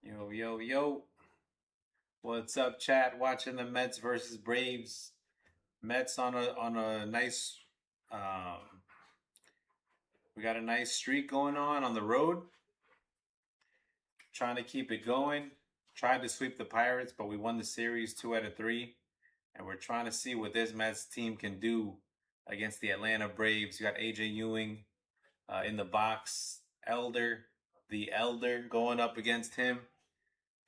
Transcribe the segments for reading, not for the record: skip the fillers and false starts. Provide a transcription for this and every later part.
Yo, yo, yo. What's up, chat? Watching the Mets versus Braves. Mets on a nice we got a nice streak going on the road. Trying to keep it going. Tried to sweep the Pirates, but we won the series 2 out of 3. And we're trying to see what this Mets team can do against the Atlanta Braves. You got AJ Ewing in the box. The Elder going up against him.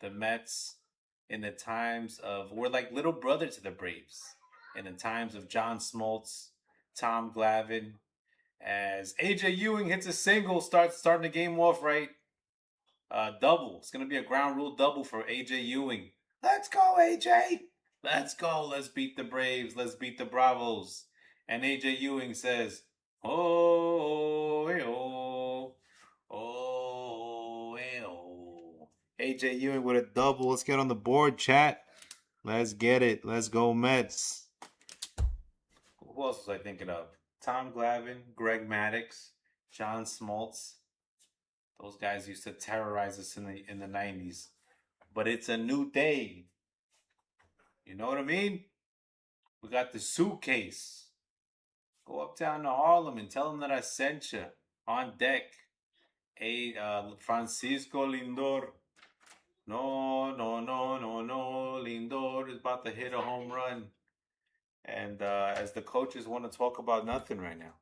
The Mets in the times of we're like little brother to the Braves in the times of John Smoltz, Tom Glavine, as AJ Ewing hits a single, starting the game off right. Double. It's gonna be a ground rule double for AJ Ewing. Let's go, AJ. Let's go. Let's beat the Braves. Let's beat the Bravos. And AJ Ewing says, "Oh, oh, oh, oh." AJ Ewing with a double. Let's get on the board, chat. Let's get it. Let's go, Mets. Who else was I thinking of? Tom Glavine, Greg Maddux, John Smoltz. Those guys used to terrorize us in the 90s. But it's a new day. You know what I mean? We got the suitcase. Go uptown to Harlem and tell them that I sent you. On deck. Francisco Lindor. No, no, no, no, no. Lindor is about to hit a home run. And as the coaches want to talk about nothing right now.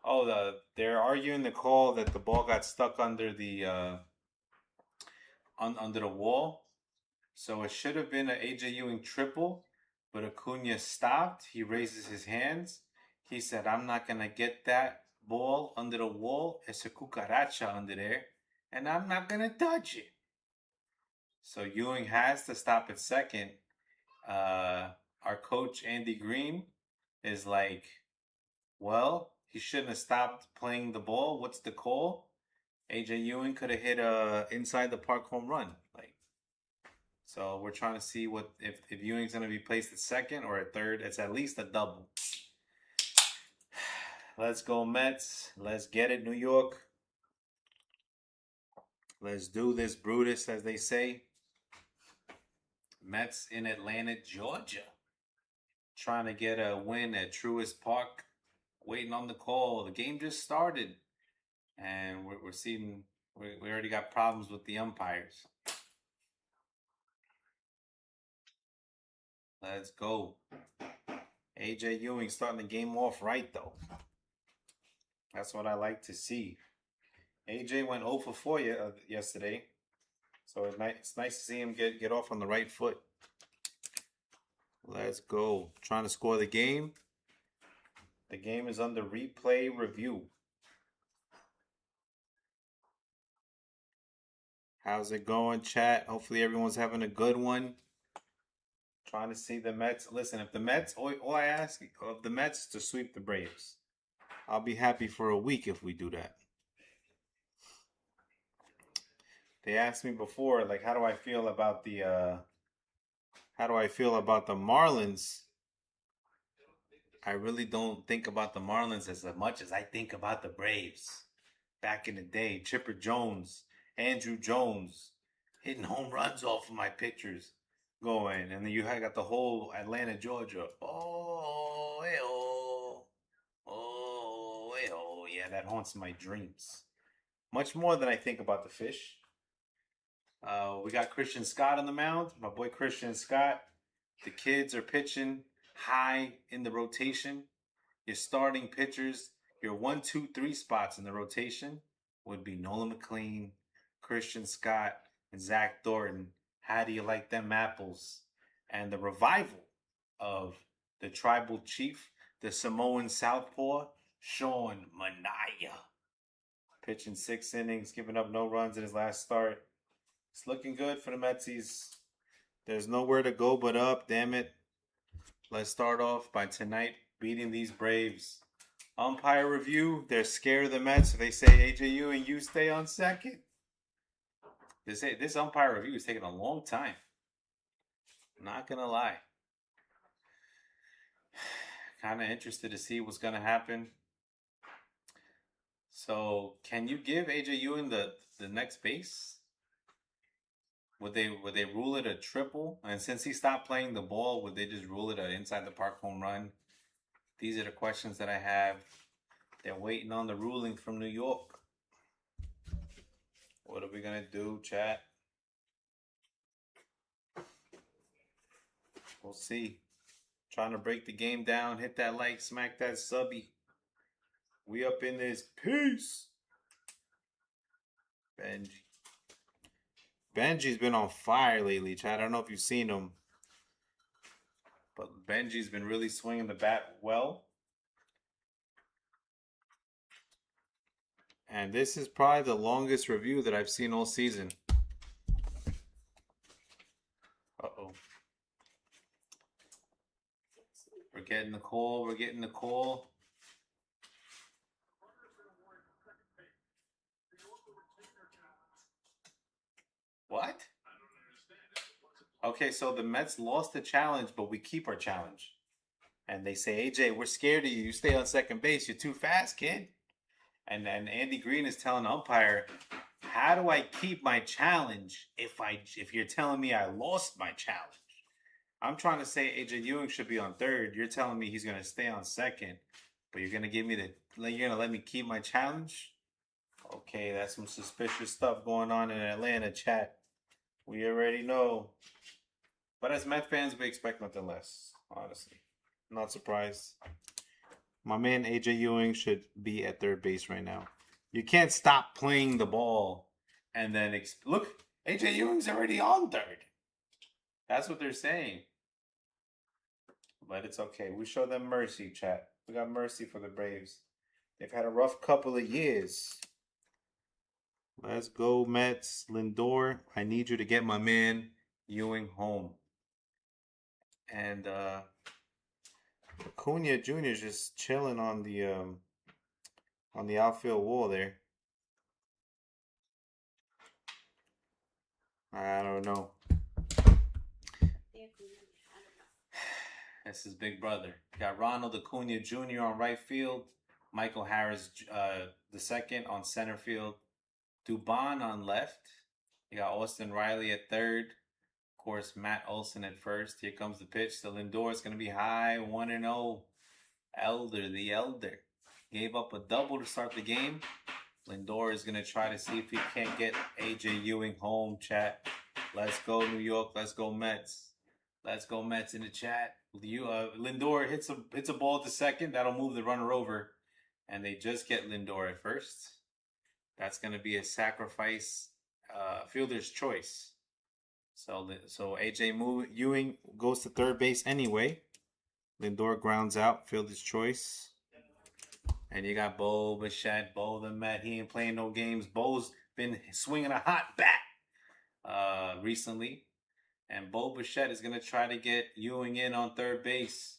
Oh, they're arguing the call that the ball got stuck under the under the wall. So it should have been an AJ Ewing triple, but Acuna stopped. He raises his hands. He said, "I'm not gonna get that ball under the wall. It's a cucaracha under there, and I'm not gonna touch it." So Ewing has to stop at second. Our coach Andy Green is like, "Well, he shouldn't have stopped playing the ball. What's the call?" AJ Ewing could have hit a inside the park home run. So we're trying to see what if Ewing's gonna be placed at second or at third. It's at least a double. Let's go, Mets. Let's get it, New York. Let's do this, Brutus, as they say. Mets in Atlanta, Georgia. Trying to get a win at Truist Park. Waiting on the call. The game just started. And we're seeing, we already got problems with the umpires. Let's go. AJ Ewing starting the game off right, though. That's what I like to see. AJ went 0 for 4 yesterday. So it's nice to see him get off on the right foot. Let's go. Trying to score the game. The game is under replay review. How's it going, chat? Hopefully everyone's having a good one. Trying to see the Mets. Listen, if the Mets, all I ask of the Mets is to sweep the Braves. I'll be happy for a week if we do that. They asked me before, like, how do I feel about the Marlins? I really don't think about the Marlins as much as I think about the Braves. Back in the day, Chipper Jones, Andrew Jones, hitting home runs off of my pictures going. And then you got the whole Atlanta, Georgia. Oh, hey, oh. Oh, hey, oh. Yeah, that haunts my dreams. Much more than I think about the fish. We got Christian Scott on the mound. My boy Christian Scott. The kids are pitching high in the rotation. Your starting pitchers, your 1, 2, 3 spots in the rotation would be Nolan McLean, Christian Scott, and Zach Thornton. How do you like them apples? And the revival of the tribal chief, the Samoan southpaw, Sean Manaea. Pitching 6 innings, giving up no runs in his last start. It's looking good for the Metsies. There's nowhere to go but up, damn it. Let's start off by tonight beating these Braves. Umpire review, they're scared of the Mets. So they say AJ Ewing, you stay on second. This umpire review is taking a long time. Not gonna lie. Kind of interested to see what's gonna happen. So can you give AJ Ewing the next base? Would they rule it a triple? And since he stopped playing the ball, would they just rule it a inside the park home run? These are the questions that I have. They're waiting on the ruling from New York. What are we gonna do, chat? We'll see. Trying to break the game down. Hit that like, smack that subby. We up in this. Peace. Benji. Benji's been on fire lately, chat. I don't know if you've seen him. But Benji's been really swinging the bat well. And this is probably the longest review that I've seen all season. Uh-oh. We're getting the call. We're getting the call. What? Okay, so the Mets lost the challenge, but we keep our challenge. And they say, AJ, we're scared of you. You stay on second base. You're too fast, kid. And Andy Green is telling the umpire, how do I keep my challenge if you're telling me I lost my challenge? I'm trying to say AJ Ewing should be on third. You're telling me he's gonna stay on second, but you're gonna let me keep my challenge? Okay, that's some suspicious stuff going on in Atlanta, chat. We already know. But as Met fans, we expect nothing less, honestly. Not surprised. My man AJ Ewing should be at third base right now. You can't stop playing the ball and then look, AJ Ewing's already on third. That's what they're saying. But it's okay. We show them mercy, chat. We got mercy for the Braves. They've had a rough couple of years. Let's go, Mets. Lindor, I need you to get my man Ewing home. And Acuna Jr. is just chilling on the outfield wall there. I don't know. This is Big Brother. Got Ronald Acuna Jr. on right field. Michael Harris the second on center field. Dubon on left. You got Austin Riley at third. Of course, Matt Olson at first. Here comes the pitch. The Lindor is going to be high, 1-0. Elder, the Elder, gave up a double to start the game. Lindor is going to try to see if he can't get AJ Ewing home, chat. Let's go, New York. Let's go, Mets. Let's go, Mets in the chat. Lindor hits a ball to second. That'll move the runner over. And they just get Lindor at first. That's going to be a sacrifice, fielder's choice. So AJ Ewing goes to third base anyway. Lindor grounds out, fielder's choice. And you got Bo Bichette, Bo the Met. He ain't playing no games. Bo's been swinging a hot bat recently. And Bo Bichette is going to try to get Ewing in on third base.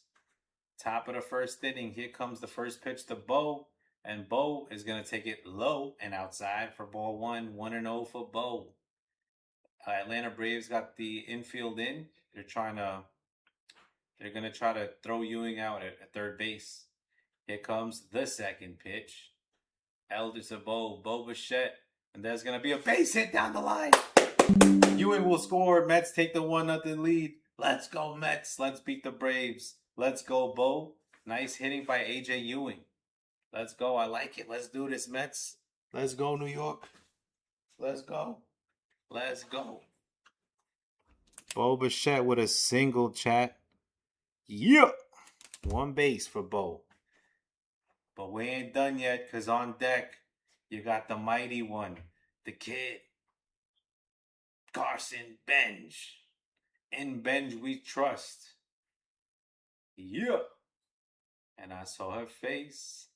Top of the first inning. Here comes the first pitch to Bo. And Bo is going to take it low and outside for ball one. 1-0 for Bo. Atlanta Braves got the infield in. They're going to try to throw Ewing out at third base. Here comes the second pitch. Elder to Bo Bichette. And there's going to be a base hit down the line. Ewing will score. Mets take the 1-0 lead. Let's go, Mets. Let's beat the Braves. Let's go, Bo. Nice hitting by AJ Ewing. Let's go. I like it. Let's do this, Mets. Let's go, New York. Let's go. Let's go. Bo Bichette with a single, chat. Yeah. One base for Bo. But we ain't done yet, because on deck, you got the mighty one, the kid, Carson Benj. In Benj we trust. Yeah. And I saw her face.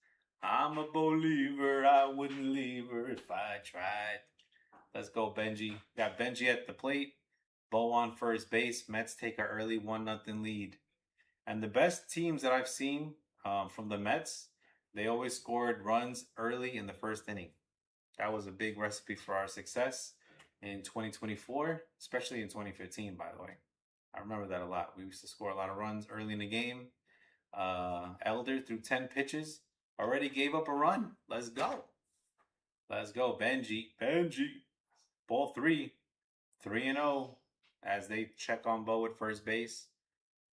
I'm a believer. I wouldn't leave her if I tried. Let's go, Benji. Got Benji at the plate. Bo on first base. Mets take an early 1-0 lead. And the best teams that I've seen from the Mets, they always scored runs early in the first inning. That was a big recipe for our success in 2024, especially in 2015, by the way. I remember that a lot. We used to score a lot of runs early in the game. Elder, through 10 pitches, already gave up a run. Let's go. Let's go, Benji. Ball 3. 3-0 as they check on Bo at first base.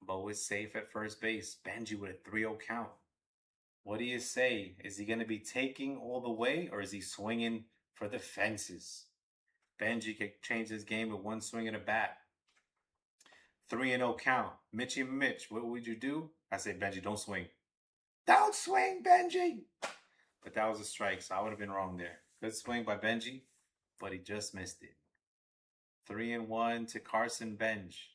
Bo is safe at first base. Benji with a 3-0 count. What do you say? Is he going to be taking all the way or is he swinging for the fences? Benji could change his game with one swing of the bat. 3-0 count. Mitchy Mitch, what would you do? I say, Benji, don't swing. Don't swing, Benji! But that was a strike, so I would have been wrong there. Good swing by Benji, but he just missed it. 3-1 to Carson Bench.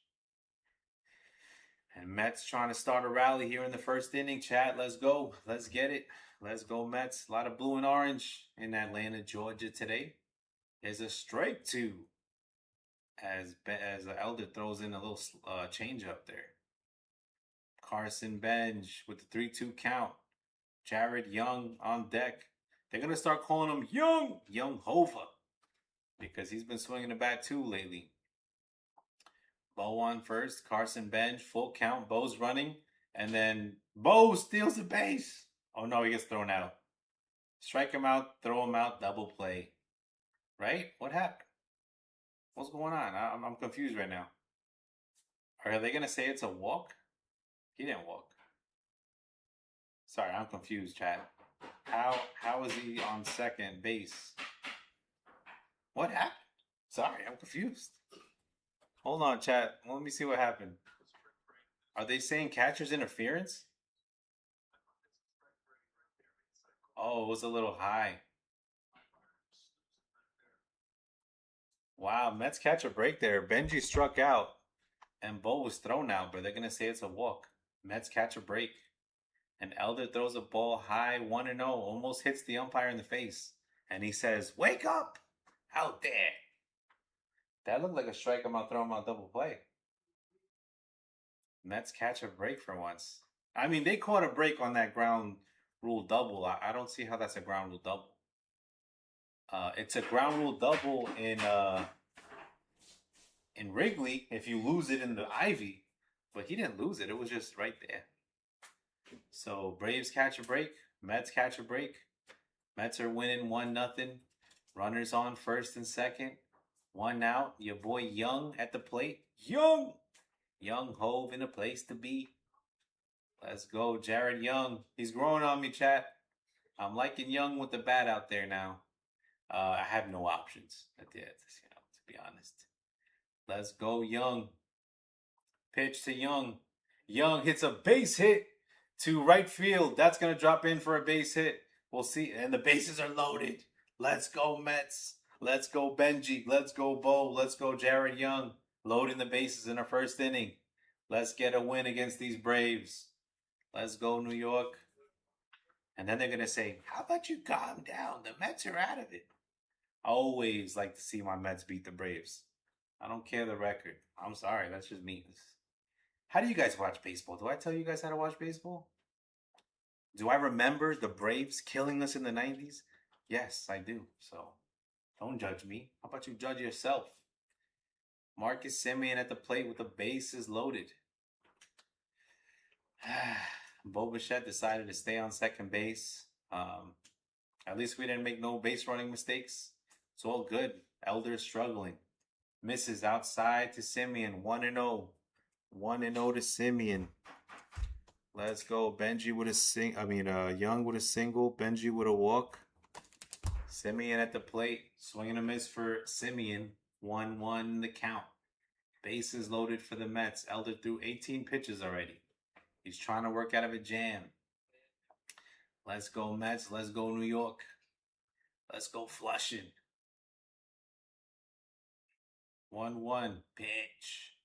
And Mets trying to start a rally here in the first inning. Chat, let's go. Let's get it. Let's go, Mets. A lot of blue and orange in Atlanta, Georgia today. There's a strike two as Elder throws in a little change up there. Carson Bench with the 3-2 count. Jared Young on deck. They're going to start calling him Young Hova, because he's been swinging the bat too lately. Bo on first. Carson Bench. Full count. Bo's running. And then Bo steals the base. Oh, no, he gets thrown out. Strike him out. Throw him out. Double play. Right? What happened? What's going on? I'm confused right now. Are they going to say it's a walk? He didn't walk. Sorry, I'm confused, chat. How is he on second base? What happened? Sorry, I'm confused. Hold on, chat. Let me see what happened. Are they saying catcher's interference? Oh, it was a little high. Wow, Mets catch a break there. Benji struck out, and Bo was thrown out, but they're going to say it's a walk. Mets catch a break. And Elder throws a ball high, 1-0, almost hits the umpire in the face. And he says, "Wake up out there." That looked like a strike. I'm going to throw him on double play. Mets catch a break for once. I mean, they caught a break on that ground rule double. I don't see how that's a ground rule double. It's a ground rule double in Wrigley if you lose it in the Ivy. But he didn't lose it. It was just right there. So Braves catch a break. Mets catch a break. Mets are winning 1-0. Runners on first and second. 1 out. Your boy Young at the plate. Young Hove in a place to be. Let's go, Jared Young. He's growing on me, chat. I'm liking Young with the bat out there now. I have no options at the end, to be honest. Let's go, Young. Pitch to Young. Young hits a base hit to right field. That's going to drop in for a base hit. We'll see. And the bases are loaded. Let's go, Mets. Let's go, Benji. Let's go, Bo. Let's go, Jared Young. Loading the bases in our first inning. Let's get a win against these Braves. Let's go, New York. And then they're going to say, how about you calm down? The Mets are out of it. I always like to see my Mets beat the Braves. I don't care the record. I'm sorry. That's just me. How do you guys watch baseball? Do I tell you guys how to watch baseball? Do I remember the Braves killing us in the 90s? Yes, I do. So don't judge me. How about you judge yourself? Marcus Semien at the plate with the bases loaded. Bo Bichette decided to stay on second base. At least we didn't make no base running mistakes. It's all good. Elder is struggling. Misses outside to Semien. 1-0. 1-0 to Semien. Let's go. Benji with a Young with a single. Benji with a walk. Semien at the plate. Swinging a miss for Semien. 1-1 the count. Bases loaded for the Mets. Elder threw 18 pitches already. He's trying to work out of a jam. Let's go, Mets. Let's go, New York. Let's go, Flushing. 1-1 pitch.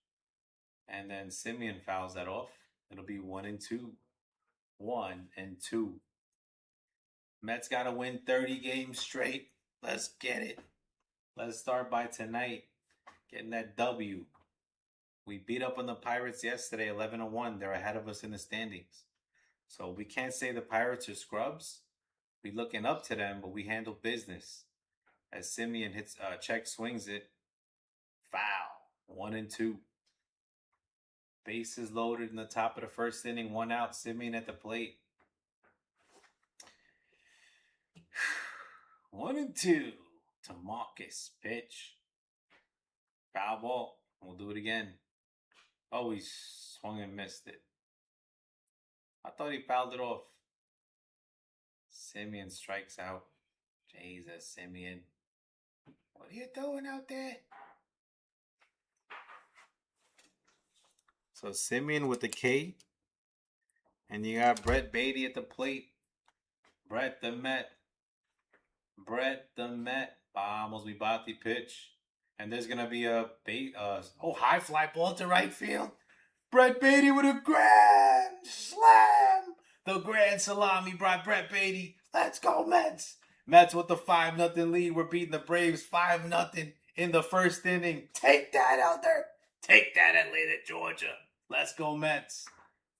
And then Semien fouls that off. It'll be 1-2. 1-2. Mets got to win 30 games straight. Let's get it. Let's start by tonight. Getting that W. We beat up on the Pirates yesterday, 11-1. They're ahead of us in the standings. So we can't say the Pirates are scrubs. We're looking up to them, but we handle business. As Semien hits, check swings it. Foul. 1-2. Bases loaded in the top of the first inning. 1 out. Semien at the plate. 1-2 to Marcus. Pitch. Foul ball. We'll do it again. Oh, he swung and missed it. I thought he fouled it off. Simeon strikes out. Jesus, Simeon. What are you doing out there? So Simeon with the K. And you got Brett Beatty at the plate. Brett the Met. Vamos, we bought the pitch. And there's going to be a high fly ball to right field. Brett Beatty with a grand slam. The grand salami brought Brett Beatty. Let's go, Mets. Mets with the 5-0 lead. We're beating the Braves 5-0 in the first inning. Take that, Elder. Take that, Atlanta, Georgia. Let's go, Mets.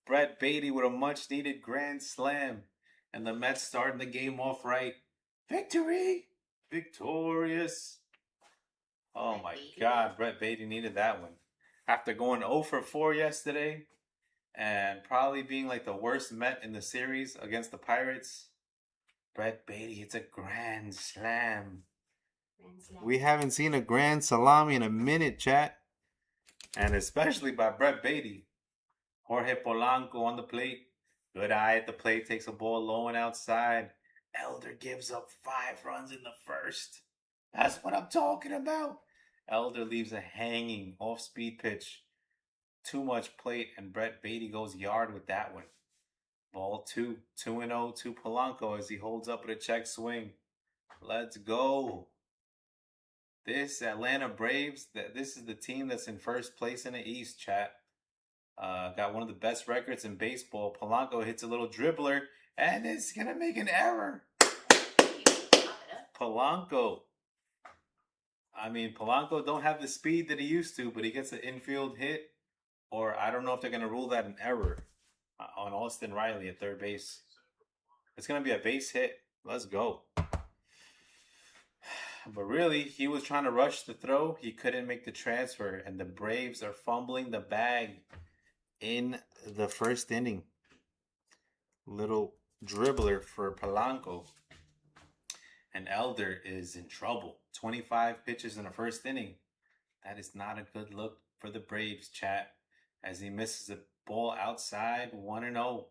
Brett Beatty with a much-needed grand slam. And the Mets starting the game off right. Victory. Victorious. Oh, my God. Brett Beatty needed that one. After going 0 for 4 yesterday and probably being like the worst Met in the series against the Pirates, Brett Beatty hits a grand slam. We haven't seen a grand salami in a minute, chat. And especially by Brett Beatty. Jorge Polanco on the plate. Good eye at the plate. Takes a ball low and outside. Elder gives up 5 runs in the first. That's what I'm talking about. Elder leaves a hanging off-speed pitch. Too much plate, and Brett Beatty goes yard with that one. Ball 2. 2-0 to Polanco as he holds up with a check swing. Let's go. This Atlanta Braves, this is the team that's in first place in the East, chat. Got one of the best records in baseball. Polanco hits a little dribbler, and it's going to make an error. Polanco. Polanco don't have the speed that he used to, but he gets an infield hit. Or I don't know if they're going to rule that an error on Austin Riley at third base. It's going to be a base hit. Let's go. But really, he was trying to rush the throw. He couldn't make the transfer. And the Braves are fumbling the bag in the first inning. Little dribbler for Polanco. And Elder is in trouble. 25 pitches in the first inning. That is not a good look for the Braves, chat. As he misses a ball outside, 1-0.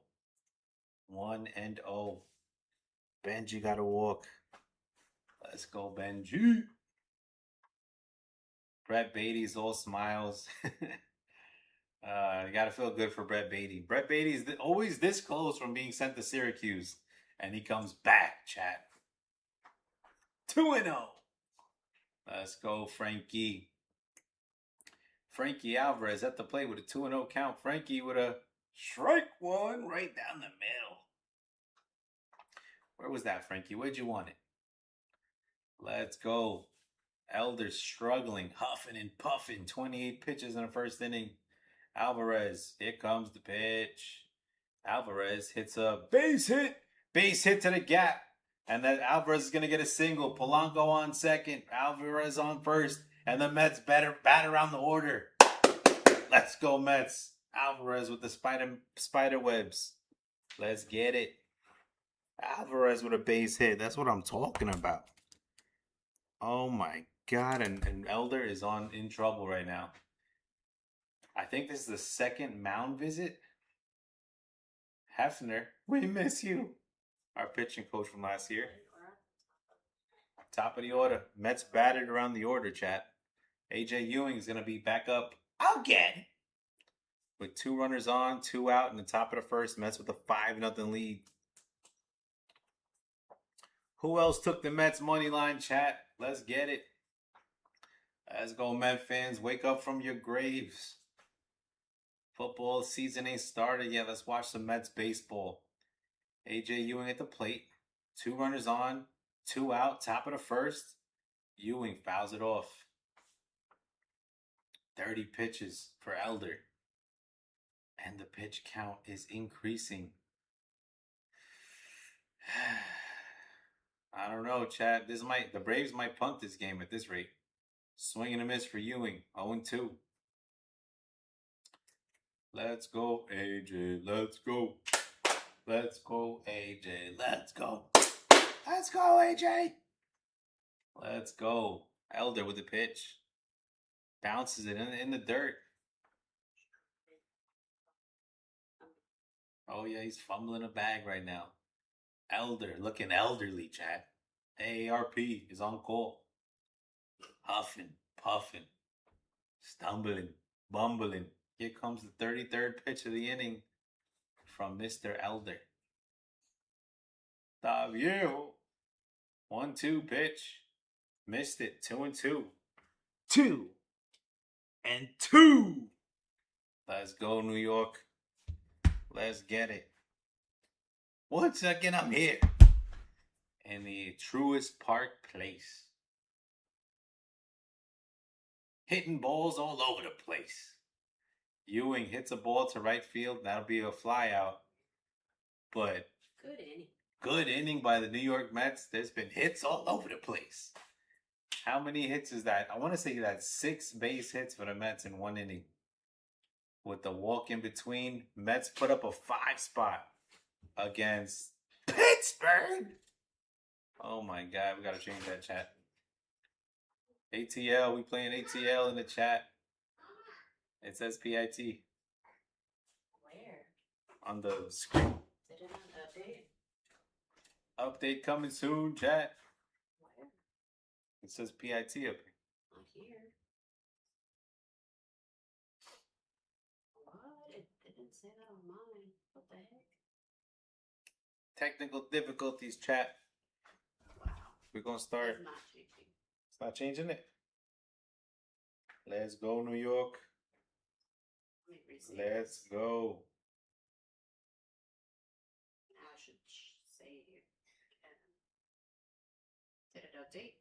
1-0. Benji got to walk. Let's go, Benji. Brett Beatty's all smiles. You got to feel good for Brett Beatty. Brett Beatty's always this close from being sent to Syracuse. And he comes back, chat. 2-0. Let's go, Frankie. Frankie Alvarez at the plate with a 2-0 count. Frankie with a strike one right down the middle. Where was that, Frankie? Where'd you want it? Let's go. Elder's struggling, huffing and puffing. 28 pitches in the first inning. Alvarez, here comes the pitch. Alvarez hits a base hit. Base hit to the gap. And then Alvarez is going to get a single. Polanco on second. Alvarez on first. And the Mets bat around the order. Let's go, Mets. Alvarez with the spider webs. Let's get it. Alvarez with a base hit. That's what I'm talking about. Oh, my God. And Elder is in trouble right now. I think this is the second mound visit. Hefner, we miss you. Our pitching coach from last year. Top of the order. Mets battered around the order, chat. AJ Ewing is going to be back up again. With 2 runners on, 2 out in the top of the first. Mets with a 5-0 lead. Who else took the Mets money line, chat? Let's get it. Let's go, Met fans. Wake up from your graves. Football season ain't started yet. Let's watch some Mets baseball. AJ Ewing at the plate. 2 runners on, 2 out, top of the first. Ewing fouls it off. 30 pitches for Elder. And the pitch count is increasing. I don't know, Chad. The Braves might punt this game at this rate. Swing and a miss for Ewing. 0-2. Let's go, AJ. Let's go. Let's go, AJ. Let's go. Let's go, AJ. Let's go. Elder with the pitch. Bounces it in the dirt. Oh, yeah, he's fumbling a bag right now. Elder, looking elderly, chat. AARP is on call. Huffing, puffing, stumbling, bumbling. Here comes the 33rd pitch of the inning from Mr. Elder. Da Viejo. 1-2 pitch. Missed it. 2-2. 2-2. Let's go, New York. Let's get it. Once again, I'm here in the Truist Park Place. Hitting balls all over the place. Ewing hits a ball to right field. That'll be a fly out. But good inning. Good inning by the New York Mets. There's been hits all over the place. How many hits is that? I want to say that's 6 base hits for the Mets in one inning. With the walk in between, Mets put up a 5 spot against Pittsburgh. Oh my God, we got to change that, chat. ATL, we playing ATL in the chat. It says PIT. Where? On the screen. They did not update. Update coming soon, chat. Where? It says PIT up here. Not here. What? It didn't say that on mine. What the heck? Technical difficulties, chat. Wow. We're going to start. It's not changing. It's not changing it. Let's go, New York. Let's go. I should say, did it update?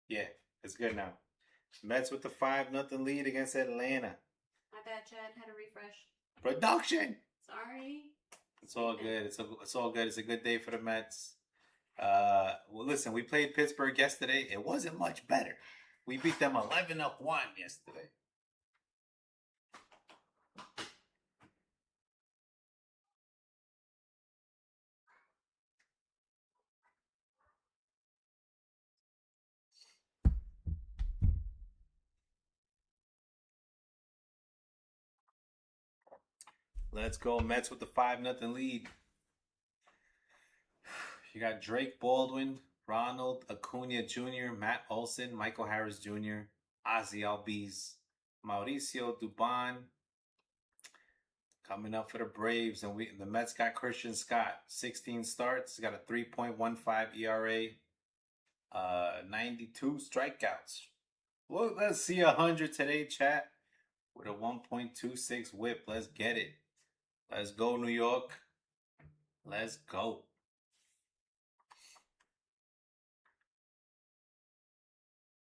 Yeah, it's good now. Mets with the 5-0 lead against Atlanta. My bad, Chad. Had to refresh. Production. Sorry. It's all good. It's all good. It's a good day for the Mets. Well, listen, we played Pittsburgh yesterday. It wasn't much better. We beat them 11-1 yesterday. Let's go, Mets with the 5-0 lead. You got Drake Baldwin, Ronald Acuna Jr., Matt Olson, Michael Harris Jr., Ozzy Albies, Mauricio Dubon. Coming up for the Braves, and the Mets got Christian Scott, 16 starts, got a 3.15 ERA, 92 strikeouts. Well, let's see 100 today, chat, with a 1.26 WHIP. Let's get it. Let's go, New York. Let's go.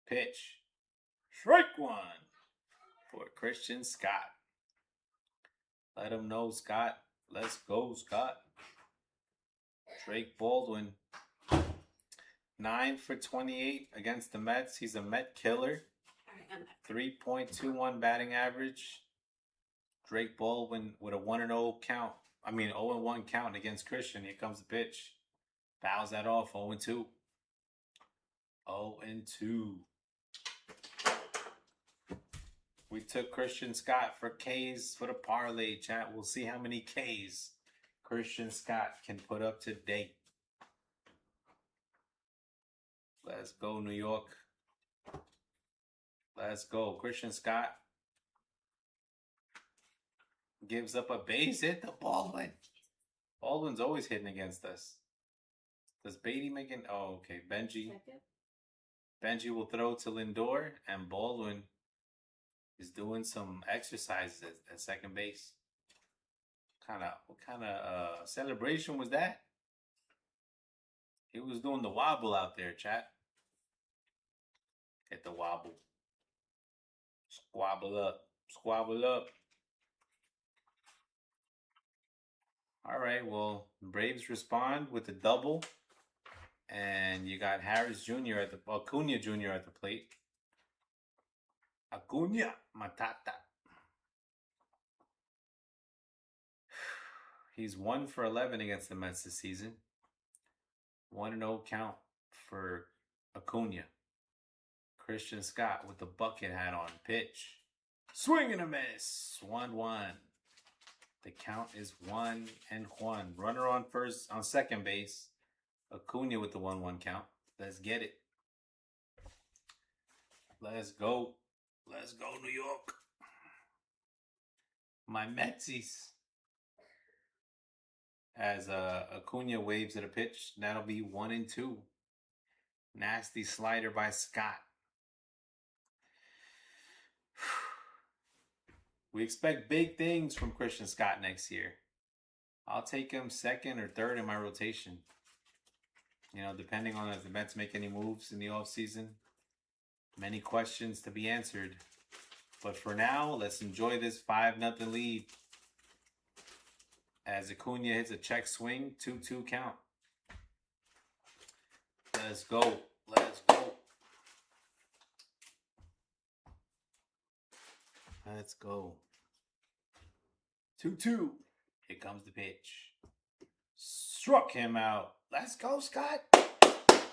Pitch. Strike one for Christian Scott. Let him know, Scott. Let's go, Scott. Drake Baldwin. 9 for 28 against the Mets. He's a Met killer. 3.21 batting average. Drake Baldwin with a 1-0 count. 0-1 count against Christian. Here comes the pitch. Fouls that off. 0-2. 0-2. We took Christian Scott for Ks for the parlay, chat. We'll see how many Ks Christian Scott can put up today. Let's go, New York. Let's go. Christian Scott gives up a base hit to Baldwin. Baldwin's always hitting against us. Does Beatty make it? Oh, okay. Benji will throw to Lindor, and Baldwin is doing some exercises at second base. What kind of celebration was that? He was doing the wobble out there, chat. Hit the wobble. Squabble up. Squabble up. All right, well, Braves respond with a double. And you got Acuna Jr. at the plate. Acuna Matata. He's 1 for 11 against the Mets this season. 1-0 count for Acuna. Christian Scott with the bucket hat on. Pitch. Swing and a miss. 1-1. The count is 1-1. Runner on second base. Acuna with the 1-1 count. Let's get it. Let's go. Let's go, New York. My Metsies. As Acuna waves at a pitch, that'll be 1-2. Nasty slider by Scott. We expect big things from Christian Scott next year. I'll take him second or third in my rotation. You know, depending on if the Mets make any moves in the offseason. Many questions to be answered. But for now, let's enjoy this 5-0 lead. As Acuna hits a check swing, 2-2 count. Let's go. Let's go. Let's go. 2-2. Here comes the pitch. Struck him out. Let's go, Scott.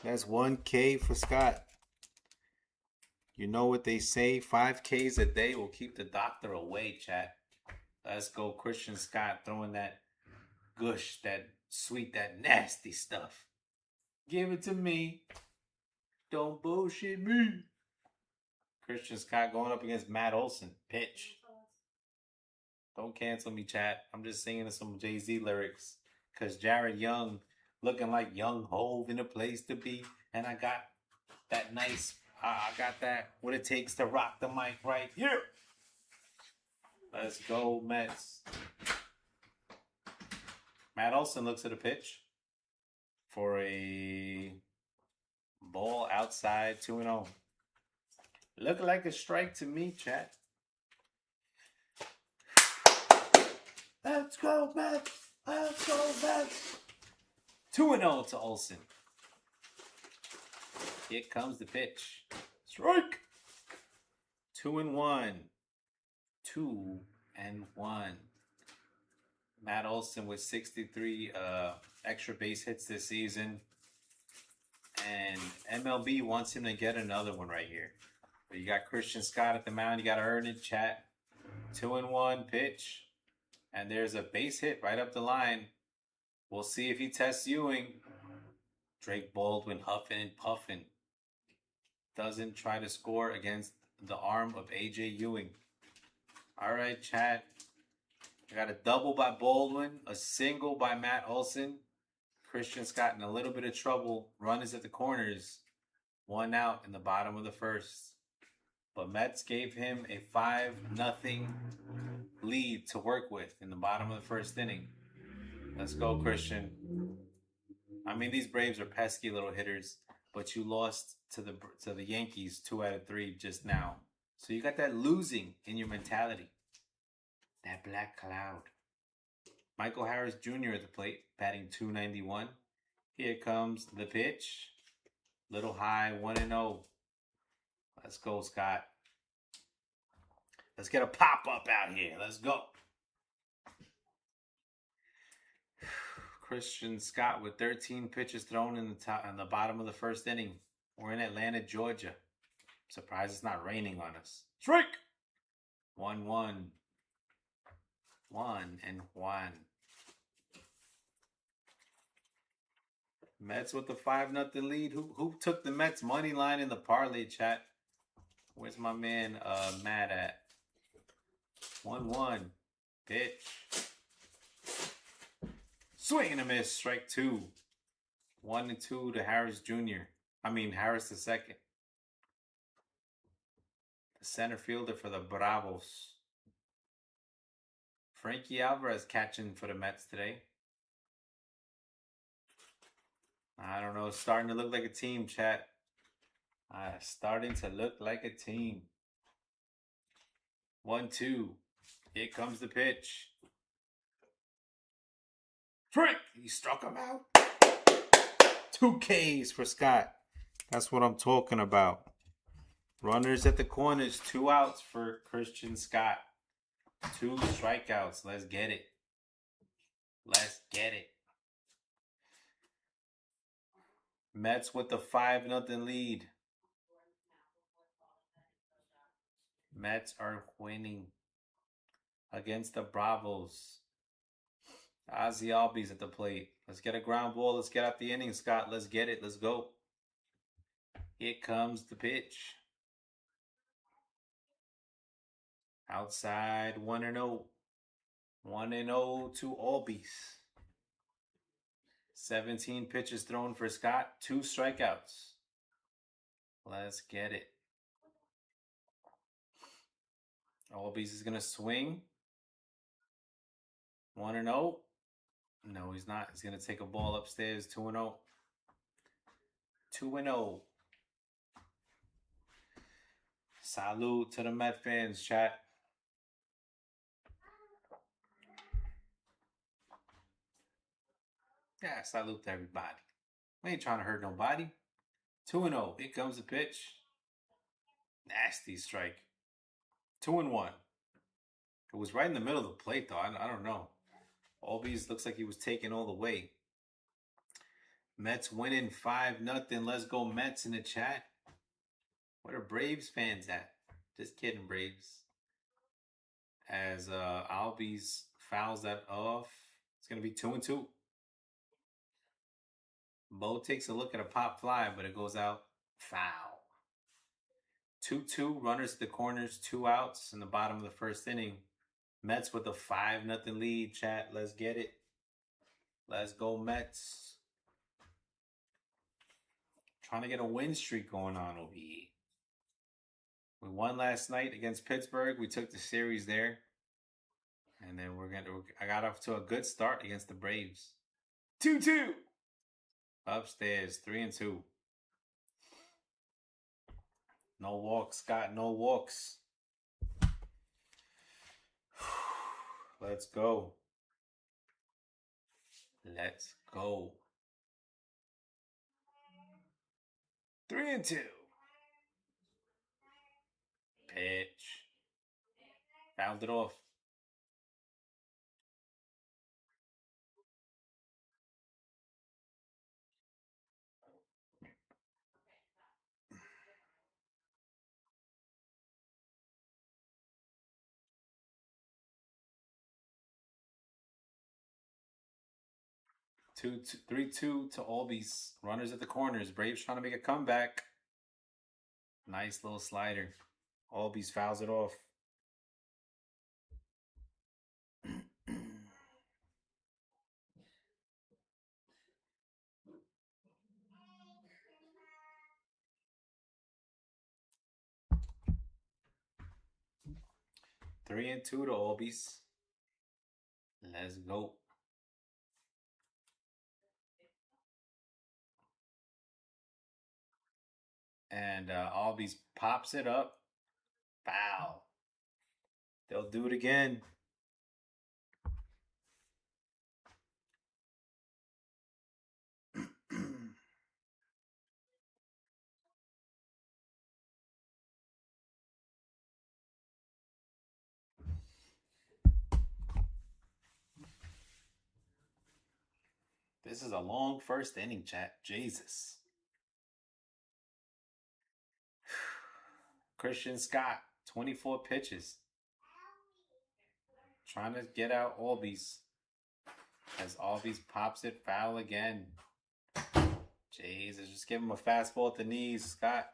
That's 1K for Scott. You know what they say, 5Ks a day will keep the doctor away, chat. Let's go, Christian Scott, throwing that gush, that sweet, that nasty stuff. Give it to me. Don't bullshit me. Christian Scott going up against Matt Olson. Pitch. Don't cancel me, chat. I'm just singing some Jay-Z lyrics. Because Jared Young looking like young Hove in a place to be. And I got that nice, I got that, what it takes to rock the mic right here. Let's go, Mets. Matt Olson looks at a pitch for a ball outside, 2-0. Look like a strike to me, chat. Let's go, Mets. Let's go, Mets. 2-0 to Olson. Here comes the pitch. Strike. 2-1. 2-1. Matt Olson with 63 extra base hits this season. And MLB wants him to get another one right here. But you got Christian Scott at the mound. You got to earn it, chat. 2-1 pitch. And there's a base hit right up the line. We'll see if he tests Ewing. Drake Baldwin huffing and puffing. Doesn't try to score against the arm of A.J. Ewing. All right, chat. I got a double by Baldwin, a single by Matt Olson. Christian Scott in a little bit of trouble. Runners at the corners. 1 out in the bottom of the first. But Mets gave him a 5-0 lead to work with in the bottom of the first inning. Let's go, Christian. I mean, these Braves are pesky little hitters, but you lost to the Yankees 2 out of 3 just now. So you got that losing in your mentality. That black cloud. Michael Harris Jr. at the plate, batting .291. Here comes the pitch. Little high, 1-0. Let's go, Scott. Let's get a pop-up out here. Let's go. Christian Scott with 13 pitches thrown in the bottom of the first inning. We're in Atlanta, Georgia. I'm surprised it's not raining on us. Strike! 1-1. 1-1. Mets with the 5-0 lead. Who took the Mets money line in the parlay, chat? Where's my man Matt at? 1-1. Pitch. Swing and a miss. Strike 2. 1-2 to Harris Jr. Harris the second. The center fielder for the Bravos. Frankie Alvarez catching for the Mets today. I don't know. It's starting to look like a team, chat. Starting to look like a team. 1-2. Here comes the pitch. Trick! He struck him out. 2 Ks for Scott. That's what I'm talking about. Runners at the corners. 2 outs for Christian Scott. 2 strikeouts. Let's get it. Let's get it. Mets with the 5-0 lead. Mets are winning against the Bravos. Ozzy Albies at the plate. Let's get a ground ball. Let's get out the inning, Scott. Let's get it. Let's go. Here comes the pitch. Outside 1-0. 1-0 to Albies. 17 pitches thrown for Scott. 2 strikeouts. Let's get it. Albies is going to swing. 1-0. No, he's not. He's going to take a ball upstairs. 2-0. 2-0. Salute to the Met fans, chat. Yeah, salute to everybody. We ain't trying to hurt nobody. 2-0. Here comes the pitch. Nasty strike. 2-1. It was right in the middle of the plate, though. I don't know. Albies looks like he was taken all the way. Mets winning 5-0. Let's go Mets in the chat. What are Braves fans at? Just kidding, Braves. As Albies fouls that off. It's going to be 2-2. Bo takes a look at a pop fly, but it goes out foul. 2-2, runners at the corners, 2 outs in the bottom of the first inning. Mets with a 5-0 lead, chat. Let's get it. Let's go Mets. Trying to get a win streak going on over here. We won last night against Pittsburgh. We took the series there. And then I got off to a good start against the Braves. 2-2. Upstairs, 3-2. No walks, Scott. No walks. Let's go. Let's go. 3-2. Pitch. Fouled it off. Two, 3-2 to Albies. Runners at the corners. Braves trying to make a comeback. Nice little slider. Albies fouls it off. Three and 2 to Albies. Let's go. And Albies pops it up. Foul. They'll do it again. This is a long first inning, chat. Jesus. Christian Scott, 24 pitches. Trying to get out Albies. As Albies pops it foul again. Jesus, just give him a fastball at the knees, Scott.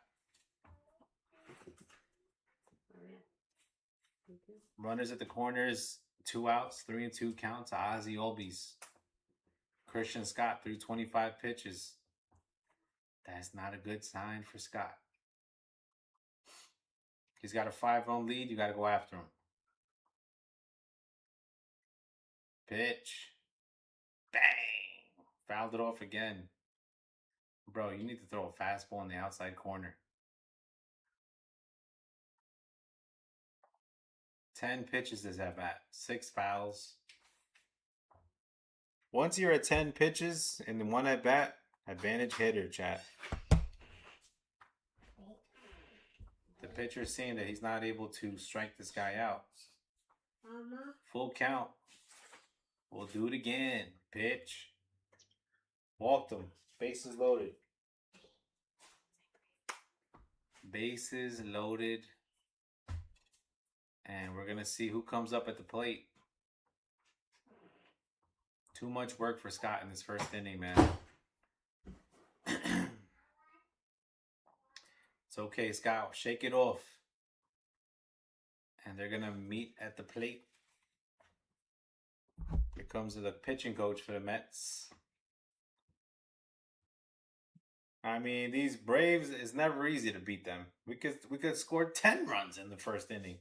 Runners at the corners, 2 outs, 3-2 count to Ozzy Albies. Christian Scott threw 25 pitches. That's not a good sign for Scott. He's got a 5-run lead. You got to go after him. Pitch. Bang. Fouled it off again. Bro, you need to throw a fastball in the outside corner. 10 pitches this at bat. 6 fouls. Once you're at 10 pitches in one at bat, advantage hitter, chat. The pitcher's saying that he's not able to strike this guy out. Full count. We'll do it again. Pitch. Walked him. Bases loaded. Bases loaded. And we're going to see who comes up at the plate. Too much work for Scott in this first inning, man. It's okay, Scott. Shake it off. And they're going to meet at the plate. Here comes the pitching coach for the Mets. I mean, these Braves, it's never easy to beat them. We could score 10 runs in the first inning.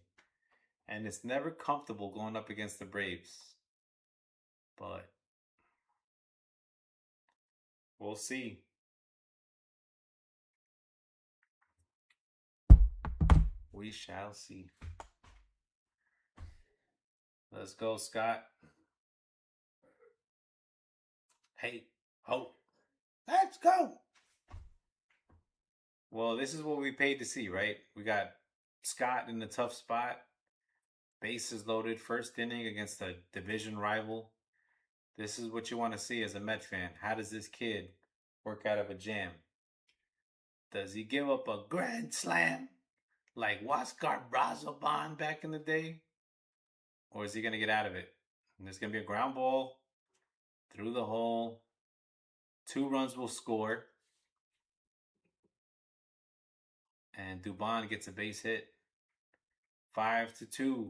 And it's never comfortable going up against the Braves. But we'll see. We shall see. Let's go, Scott. Hey, ho. Let's go. Well, this is what we paid to see, right? We got Scott in the tough spot. Bases loaded, first inning against a division rival. This is what you want to see as a Met fan. How does this kid work out of a jam? Does he give up a grand slam like Huáscar Brazoban back in the day? Or is he going to get out of it? And there's going to be a ground ball through the hole. 2 runs will score. And Dubon gets a base hit. 5-2.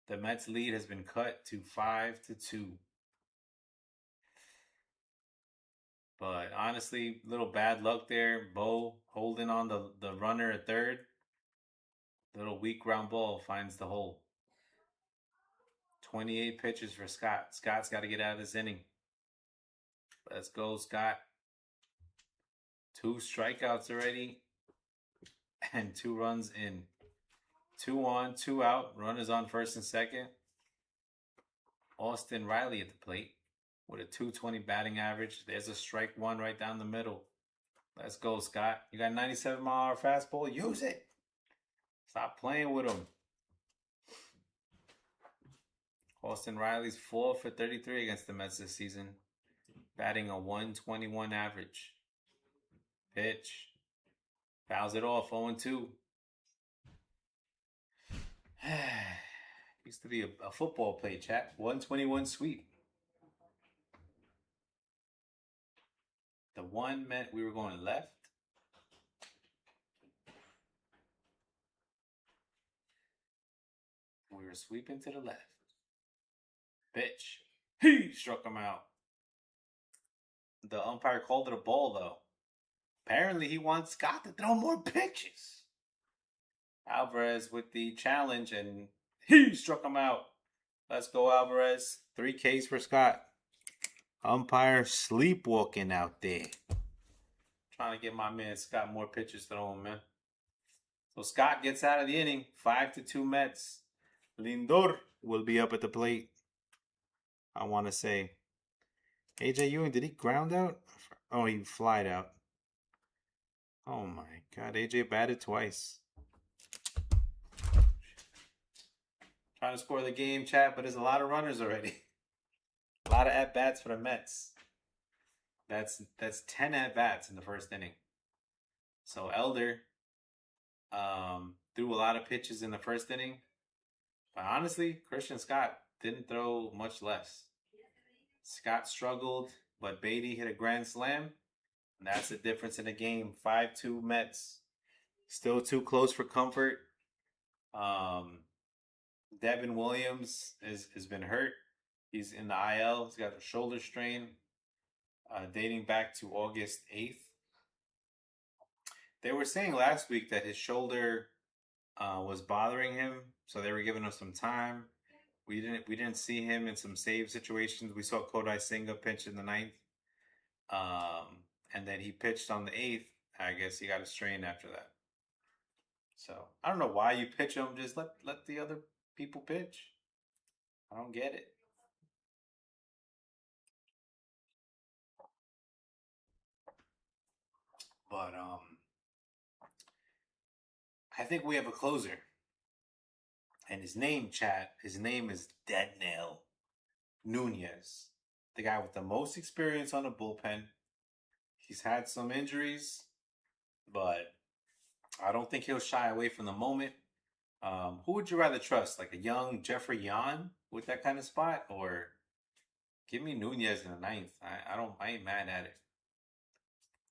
The Mets lead has been cut to 5-2. But honestly, little bad luck there. Bo holding on the runner at third. Little weak ground ball finds the hole. 28 pitches for Scott. Scott's got to get out of this inning. Let's go, Scott. 2 strikeouts already. And 2 runs in. 2 on, 2 out. Runners on first and second. Austin Riley at the plate with a .220 batting average. There's a strike 1 right down the middle. Let's go, Scott. You got 97-mile-an-hour fastball. Use it. Stop playing with him. Austin Riley's 4 for 33 against the Mets this season, batting a .121 average. Pitch. Fouls it off, 0-2. Used to be a football play, chat. 121 sweep. The one meant we were going left. We were sweeping to the left. Pitch. He struck him out. The umpire called it a ball, though. Apparently, he wants Scott to throw more pitches. Alvarez with the challenge, and he struck him out. Let's go, Alvarez. 3 Ks for Scott. Umpire sleepwalking out there. Trying to get my man Scott more pitches thrown, man. So Scott gets out of the inning. 5-2 Mets. Lindor will be up at the plate. I want to say. AJ Ewing, did he ground out? Oh, he flied out. Oh my God, AJ batted twice. Trying to score the game, chat, but there's a lot of runners already. A lot of at-bats for the Mets. That's 10 at-bats in the first inning. So Elder threw a lot of pitches in the first inning. But honestly, Christian Scott didn't throw much less. Scott struggled, but Beatty hit a grand slam. And that's the difference in the game. 5-2 Mets. Still too close for comfort. Devin Williams has been hurt. He's in the IL. He's got a shoulder strain dating back to August 8th. They were saying last week that his shoulder was bothering him, so they were giving him some time. We didn't see him in some save situations. We saw Kodai Senga pitch in the 9th. And then he pitched on the 8th. I guess he got a strain after that. So I don't know why you pitch him. Just let the other people pitch. I don't get it. But I think we have a closer. And his name, chat, his name is Deadnail Nunez. The guy with the most experience on the bullpen. He's had some injuries, but I don't think he'll shy away from the moment. Who would you rather trust, like a young Jeffrey Yan with that kind of spot, or give me Nunez in the ninth? I ain't mad at it.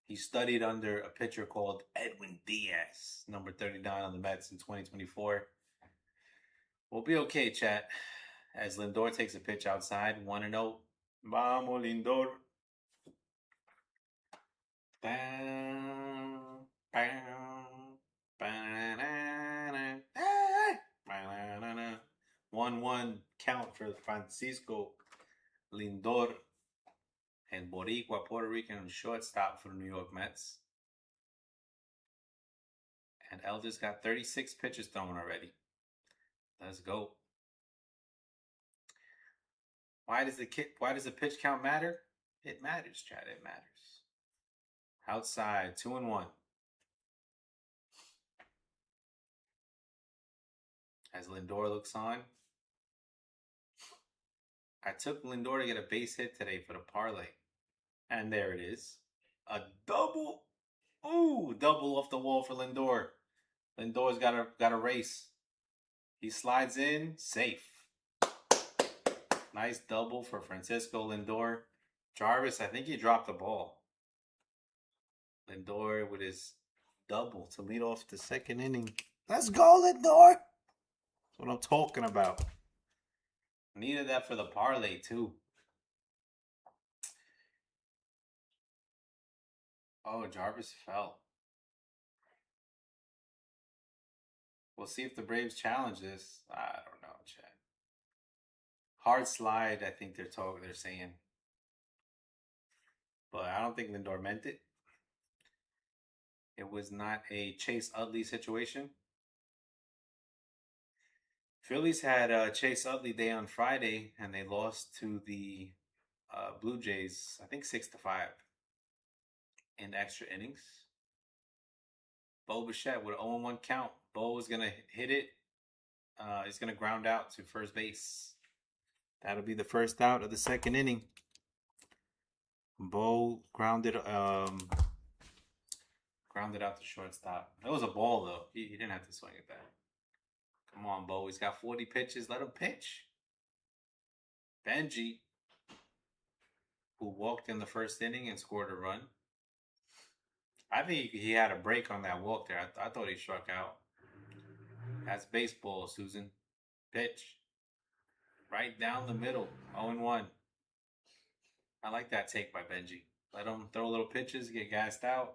He studied under a pitcher called Edwin Diaz, number 39 on the Mets in 2024. We'll be okay, chat. As Lindor takes a pitch outside, 1-0. Vamos, Lindor. Bam, bam, ba-na-na-na. Ah! Ba-na-na-na. 1-1 count for Francisco Lindor and Boricua, Puerto Rican shortstop for the New York Mets. And Elder's got 36 pitches thrown already. Let's go. Why does the pitch count matter? It matters, Chad. It matters. Outside, 2-1. As Lindor looks on. I took Lindor to get a base hit today for the parlay. And there it is. A double. Ooh, double off the wall for Lindor. Lindor's got a race. He slides in, safe. Nice double for Francisco Lindor. Jarvis, I think he dropped the ball. Lindor with his double to lead off the second inning. Let's go, Lindor. That's what I'm talking about. Needed that for the parlay, too. Oh, Jarvis fell. We'll see if the Braves challenge this. I don't know, Chad. Hard slide, I think they're saying. But I don't think Lindor meant it. It was not a Chase Utley situation. Phillies had Chase Utley Day on Friday, and they lost to the Blue Jays, I think 6-5 in extra innings. Bo Bichette with an 0-1 count. Bo is going to hit it. He's going to ground out to first base. That'll be the first out of the second inning. Bo grounded out to shortstop. That was a ball, though. He didn't have to swing it back. Come on, Bo. He's got 40 pitches. Let him pitch. Benji, who walked in the first inning and scored a run. I think he had a break on that walk there. I thought he struck out. That's baseball, Susan. Pitch. Right down the middle. 0-1. I like that take by Benji. Let them throw little pitches, get gassed out,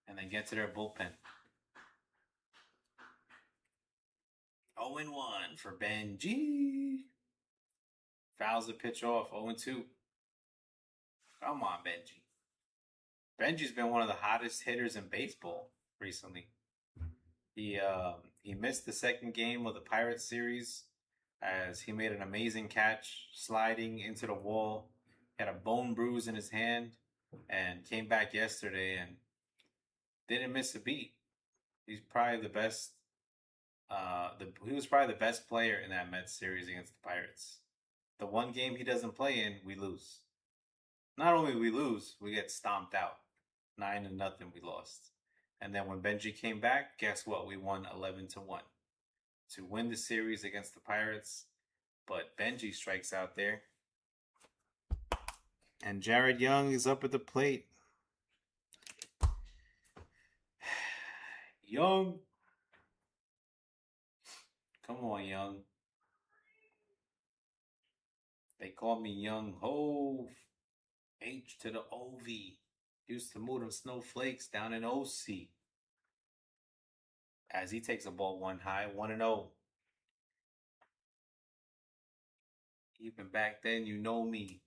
and then get to their bullpen. 0-1 for Benji. Fouls the pitch off. 0-2. Come on, Benji. Benji's been one of the hottest hitters in baseball recently. He missed the second game of the Pirates series as he made an amazing catch sliding into the wall. He had a bone bruise in his hand and came back yesterday and didn't miss a beat. He's probably the best. He was probably the best player in that Mets series against the Pirates. The one game he doesn't play in, we lose. Not only we lose, we get stomped out. 9-0 we lost. And then when Benji came back, guess what? We won 11-1 to win the series against the Pirates. But Benji strikes out there. And Jared Young is up at the plate. Young. Come on, Young. They call me Young Hove. H to the OV. Used to move them snowflakes down in OC. As he takes a ball one high, 1-0. Even back then, you know me.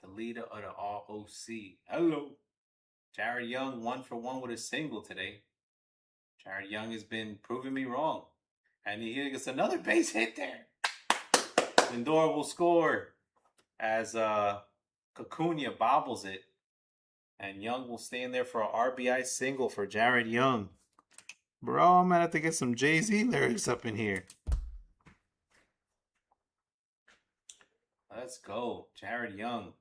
The leader of the ROC. Hello. Jared Young 1-for-1 with a single today. Jared Young has been proving me wrong. And he gets another base hit there. Lindor will score as Acuna bobbles it. And Young will stay in there for an RBI single for Jared Young. Bro, I'm going to have to get some Jay-Z lyrics up in here. Let's go. Jared Young.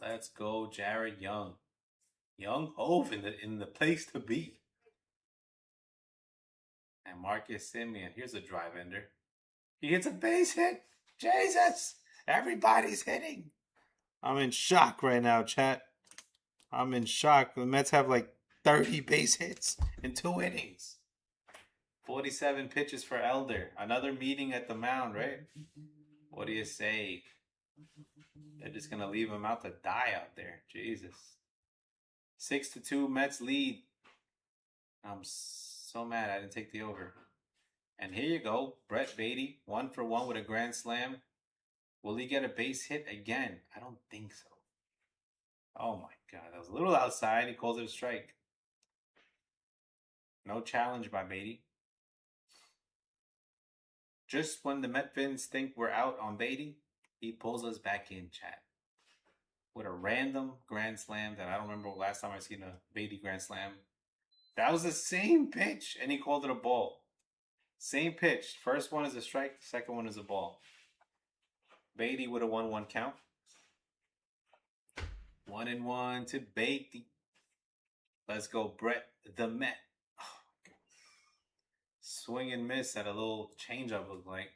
Let's go, Jared Young. Young Hove in the place to be. And Marcus Simeon. Here's a drive ender. He hits a base hit. Jesus! Everybody's hitting. I'm in shock right now, chat. I'm in shock. The Mets have like 30 base hits in 2 innings. 47 pitches for Elder. Another meeting at the mound, right? What do you say? They're just going to leave him out to die out there. Jesus. 6-2 Mets lead. I'm so mad I didn't take the over. And here you go. Brett Beatty, 1 for 1 with a grand slam. Will he get a base hit again? I don't think so. Oh my God. That was a little outside. He calls it a strike. No challenge by Beatty. Just when the Met fans think we're out on Beatty, he pulls us back in, chat. With a random grand slam that I don't remember last time I seen a Beatty grand slam. That was the same pitch, and he called it a ball. Same pitch. First one is a strike, second one is a ball. Beatty with a 1-1 count. 1-1 to Beatty. Let's go, Brett the Met. Oh, swing and miss at a little changeup, looked like.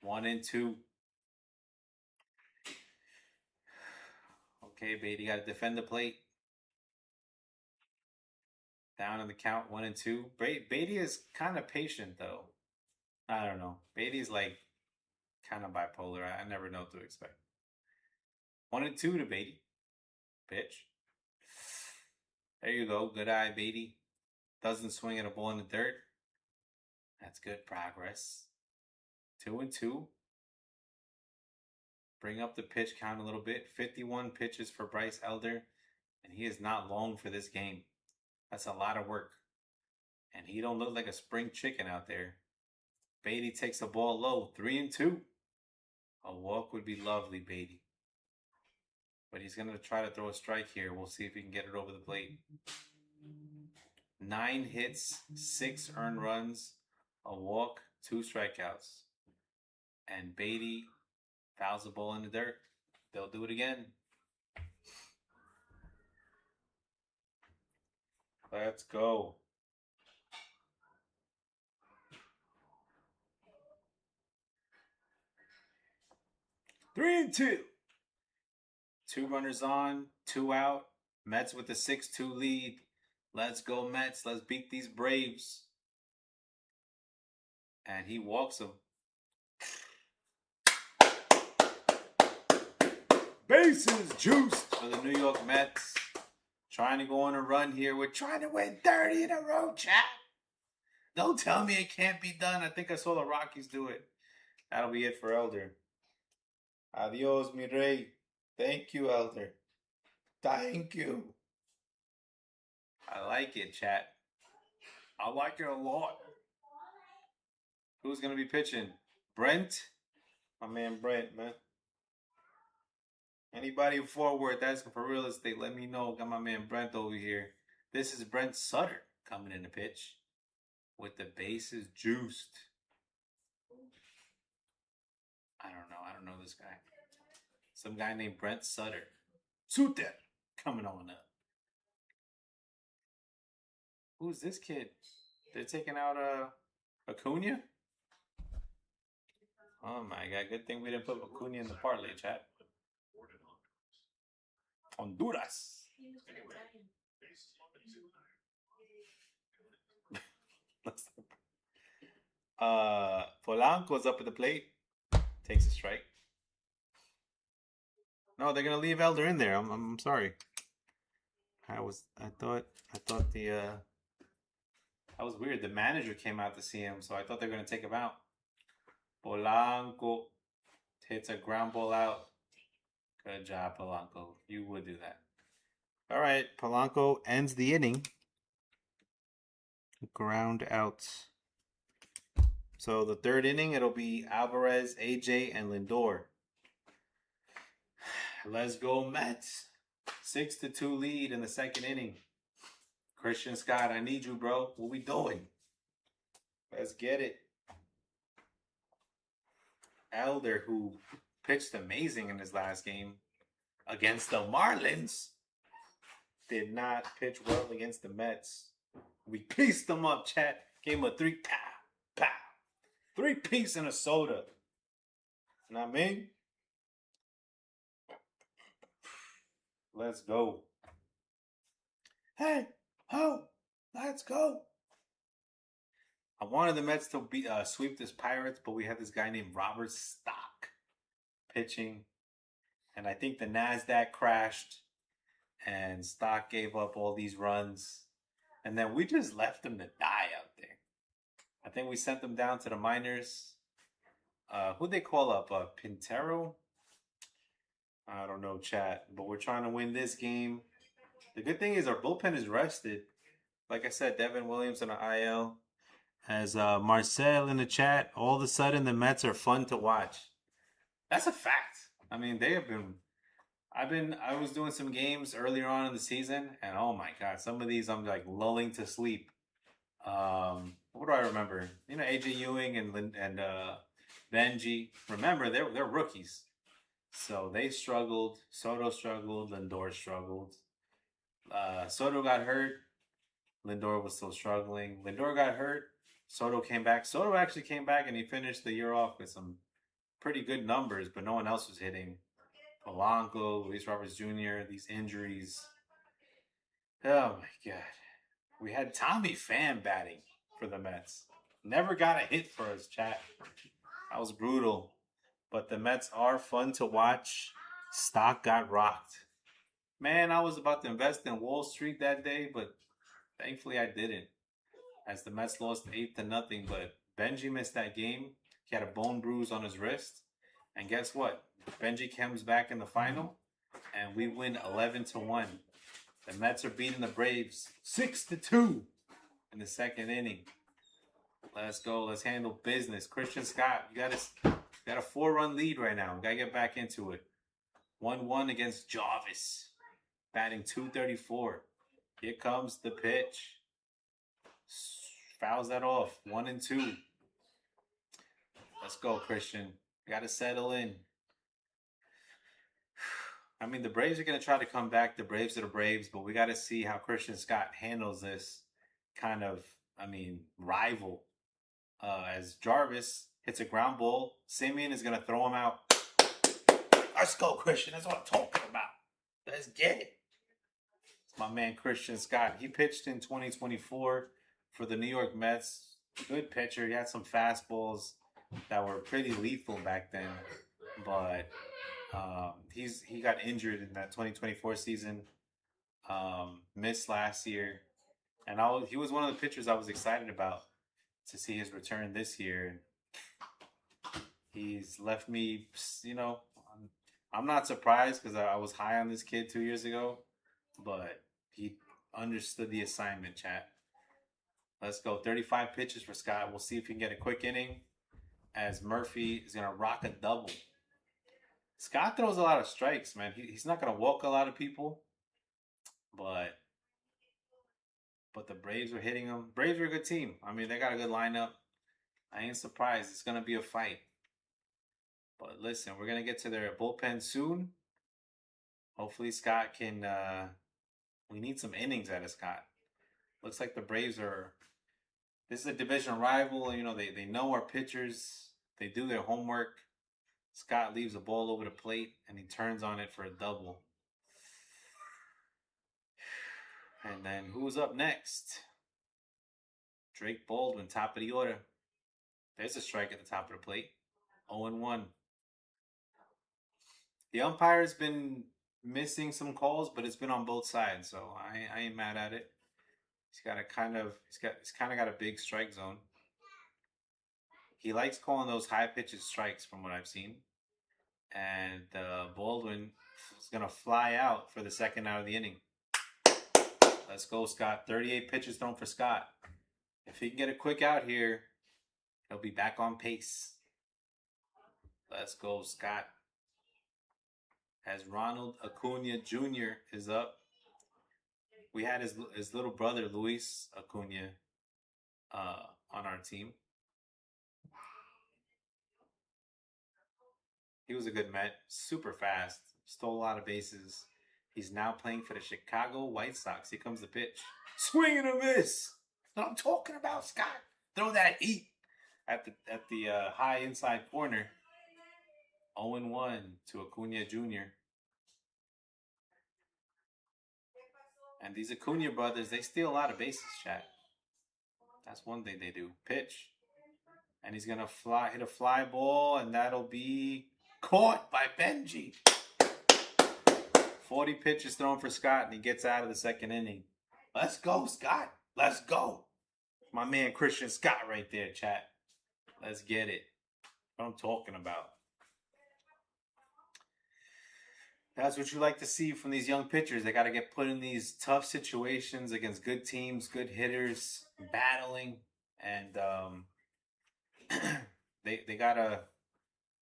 1-2. Okay, Beatty got to defend the plate. Down in the count, 1-2. Beatty is kind of patient, though. I don't know. Beatty's like kind of bipolar. I never know what to expect. 1-2 to Beatty. Pitch. There you go. Good eye, Beatty. Doesn't swing at a ball in the dirt. That's good progress. 2-2. Bring up the pitch count a little bit. 51 pitches for Bryce Elder, and he is not long for this game. That's a lot of work. And he don't look like a spring chicken out there. Beatty takes the ball low. 3-2. A walk would be lovely, Beatty. But he's going to try to throw a strike here. We'll see if he can get it over the plate. 9 hits, 6 earned runs, a walk, 2 strikeouts. And Beatty fouls the ball in the dirt. They'll do it again. Let's go. Three and two. 2 runners on, 2 out. Mets with the 6-2 lead. Let's go, Mets. Let's beat these Braves. And he walks him. Bases juiced for the New York Mets. Trying to go on a run here. We're trying to win 30 in a row, chat. Don't tell me it can't be done. I think I saw the Rockies do it. That'll be it for Elder. Adios, mi rey. Thank you, Elder. Thank you. I like it, chat. I like it a lot. Who's going to be pitching? Brent? My man Brent, man. Anybody in Fort Worth asking for real estate, let me know. Got my man Brent over here. This is Brent Sutter coming in to pitch with the bases juiced. I don't know this guy. Some guy named Brent Sutter. Sutter coming on up. Who's this kid? They're taking out Acuna? Oh my God, good thing we didn't put Acuna in the parlay, chat. Honduras. Polanco's up at the plate. Takes a strike. No, they're gonna leave Elder in there. I'm sorry. I thought that was weird. The manager came out to see him, so I thought they were gonna take him out. Polanco hits a ground ball out. Good job, Polanco. You would do that. All right, Polanco ends the inning. Ground out. So the 3rd inning, it'll be Alvarez, AJ, and Lindor. Let's go, Mets. 6-2 lead in the 2nd inning. Christian Scott, I need you, bro. What we doing? Let's get it. Elder, who pitched amazing in his last game, against the Marlins did not pitch well against the Mets. We pieced them up, chat. Gave them a 3 pow, pow. 3-piece and a soda. You know what I mean? Let's go. Hey, ho, let's go. I wanted the Mets to sweep this Pirates, but we had this guy named Robert Stock pitching. And I think the NASDAQ crashed and Stock gave up all these runs. And then we just left them to die out there. I think we sent them down to the minors. Who'd they call up? Pintero? I don't know, chat. But we're trying to win this game. The good thing is our bullpen is rested. Like I said, Devin Williams on the IL. As Marcel in the chat, all of a sudden the Mets are fun to watch. That's a fact. I mean, they have been. I was doing some games earlier on in the season, and oh my god, some of these I'm like lulling to sleep. What do I remember? You know, AJ Ewing and Benji. Remember, they're rookies, so they struggled. Soto struggled. Lindor struggled. Soto got hurt. Lindor was still struggling. Lindor got hurt. Soto came back. Soto actually came back and he finished the year off with some pretty good numbers, but no one else was hitting. Polanco, Luis Roberts Jr., these injuries. Oh my god. We had Tommy Pham batting for the Mets. Never got a hit for us, chat. That was brutal. But the Mets are fun to watch. Stock got rocked. Man, I was about to invest in Wall Street that day, but thankfully I didn't. As the Mets lost 8-0, but Benji missed that game. He had a bone bruise on his wrist. And guess what? Benji comes back in the final, and we win 11-1. The Mets are beating the Braves 6-2 in the second inning. Let's go. Let's handle business. Christian Scott, you got a 4-run lead right now. We got to get back into it. 1-1 against Jarvis, batting .234. Here comes the pitch. Fouls that off. 1-2. Let's go, Christian. Got to settle in. I mean, the Braves are going to try to come back. The Braves are the Braves, but we got to see how Christian Scott handles this kind of, rival. As Jarvis hits a ground ball, Simeon is going to throw him out. Let's go, Christian. That's what I'm talking about. Let's get it. It's my man, Christian Scott. He pitched in 2024 for the New York Mets. Good pitcher. He had some fastballs that were pretty lethal back then, but he got injured in that 2024 season. Missed last year, and he was one of the pitchers I was excited about to see his return this year. He's left me, I'm not surprised because I was high on this kid 2 years ago, but he understood the assignment, chat. Let's go. 35 pitches for Scott. We'll see if he can get a quick inning, as Murphy is going to rock a double. Scott throws a lot of strikes, man. He's not going to walk a lot of people, but the Braves are hitting him. Braves are a good team. I mean, they got a good lineup. I ain't surprised. It's going to be a fight. But listen, we're going to get to their bullpen soon. Hopefully Scott can... we need some innings out of Scott. Looks like the Braves are... This is a division rival. They know our pitchers. They do their homework. Scott leaves the ball over the plate, and he turns on it for a double. And then who's up next? Drake Baldwin, top of the order. There's a strike at the top of the plate. 0-1. The umpire's been missing some calls, but it's been on both sides, so I ain't mad at it. He's kind of got a big strike zone. He likes calling those high pitches strikes, from what I've seen. And Baldwin is gonna fly out for the second out of the inning. Let's go, Scott. 38 pitches thrown for Scott. If he can get a quick out here, he'll be back on pace. Let's go, Scott. As Ronald Acuna Jr. is up. We had his little brother, Luis Acuna, on our team. He was a good Met. Super fast. stole a lot of bases. He's now playing for the Chicago White Sox. Here comes the pitch. Swing and a miss. That's what I'm talking about, Scott. Throw that heat at the high inside corner. 0-1 to Acuna Jr. And these Acuna brothers, they steal a lot of bases, chat. That's one thing they do. Pitch. And he's going to hit a fly ball, and that'll be caught by Benji. 40 pitches thrown for Scott, and he gets out of the second inning. Let's go, Scott. Let's go. My man Christian Scott right there, chat. Let's get it. What I'm talking about. That's what you like to see from these young pitchers. They got to get put in these tough situations against good teams, good hitters, battling, and they gotta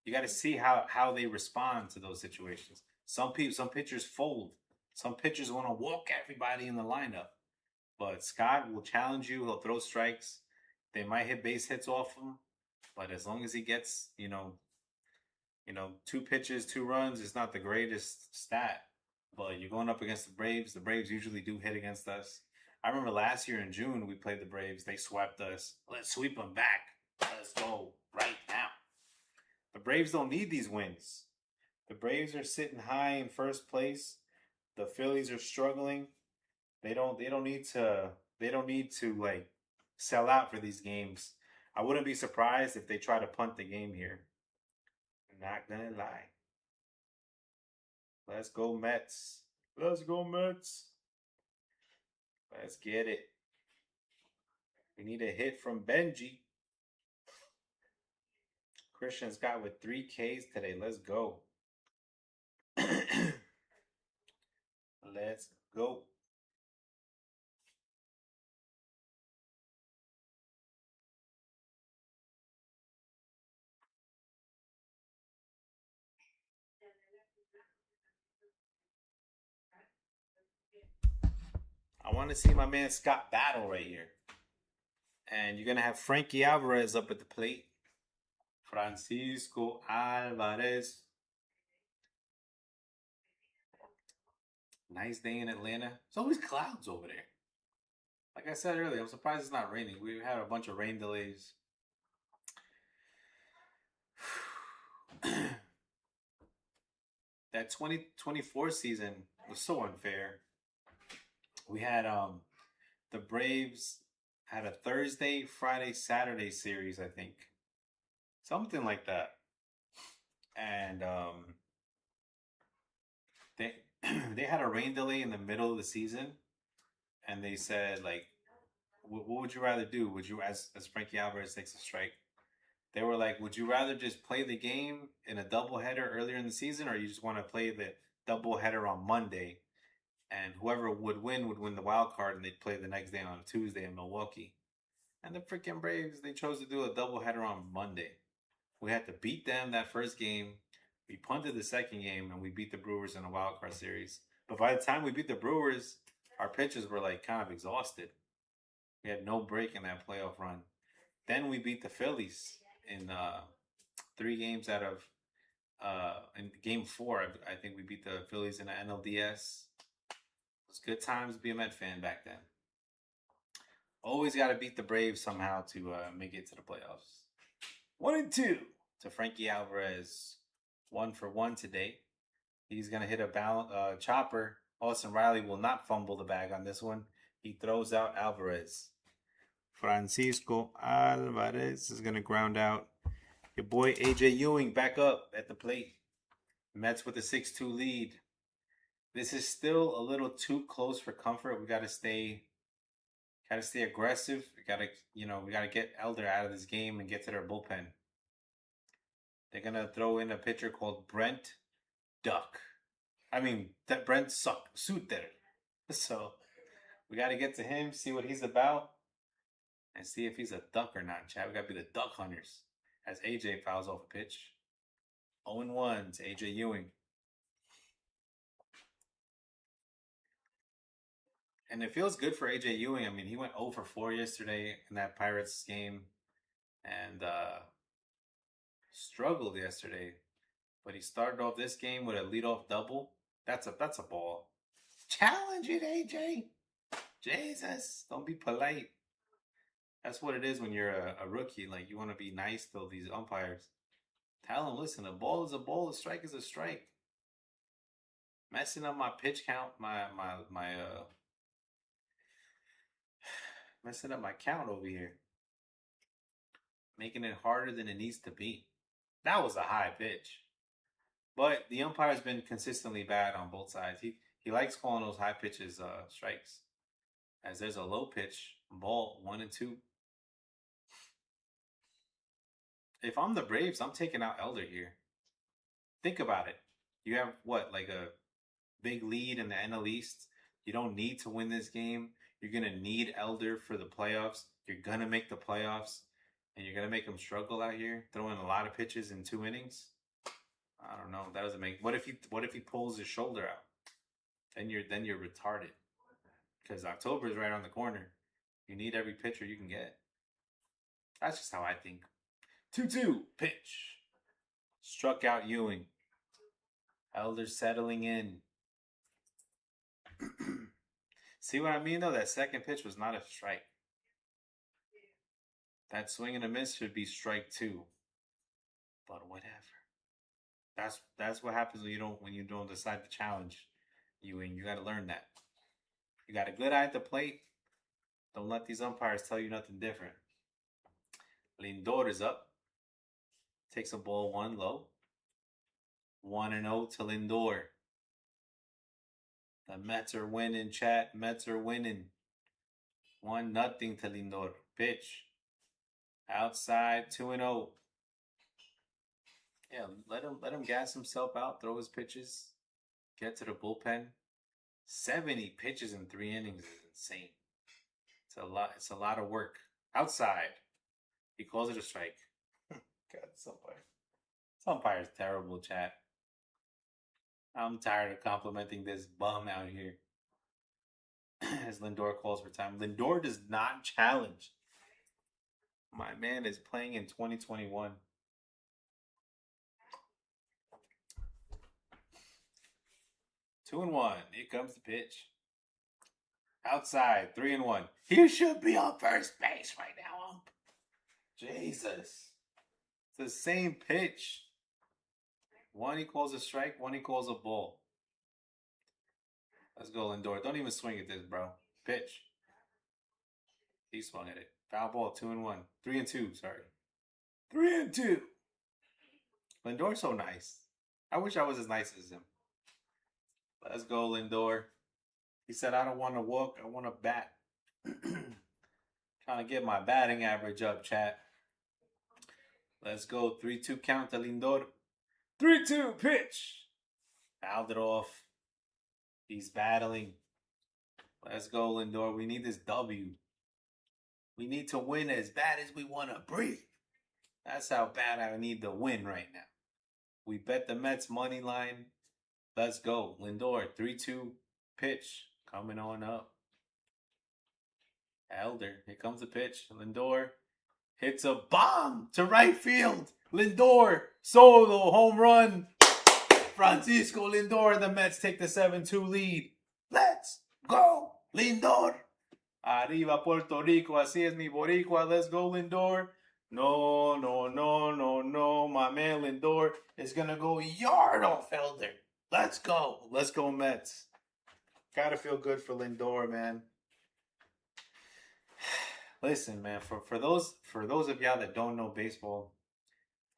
you gotta see how they respond to those situations. Some pitchers fold. Some pitchers want to walk everybody in the lineup. But Scott will challenge you. He'll throw strikes. They might hit base hits off him, but as long as he gets, 2 pitches, 2 runs, it's not the greatest stat. But you're going up against the Braves. The Braves usually do hit against us. I remember last year in June, we played the Braves. They swept us. Let's sweep them back. Let's go right now. The Braves don't need these wins. The Braves are sitting high in first place. The Phillies are struggling. They don't need to like sell out for these games. I wouldn't be surprised if they try to punt the game here. I'm not gonna lie. Let's go Mets. Let's go Mets. Let's get it. We need a hit from Benji. Christian's got with 3 Ks today. Let's go. Let's go. I want to see my man Scott battle right here. And you're going to have Frankie Alvarez up at the plate. Francisco Alvarez. Nice day in Atlanta. There's always clouds over there. Like I said earlier, I'm surprised it's not raining. We've had a bunch of rain delays. That 2024 season was so unfair. We had the Braves had a Thursday, Friday, Saturday series, I think. Something like that. And they had a rain delay in the middle of the season, and they said, like, what would you rather do? Would you, as Frankie Alvarez takes a strike, they were like, would you rather just play the game in a doubleheader earlier in the season, or you just want to play the doubleheader on Monday, and whoever would win the wild card, and they'd play the next day on Tuesday in Milwaukee? And the freaking Braves, they chose to do a doubleheader on Monday. We had to beat them that first game. We punted the second game, and we beat the Brewers in a wild card series. But by the time we beat the Brewers, our pitchers were like kind of exhausted. We had no break in that playoff run. Then we beat the Phillies in 3 games out of in game 4. I think we beat the Phillies in the NLDS. It was good times to be a Met fan back then. Always got to beat the Braves somehow to make it to the playoffs. 1-2 to Frankie Alvarez. 1 for 1 today. He's going to hit a chopper. Austin Riley will not fumble the bag on this one. He throws out Alvarez. Francisco Alvarez is going to ground out. Your boy AJ Ewing back up at the plate. Mets with a 6-2 lead. This is still a little too close for comfort. We got to stay aggressive. We got to get Elder out of this game and get to their bullpen. They're going to throw in a pitcher called Brent Suter. So we got to get to him, see what he's about, and see if he's a duck or not, Chad. We got to be the duck hunters as AJ fouls off a pitch. 0-1 to AJ Ewing. And it feels good for AJ Ewing. I mean, he went 0 for 4 yesterday in that Pirates game and struggled yesterday. but he started off this game with a leadoff double. That's a ball. Challenge it, AJ. Jesus, don't be polite. That's what it is when you're a rookie. Like, you want to be nice to these umpires. Tell them, listen, a ball is a ball, a strike is a strike. Messing up my pitch count, messing up my count over here. Making it harder than it needs to be. That was a high pitch. But the umpire's been consistently bad on both sides. He likes calling those high pitches strikes. As there's a low pitch ball, 1 and 2. If I'm the Braves, I'm taking out Elder here. Think about it. You have what, like a big lead in the NL East? You don't need to win this game. You're going to need Elder for the playoffs. You're going to make the playoffs. And you're going to make him struggle out here, throwing a lot of pitches in 2 innings? I don't know. That doesn't make. What if he pulls his shoulder out? Then you're retarded. Because October is right on the corner. You need every pitcher you can get. That's just how I think. 2-2 pitch. Struck out Ewing. Elder settling in. See what I mean though? That second pitch was not a strike. That swing and a miss should be strike 2. But whatever. That's what happens when you don't decide to challenge Ewing. You got to learn that. You got a good eye at the plate. Don't let these umpires tell you nothing different. Lindor is up. Takes a ball 1 low. 1-0 to Lindor. The Mets are winning, chat. Mets are winning. 1-0 to Lindor. Pitch. Outside, 2-0. Yeah, let him gas himself out, throw his pitches, get to the bullpen. 70 pitches in 3 innings is insane. It's a lot of work. Outside. He calls it a strike. God, this umpire's terrible, chat. I'm tired of complimenting this bum out here. As Lindor calls for time. Lindor does not challenge. My man is playing in 2021. Two and 1. Here comes the pitch. Outside, 3-1. He should be on first base right now, ump. Jesus. It's the same pitch. One he calls a strike, one he calls a ball. Let's go, Lindor. Don't even swing at this, bro. Pitch. He swung at it. Foul ball, 2-1. 3-2, sorry. 3-2. Lindor's so nice. I wish I was as nice as him. Let's go, Lindor. He said, I don't want to walk, I want to bat. Trying to get my batting average up, chat. Let's go. 3-2 count to Lindor. 3-2 pitch. Fouled it off. He's battling. Let's go, Lindor. We need this W. We need to win as bad as we want to breathe. That's how bad I need to win right now. We bet the Mets money line. Let's go. Lindor, 3-2 pitch. Coming on up. Elder, here comes the pitch. Lindor hits a bomb to right field. Lindor, solo, home run. Francisco Lindor, the Mets take the 7-2 lead. Let's go, Lindor. Arriba Puerto Rico, así es mi boricua. Let's go, Lindor. No. My man Lindor is going to go yard off Elder. Let's go. Let's go, Mets. Gotta feel good for Lindor, man. Listen, man, for those of y'all that don't know baseball,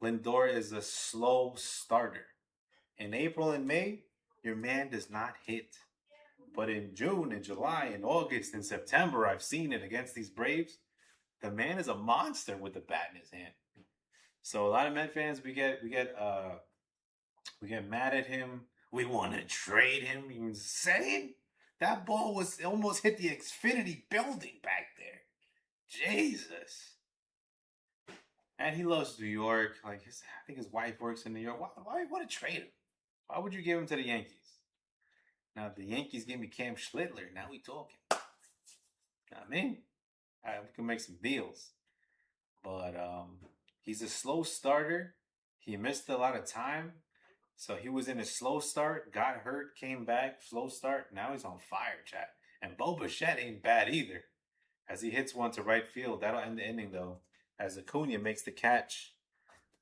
Lindor is a slow starter. In April and May, your man does not hit. But in June and July and August and September, I've seen it against these Braves. The man is a monster with the bat in his hand. So a lot of Met fans, we get mad at him. We want to trade him. You insane? That ball was almost hit the Xfinity building back there. Jesus. And he loves New York. I think his wife works in New York. Why want to trade him? Why would you give him to the Yankees? Now, if the Yankees give me Cam Schlittler, now we talking. I mean, we can make some deals. But he's a slow starter. He missed a lot of time. So he was in a slow start, got hurt, came back, slow start. Now he's on fire, chat. And Bo Bichette ain't bad either. As he hits one to right field, that'll end the inning though. As Acuna makes the catch.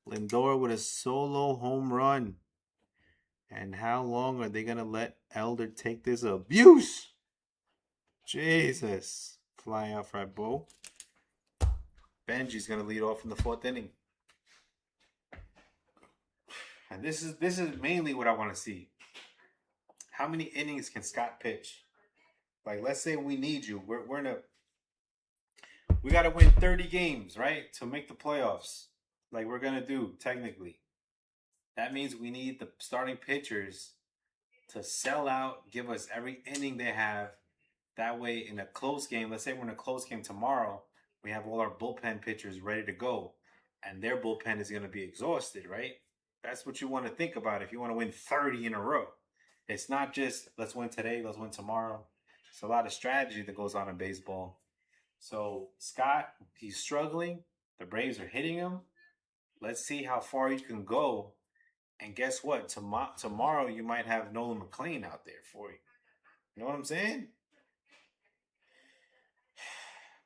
Lindor with a solo home run. And how long are they gonna let Elder take this abuse? Jesus. Flying out for Bo. Benji's gonna lead off in the 4th inning. And this is mainly what I want to see. How many innings can Scott pitch? Like, let's say we need you. We're in a we got to win 30 games, right, to make the playoffs. Like we're gonna do technically. That means we need the starting pitchers to sell out, give us every inning they have. That way, in a close game, let's say we're in a close game tomorrow, we have all our bullpen pitchers ready to go, and their bullpen is going to be exhausted, right? That's what you want to think about if you want to win 30 in a row. It's not just let's win today, let's win tomorrow. It's a lot of strategy that goes on in baseball. So Scott, he's struggling. The Braves are hitting him. Let's see how far you can go. And guess what? Tomorrow you might have Nolan McLean out there for you. You know what I'm saying?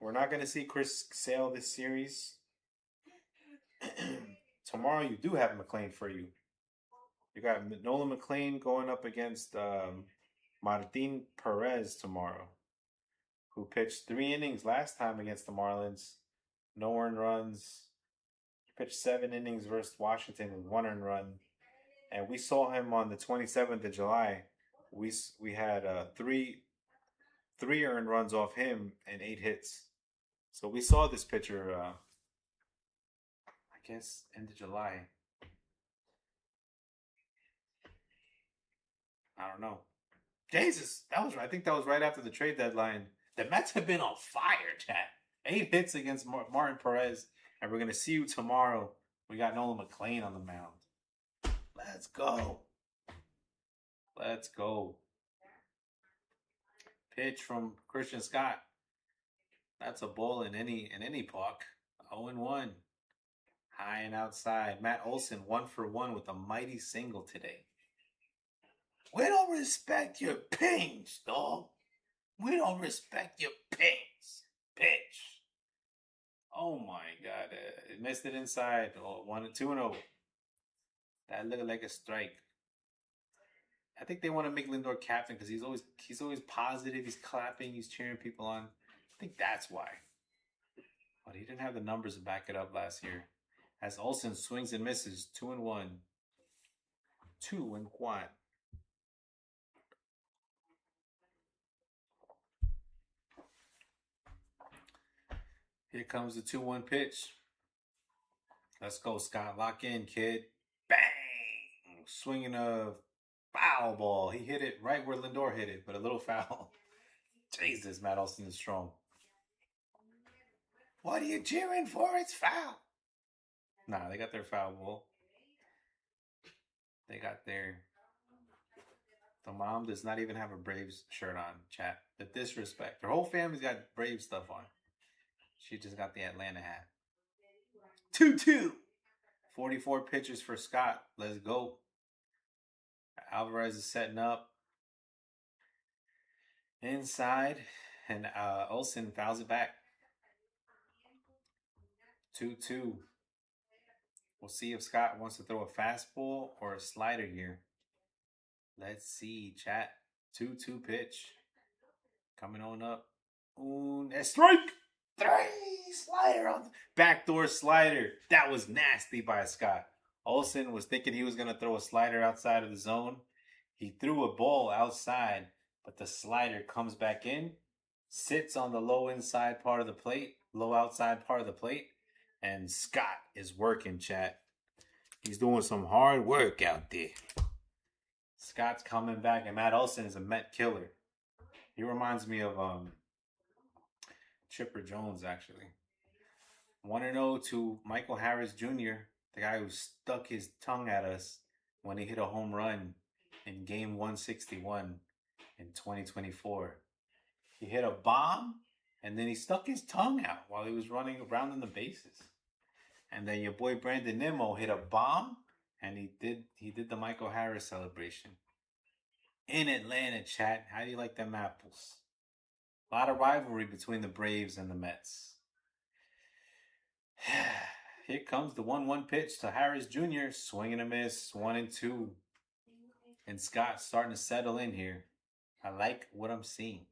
We're not going to see Chris Sale this series. Tomorrow you do have McLean for you. You got Nolan McLean going up against Martin Perez tomorrow, who pitched 3 innings last time against the Marlins. No earned runs. He pitched 7 innings versus Washington with 1 earned run. And we saw him on the 27th of July. We had 3 earned runs off him and 8 hits. So we saw this pitcher, I guess, end of July. I don't know. Jesus, I think that was right after the trade deadline. The Mets have been on fire, chat. 8 hits against Martin Perez, and we're gonna see you tomorrow. We got Nolan McLean on the mound. Let's go. Let's go. Pitch from Christian Scott. That's a ball in any park. 0-1. High and outside. Matt Olson 1 for 1 with a mighty single today. We don't respect your pings, dog. We don't respect your pings. Pitch. Oh my God. It missed it inside. 2-0. That looked like a strike. I think they want to make Lindor captain because he's always positive. He's clapping. He's cheering people on. I think that's why. But he didn't have the numbers to back it up last year. As Olsen swings and misses, 2-1. 2-1. Here comes the 2-1 pitch. Let's go, Scott. Lock in, kid. Bang! Swinging a foul ball. He hit it right where Lindor hit it, but a little foul. Jesus, Matt Olson is strong. What are you cheering for? It's foul. Nah, they got their foul ball. They got their... The mom does not even have a Braves shirt on, chat. The disrespect. Her whole family's got Braves stuff on. She just got the Atlanta hat. 2-2. 44 pitches for Scott. Let's go. Alvarez is setting up. Inside. And Olsen fouls it back. 2-2. We'll see if Scott wants to throw a fastball or a slider here. Let's see, chat. 2-2 pitch. Coming on up. Ooh, a strike! 3! Slider on the backdoor slider. That was nasty by Scott. Olsen was thinking he was going to throw a slider outside of the zone. He threw a ball outside, but the slider comes back in, sits on the low inside part of the plate, low outside part of the plate, and Scott is working, chat. He's doing some hard work out there. Scott's coming back, and Matt Olson is a Met killer. He reminds me of Chipper Jones, actually. 1-0 to Michael Harris Jr., the guy who stuck his tongue at us when he hit a home run in game 161 in 2024. He hit a bomb, and then he stuck his tongue out while he was running around in the bases. And then your boy Brandon Nimmo hit a bomb, And he did the Michael Harris celebration in Atlanta, chat. How do you like them apples? A lot of rivalry between the Braves and the Mets. Here comes the 1-1 pitch to Harris Jr. Swing and a miss, 1-2. And Scott's starting to settle in here. I like what I'm seeing.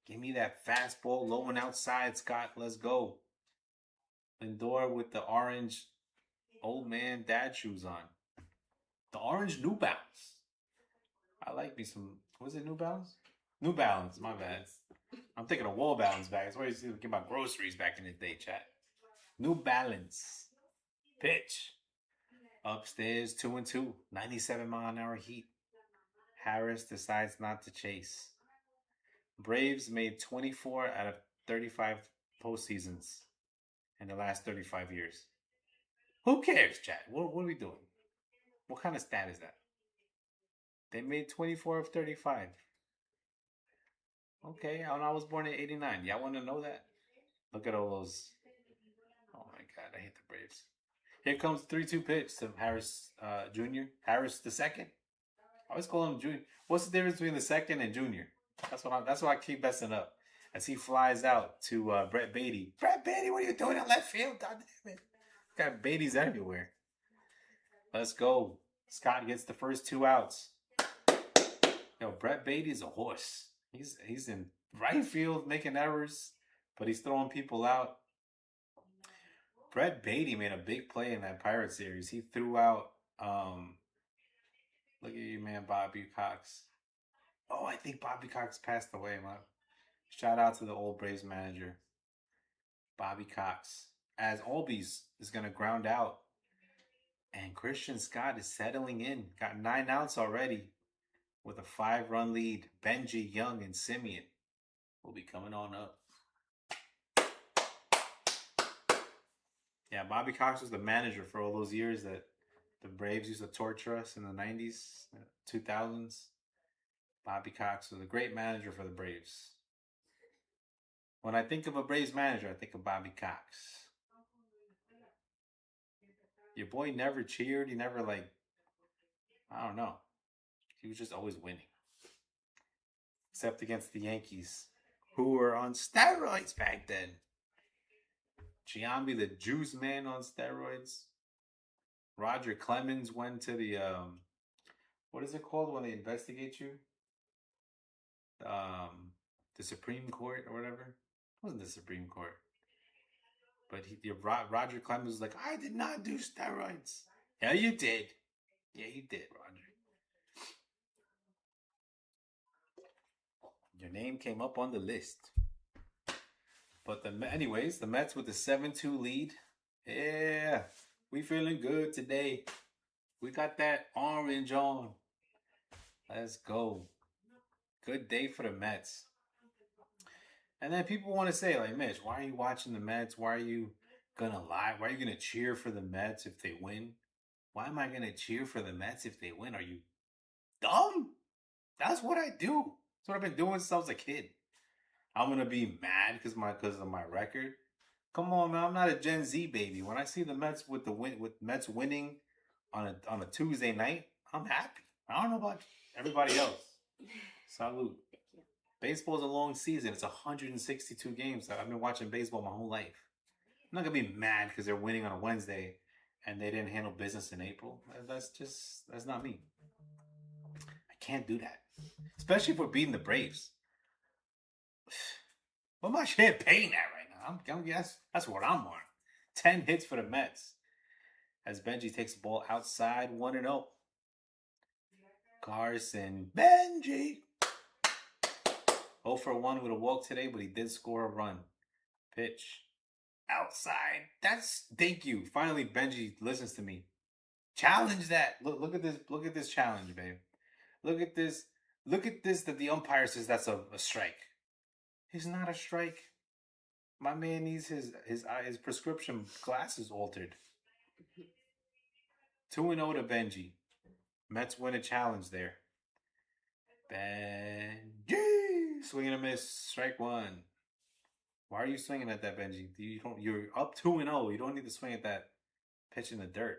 Give me that fastball low and outside, Scott. Let's go. Lindor with the orange old man dad shoes on. The orange New Balance. I like me some. Was it New Balance? New Balance, my bad. I'm thinking of Wall Balance bags. Where you see get my groceries back in the day, chat. New Balance. Pitch. Upstairs, 2-2. 97-mile-an-hour heat. Harris decides not to chase. Braves made 24 out of 35 postseasons in the last 35 years. Who cares, chat? What are we doing? What kind of stat is that? They made 24 of 35. Okay, and I was born in 89. Y'all want to know that? Look at all those. Oh my God, I hate the Braves. Here comes 3-2 pitch to Harris Jr. Harris the second. I always call him Junior. What's the difference between the second and Junior? That's what I keep messing up. As he flies out to Brett Beatty. Brett Beatty, what are you doing in left field? God damn it. Got Beatty's everywhere. Let's go. Scott gets the first 2 outs. Yo, Brett Beatty's a horse. He's in right field making errors, but he's throwing people out. Brett Beatty made a big play in that Pirate series. He threw out look at you, man, Bobby Cox. Oh, I think Bobby Cox passed away, man. Shout out to the old Braves manager, Bobby Cox. As Albies is going to ground out. And Christian Scott is settling in. Got 9 outs already with a 5-run lead. Benji, Young, and Simeon will be coming on up. Yeah, Bobby Cox was the manager for all those years that the Braves used to torture us in the 90s, 2000s. Bobby Cox was a great manager for the Braves. When I think of a Braves manager, I think of Bobby Cox. Your boy never cheered. He never, I don't know. He was just always winning. Except against the Yankees, who were on steroids back then. Giambi, the juice man, on steroids. Roger Clemens went to the, what is it called when they investigate you? The Supreme Court or whatever. It wasn't the Supreme Court. But Roger Clemens was like, I did not do steroids. Yeah, you did. Yeah, you did, Roger. Your name came up on the list. But anyways, the Mets with the 7-2 lead. Yeah, we feeling good today. We got that orange on. Let's go. Good day for the Mets. And then people want to say, like, Mitch, why are you watching the Mets? Why are you going to lie? Why are you going to cheer for the Mets if they win? Why am I going to cheer for the Mets if they win? Are you dumb? That's what I do. That's what I've been doing since I was a kid. I'm going to be mad because of my record. Come on, man. I'm not a Gen Z baby. When I see the Mets with Mets winning on a Tuesday night, I'm happy. I don't know about everybody else. Salute. Baseball's a long season. It's 162 games. I've been watching baseball my whole life. I'm not going to be mad because they're winning on a Wednesday and they didn't handle business in April. That's not me. I can't do that. Especially if we're beating the Braves. What am I champagne at right now? That's what I'm on. 10 hits for the Mets. As Benji takes the ball outside, 1-0. Carson Benji. 0 for 1 with a walk today, but he did score a run. Pitch. Outside. Thank you. Finally, Benji listens to me. Challenge that. Look at this. Look at this challenge, babe. Look at this. Look at this that the umpire says that's a strike. It's not a strike. My man needs his prescription glasses altered. 2-0 to Benji. Mets win a challenge there. Benji! Swing and a miss. Strike 1. Why are you swinging at that, Benji? You're up 2-0. You don't need to swing at that pitch in the dirt.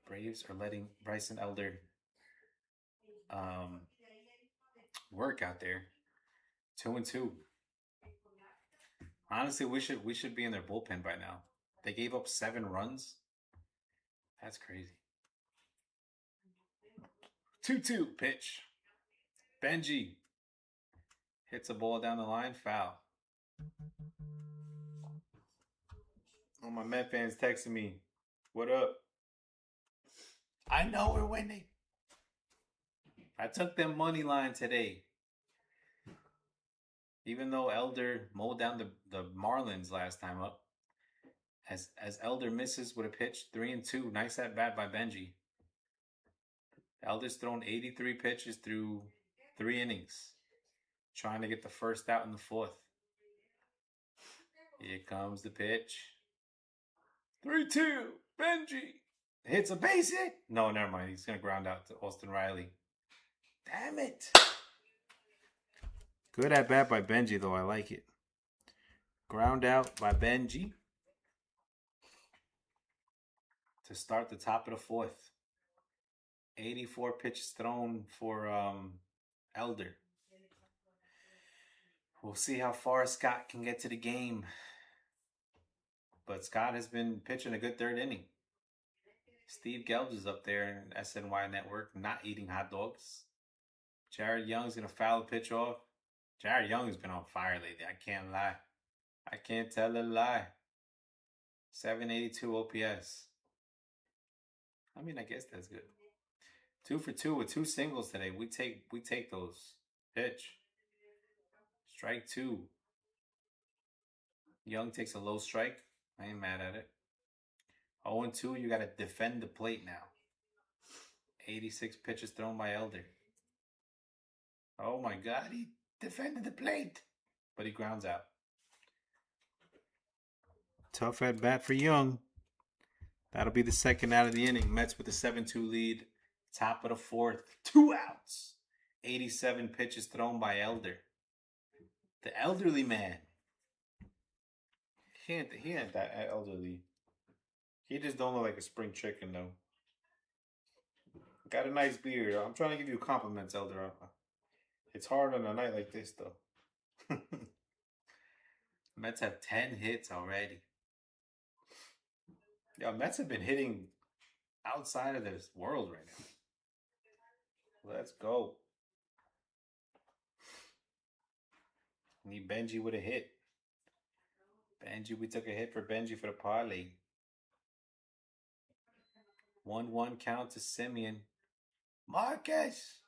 Braves are letting Bryson Elder work out there. 2-2. Honestly, we should be in their bullpen by now. They gave up 7 runs. That's crazy. 2-2 pitch. Benji hits a ball down the line, foul. Oh, my Met fans texting me. What up? I know we're winning. I took them money line today. Even though Elder mowed down the Marlins last time up. As Elder misses with a pitch, 3-2. Nice at bat by Benji. Elder's thrown 83 pitches through 3 innings, trying to get the first out in the 4th. Here comes the pitch. 3-2. Benji hits a base hit. No, never mind. He's gonna ground out to Austin Riley. Damn it. Good at bat by Benji, though. I like it. Ground out by Benji to start the top of the 4th. 84 pitches thrown for Elder. We'll see how far Scott can get to the game. But Scott has been pitching a good 3rd inning. Steve Gelbs is up there in SNY Network, not eating hot dogs. Jared Young's going to foul the pitch off. Jared Young has been on fire lately. I can't lie. I can't tell a lie. 782 OPS. I mean, I guess that's good. 2 for 2 with 2 singles today. We take those. Pitch. Strike 2. Young takes a low strike. I ain't mad at it. 0-2, you got to defend the plate now. 86 pitches thrown by Elder. Oh my God, he defended the plate. But he grounds out. Tough at bat for Young. That'll be the 2nd out of the inning. Mets with a 7-2 lead. Top of the 4th. 2 outs. 87 pitches thrown by Elder. The elderly man. He ain't that elderly. He just don't look like a spring chicken, though. Got a nice beard. I'm trying to give you compliments, Elder. It's hard on a night like this, though. Mets have 10 hits already. Yo, Mets have been hitting outside of this world right now. Let's go. Need Benji with a hit. Benji, we took a hit for Benji for the parlay. 1-1 count to Simeon. Marcus!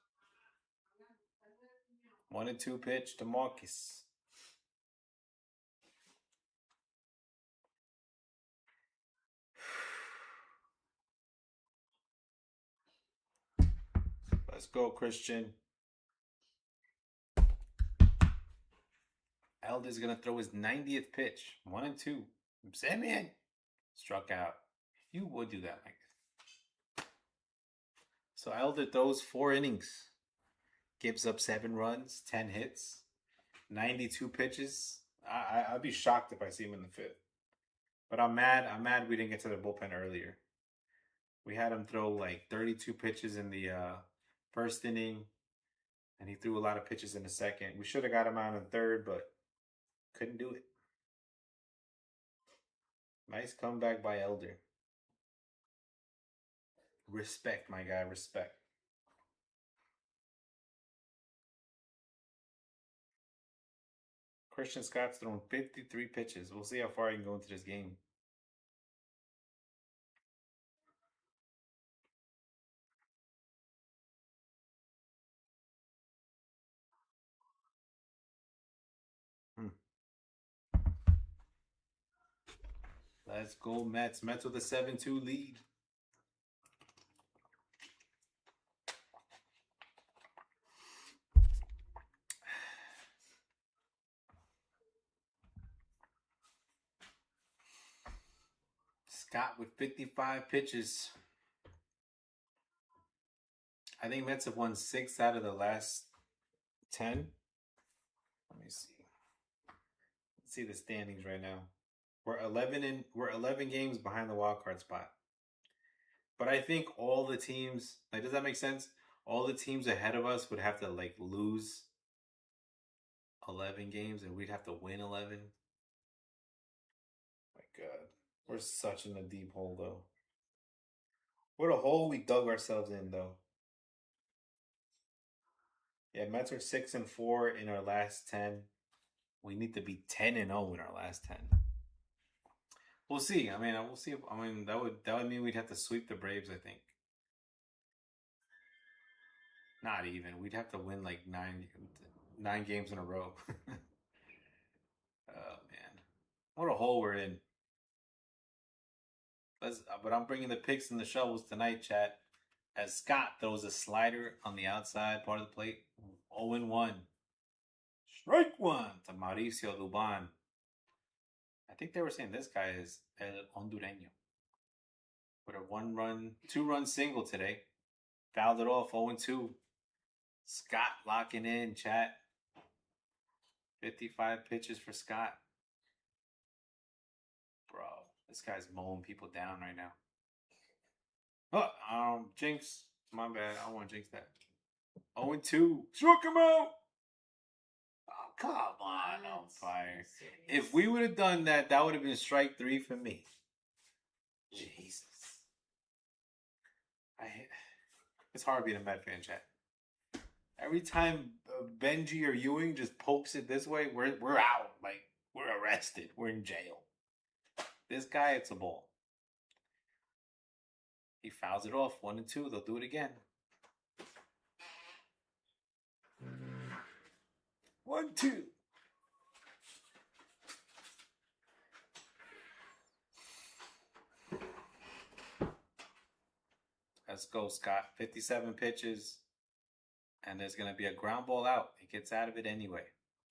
1-2 pitch to Marcus. Let's go, Christian. Elder's going to throw his 90th pitch. 1-2. Simeon struck out. You would do that, Mike. So Elder throws 4 innings. Gives up 7 runs, 10 hits, 92 pitches. I'd be shocked if I see him in the 5th. But I'm mad we didn't get to the bullpen earlier. We had him throw like 32 pitches in the 1st inning. And he threw a lot of pitches in the 2nd. We should have got him out in the 3rd, but couldn't do it. Nice comeback by Elder. Respect, my guy, respect. Christian Scott's thrown 53 pitches. We'll see how far he can go into this game. Let's go, Mets. Mets with a 7-2 lead. Scott with 55 pitches. I think Mets have won 6 out of the last 10. Let me see. Let's see the standings right now. We're 11 games behind the wild card spot. But I think all the teams, like, does that make sense? All the teams ahead of us would have to like lose 11 games, and we'd have to win 11. My God, we're such in a deep hole, though. What a hole we dug ourselves in, though. Yeah, Mets are 6-4 in our last 10. We need to be 10-0 in our last 10. We'll see. I mean, we'll see. I mean, that would mean we'd have to sweep the Braves, I think. Not even. We'd have to win like nine games in a row. Oh man, what a hole we're in. But I'm bringing the picks and the shovels tonight, chat. As Scott throws a slider on the outside part of the plate, 0-1. Strike one to Mauricio Dubon. I think they were saying this guy is El Hondureño. With a 2-run single today. Fouled it off, 0-2. Scott locking in, chat. 55 pitches for Scott. Bro, this guy's mowing people down right now. Oh, jinx. My bad. I don't want to jinx that. 0-2. Struck him out. Oh, come on. On fire. If we would have done that, that would have been strike 3 for me. Jesus. It's hard being a Met fan, chat. Every time Benji or Ewing just pokes it this way, we're out. Like, we're arrested. We're in jail. This guy, it's a ball. He fouls it off. 1-2. They'll do it again. 1-2. Let's go, Scott. 57 pitches. And there's going to be a ground ball out. He gets out of it anyway.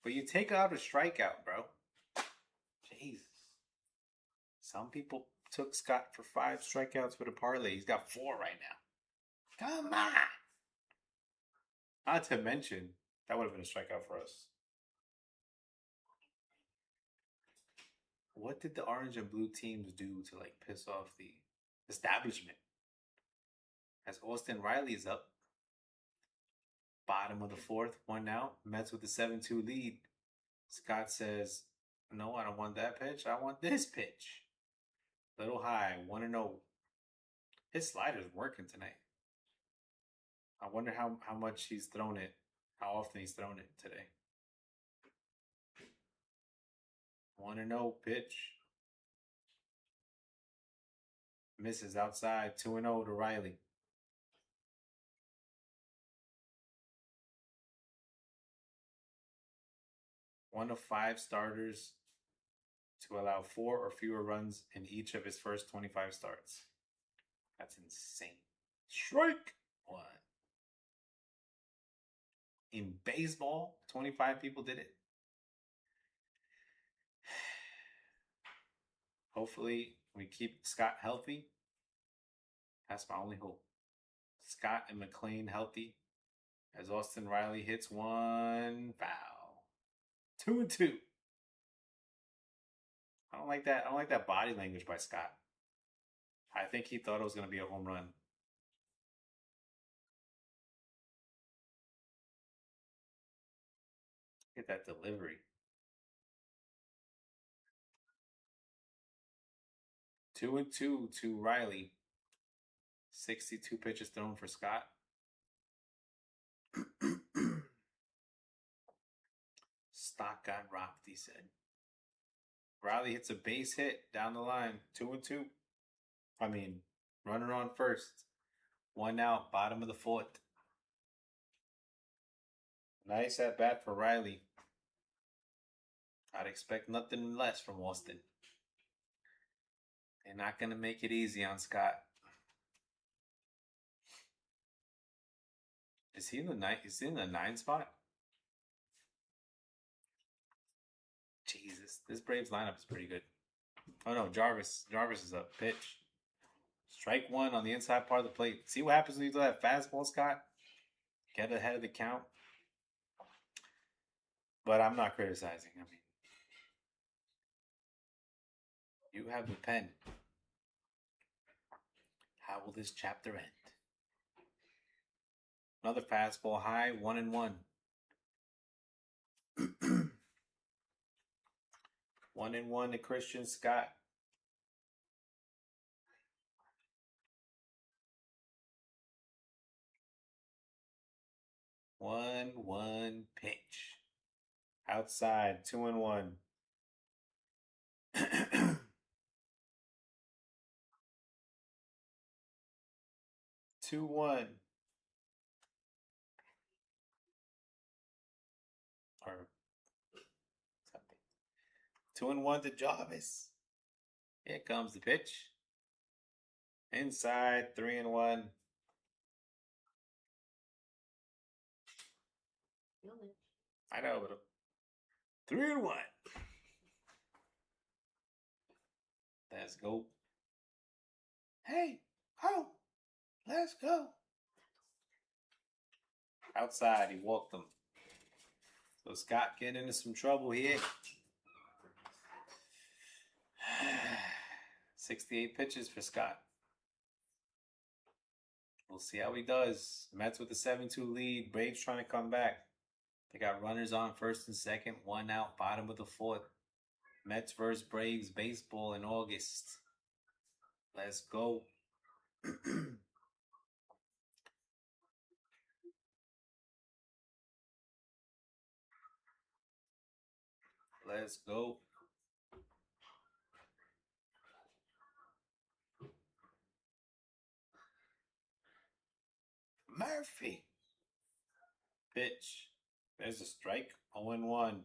But you take out a strikeout, bro. Jesus. Some people took Scott for 5 strikeouts for the parlay. He's got 4 right now. Come on. Not to mention, that would have been a strikeout for us. What did the orange and blue teams do to like piss off the establishment? As Austin Riley is up. Bottom of the 4th, 1 out. Mets with the 7-2 lead. Scott says, no, I don't want that pitch. I want this pitch. Little high, 1-0. His slider's working tonight. I wonder how much he's thrown it, how often he's thrown it today. 1-0 pitch. Misses outside, 2-0 to Riley. One of 5 starters to allow 4 or fewer runs in each of his first 25 starts. That's insane. Strike 1. In baseball, 25 people did it. Hopefully, we keep Scott healthy. That's my only hope. Scott and McLean healthy. As Austin Riley hits 1 foul. 2-2. I don't like that. I don't like that body language by Scott. I think he thought it was going to be a home run. Get that delivery. 2-2 to Riley. 62 pitches thrown for Scott. Stock got rocked, he said. Riley hits a base hit down the line. 2-2. I mean, runner on first. 1 out, bottom of the 4th. Nice at bat for Riley. I'd expect nothing less from Austin. They're not going to make it easy on Scott. Is he in the 9? Is he in the 9 spot? Jesus, this Braves lineup is pretty good. Oh no, Jarvis is up. Pitch. Strike 1 on the inside part of the plate. See what happens when you do that fastball, Scott? Get ahead of the count. But I'm not criticizing. I mean, you have the pen. How will this chapter end? Another fastball high, 1-1. 1-1 to Christian Scott. 1-1 pitch. Outside, 2-1. 2-1. Or something. 2-1 to Jarvis. Here comes the pitch. Inside, 3-1. I know, but 3-1. Let's go. Hey, oh, let's go. Outside, he walked them. So Scott getting into some trouble here. 68 pitches for Scott. We'll see how he does. Mets with the 7-2 lead. Braves trying to come back. They got runners on first and second. 1 out, bottom of the 4th. Mets versus Braves baseball in August. Let's go. Let's go. Murphy. Pitch. There's a strike. 0-1.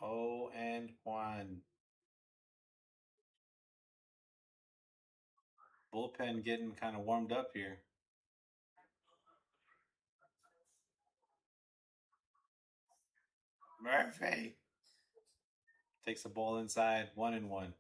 0-1. Bullpen getting kind of warmed up here. Murphy. Takes the ball inside. 1-1.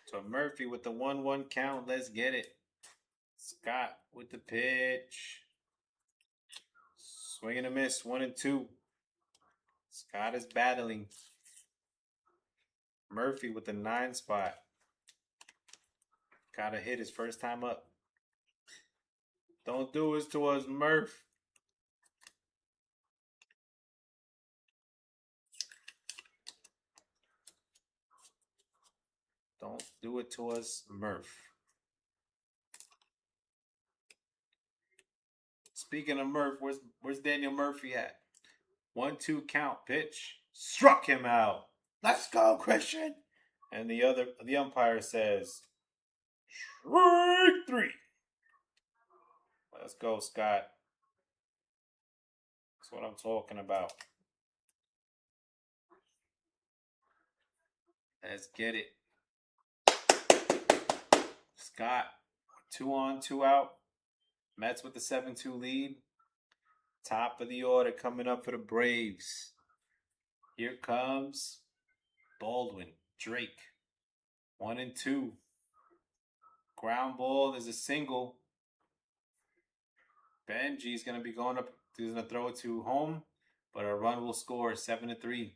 So Murphy with the 1-1 count. Let's get it. Scott with the pitch. Swing and a miss. 1-2. Scott is battling. Murphy with the 9 spot. Got to hit his first time up. Don't do this to us, Murph. Don't do it to us, Murph. Speaking of Murph, where's Daniel Murphy at? 1-2 count pitch. Struck him out. Let's go, Christian. And the umpire says, strike 3. Let's go, Scott. That's what I'm talking about. Let's get it. Scott, 2 on, 2 out. Mets with the 7-2 lead. Top of the order coming up for the Braves. Here comes Baldwin, Drake. 1-2. Ground ball. There's a single. Benji's going to be going up. He's going to throw it to home, but a run will score 7-3.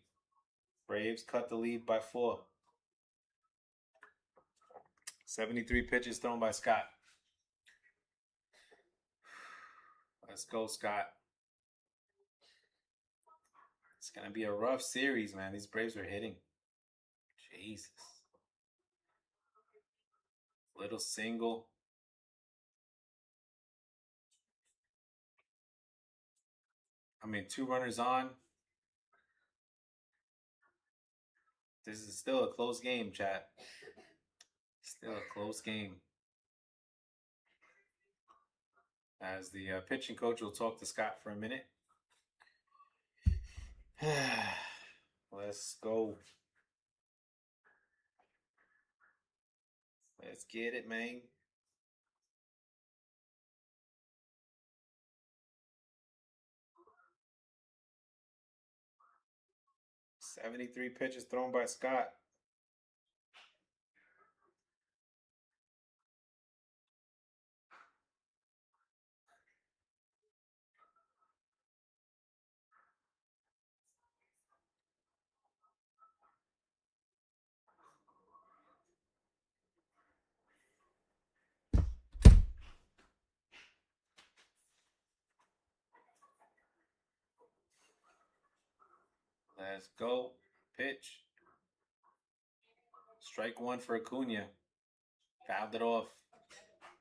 Braves cut the lead by 4. 73 pitches thrown by Scott. Let's go, Scott. It's going to be a rough series, man. These Braves are hitting. Jesus. Little single. I mean, 2 runners on. This is still a close game, chat. Still a close game. As the pitching coach will talk to Scott for a minute. Let's go. Let's get it, man. $73 pitches thrown by Scott. Let's go. Pitch. Strike one for Acuna. Fouled it off.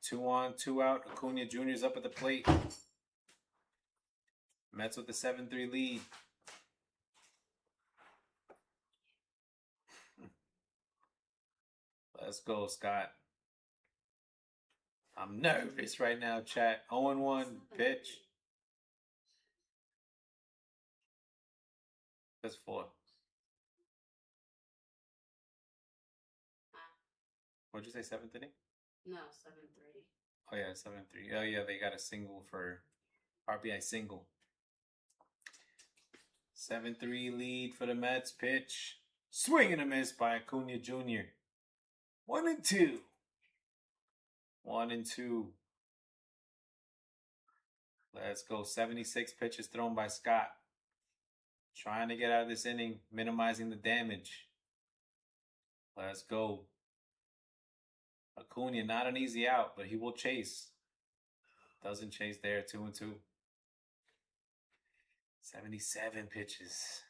2 on, 2 out. Acuna Jr.'s up at the plate. Mets with the 7-3 lead. Let's go, Scott. I'm nervous right now, chat. 0-1 pitch. That's 4. What'd you say, 7th inning? No, 7-3. Oh, yeah, 7-3. Oh, yeah, they got a single for RBI single. 7-3 lead for the Mets. Pitch. Swing and a miss by Acuna Jr. 1-2. 1-2. Let's go. 76 pitches thrown by Scott. Trying to get out of this inning, minimizing the damage. Let's go. Acuna, not an easy out, but he will chase. Doesn't chase there. 2-2. 77 pitches.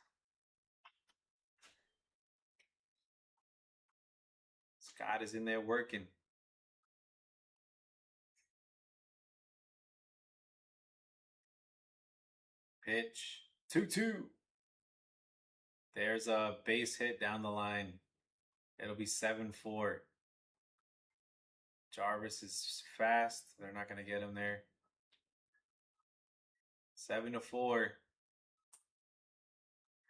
Scott is in there working. Pitch. 2-2. There's a base hit down the line. It'll be 7-4. Jarvis is fast. They're not going to get him there. 7-4.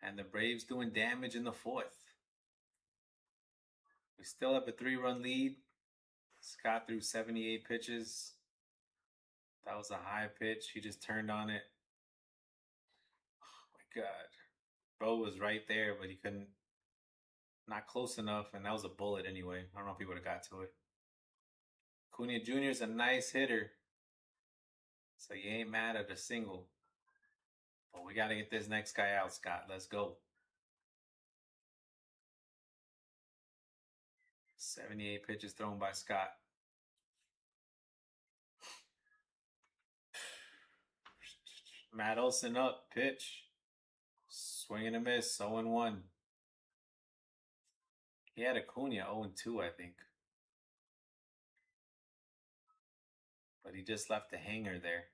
And the Braves doing damage in the 4th. We still have a 3-run lead. Scott threw 78 pitches. That was a high pitch. He just turned on it. Oh my God. Bo was right there, but he couldn't. Not close enough, and that was a bullet anyway. I don't know if he would have got to it. Acuna Jr. is a nice hitter, so you ain't mad at a single. But we got to get this next guy out, Scott. Let's go. 78 pitches thrown by Scott. Matt Olson up. Pitch. Swing and a miss. 0-1. He had Acuna 0-2, I think. But he just left a hanger there.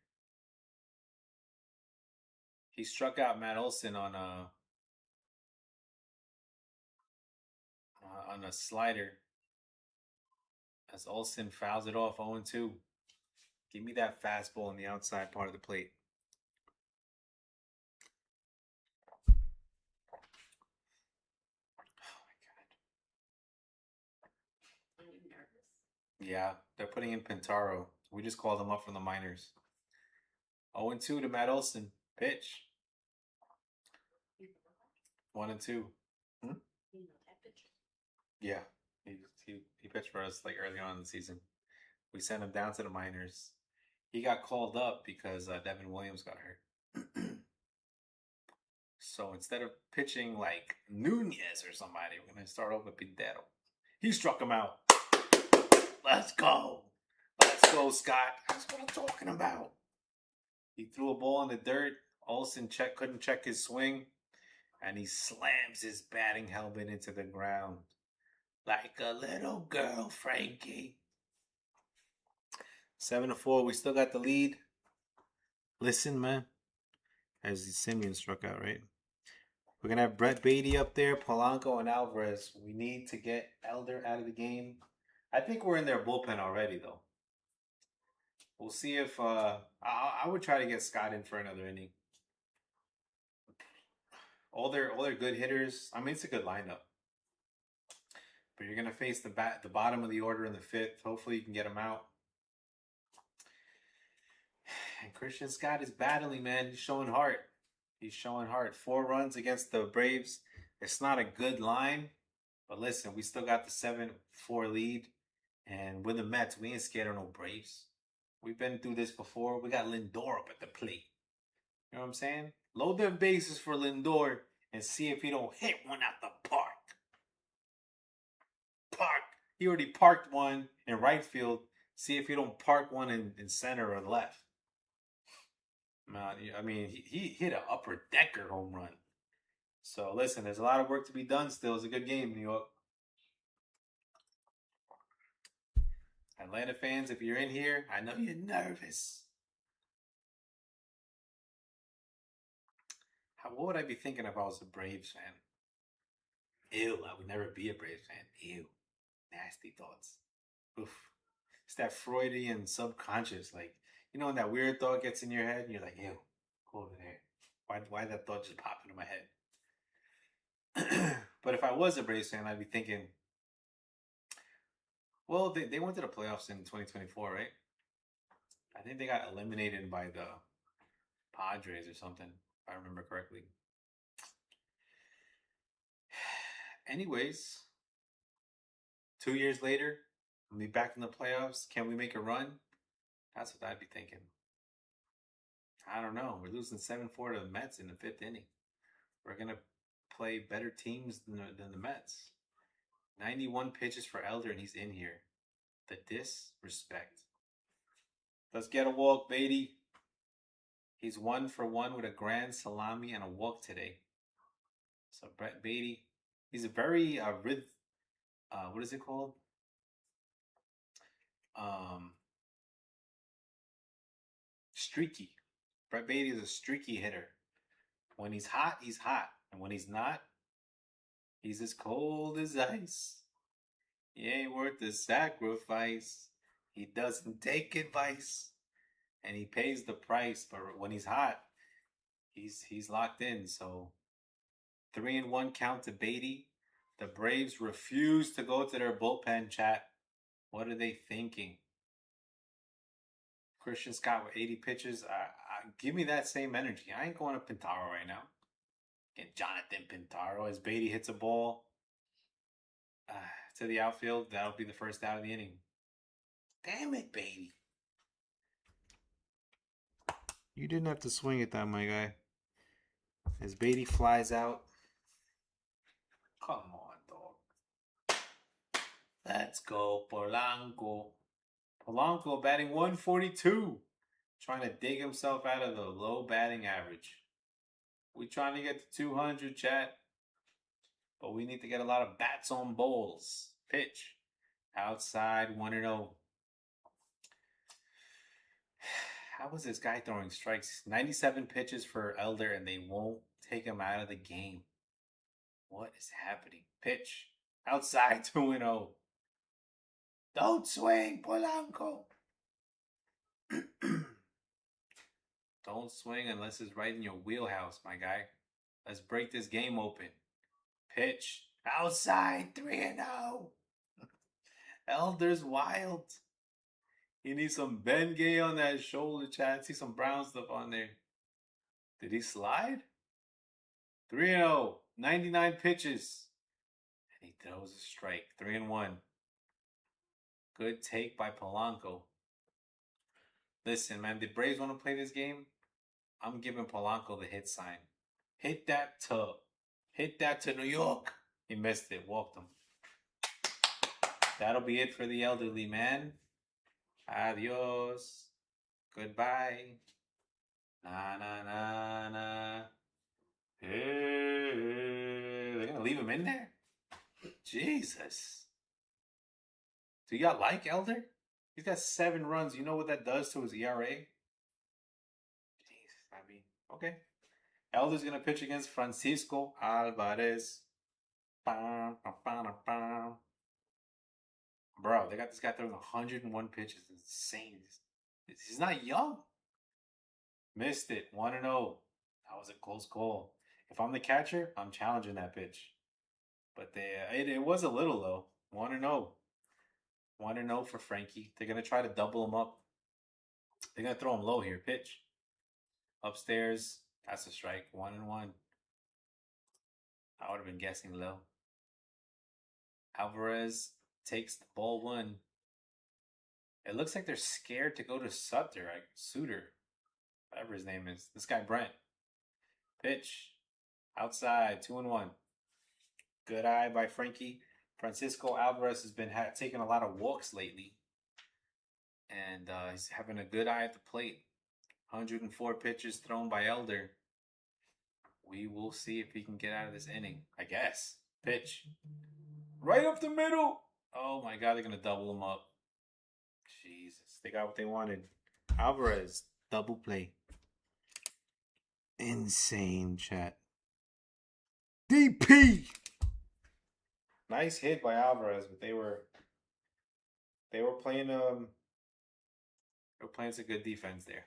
He struck out Matt Olson on a slider. As Olson fouls it off 0-2. Give me that fastball on the outside part of the plate. Yeah, they're putting in Pintaro. We just called him up from the minors. 0-2 to Matt Olson. Pitch. 1-2. Yeah, he pitched for us like early on in the season. We sent him down to the minors. He got called up because Devin Williams got hurt. So instead of pitching like Nunez or somebody, we're going to start off with Pintero. He struck him out. Let's go. Let's go, Scott. That's what I'm talking about. He threw a ball in the dirt. Olsen couldn't check his swing. And he slams his batting helmet into the ground. Like a little girl, Frankie. 7-4. We still got the lead. Listen, man. As Simeon struck out, right? We're going to have Brett Beatty up there, Polanco, and Alvarez. We need to get Elder out of the game. I think we're in their bullpen already, though. We'll see if... I would try to get Scott in for another inning. All their good hitters. I mean, it's a good lineup. But you're going to face the bottom of the order in the 5th. Hopefully you can get them out. And Christian Scott is battling, man. He's showing heart. He's showing heart. 4 runs against the Braves. It's not a good line. But listen, we still got the 7-4 lead. And with the Mets, we ain't scared of no Braves. We've been through this before. We got Lindor up at the plate. You know what I'm saying? Load them bases for Lindor and see if he don't hit one out the park. He already parked one in right field. See if he don't park one in center or left. Man, I mean, he hit an upper decker home run. So listen, there's a lot of work to be done still. It's a good game, New York. Atlanta fans, if you're in here, I know you're nervous. What would I be thinking if I was a Braves fan? Ew, I would never be a Braves fan. Ew, nasty thoughts. Oof. It's that Freudian subconscious, like, you know, when that weird thought gets in your head and you're like, ew, go over there. Why did that thought just pop into my head? But if I was a Braves fan, I'd be thinking, well, they went to the playoffs in 2024, right? I think they got eliminated by the Padres or something, if I remember correctly. Anyways, 2 years later, we'll be back in the playoffs. Can we make a run? That's what I'd be thinking. I don't know. We're losing 7-4 to the Mets in the fifth inning. We're going to play better teams than the Mets. 91 pitches for Elder, and he's in here. The disrespect. Let's get a walk, Beatty. He's 1 for 1 with a grand salami and a walk today. So Brett Beatty, he's a very what is it called? Streaky. Brett Beatty is a streaky hitter. When he's hot, he's hot. And when he's not, he's as cold as ice. He ain't worth the sacrifice. He doesn't take advice. And he pays the price. But when he's hot, he's locked in. So 3-1 count to Beatty. The Braves refuse to go to their bullpen, chat. What are they thinking? Christian Scott with 80 pitches. Give me that same energy. I ain't going to Pintaro right now. Get Jonathan Pintaro as Beatty hits a ball to the outfield. That'll be the first out of the inning. Damn it, Beatty. You didn't have to swing at that, my guy. As Beatty flies out. Come on, dog. Let's go, Polanco. Polanco batting 142. Trying to dig himself out of the low batting average. We trying to get to 200, chat. But we need to get a lot of bats on balls. Pitch. Outside 1-0. How was this guy throwing strikes? 97 pitches for Elder and they won't take him out of the game. What is happening? Pitch. Outside 2-0. Don't swing, Polanco. Don't swing unless it's right in your wheelhouse, my guy. Let's break this game open. Pitch. Outside 3-0. Elder's wild. He needs some Bengay on that shoulder, chat. I see some brown stuff on there. Did he slide? 3-0. 99 pitches. And he throws a strike. 3-1. Good take by Polanco. Listen, man, the Braves want to play this game. I'm giving Polanco the hit sign. Hit that to New York. He missed it. Walked him. That'll be it for the elderly man. Adios. Goodbye. Na na na na. Hey, they're gonna leave him in there? Jesus. Do y'all like Elder? He's got 7 runs. You know what that does to his ERA? Jeez, I mean, okay. Elder's gonna pitch against Francisco Alvarez. Bam, bam, bam, bam. Bro, they got this guy throwing 101 pitches. It's insane. He's not young. Missed it. 1-0. That was a close call. If I'm the catcher, I'm challenging that pitch. But it was a little though. 1-0. 1-0 for Frankie. They're going to try to double him up. They're going to throw him low here. Pitch. Upstairs. That's a strike. 1-1. I would have been guessing low. Alvarez takes the ball 1. It looks like they're scared to go to Suter. Whatever his name is. This guy, Brent. Pitch. Outside. 2-1. Good eye by Frankie. Francisco Alvarez has been taking a lot of walks lately. And he's having a good eye at the plate. 104 pitches thrown by Elder. We will see if he can get out of this inning, I guess. Pitch. Right up the middle. Oh my God, they're going to double him up. Jesus. They got what they wanted. Alvarez, double play. Insane, chat. DP. Nice hit by Alvarez, but they were playing some good defense there.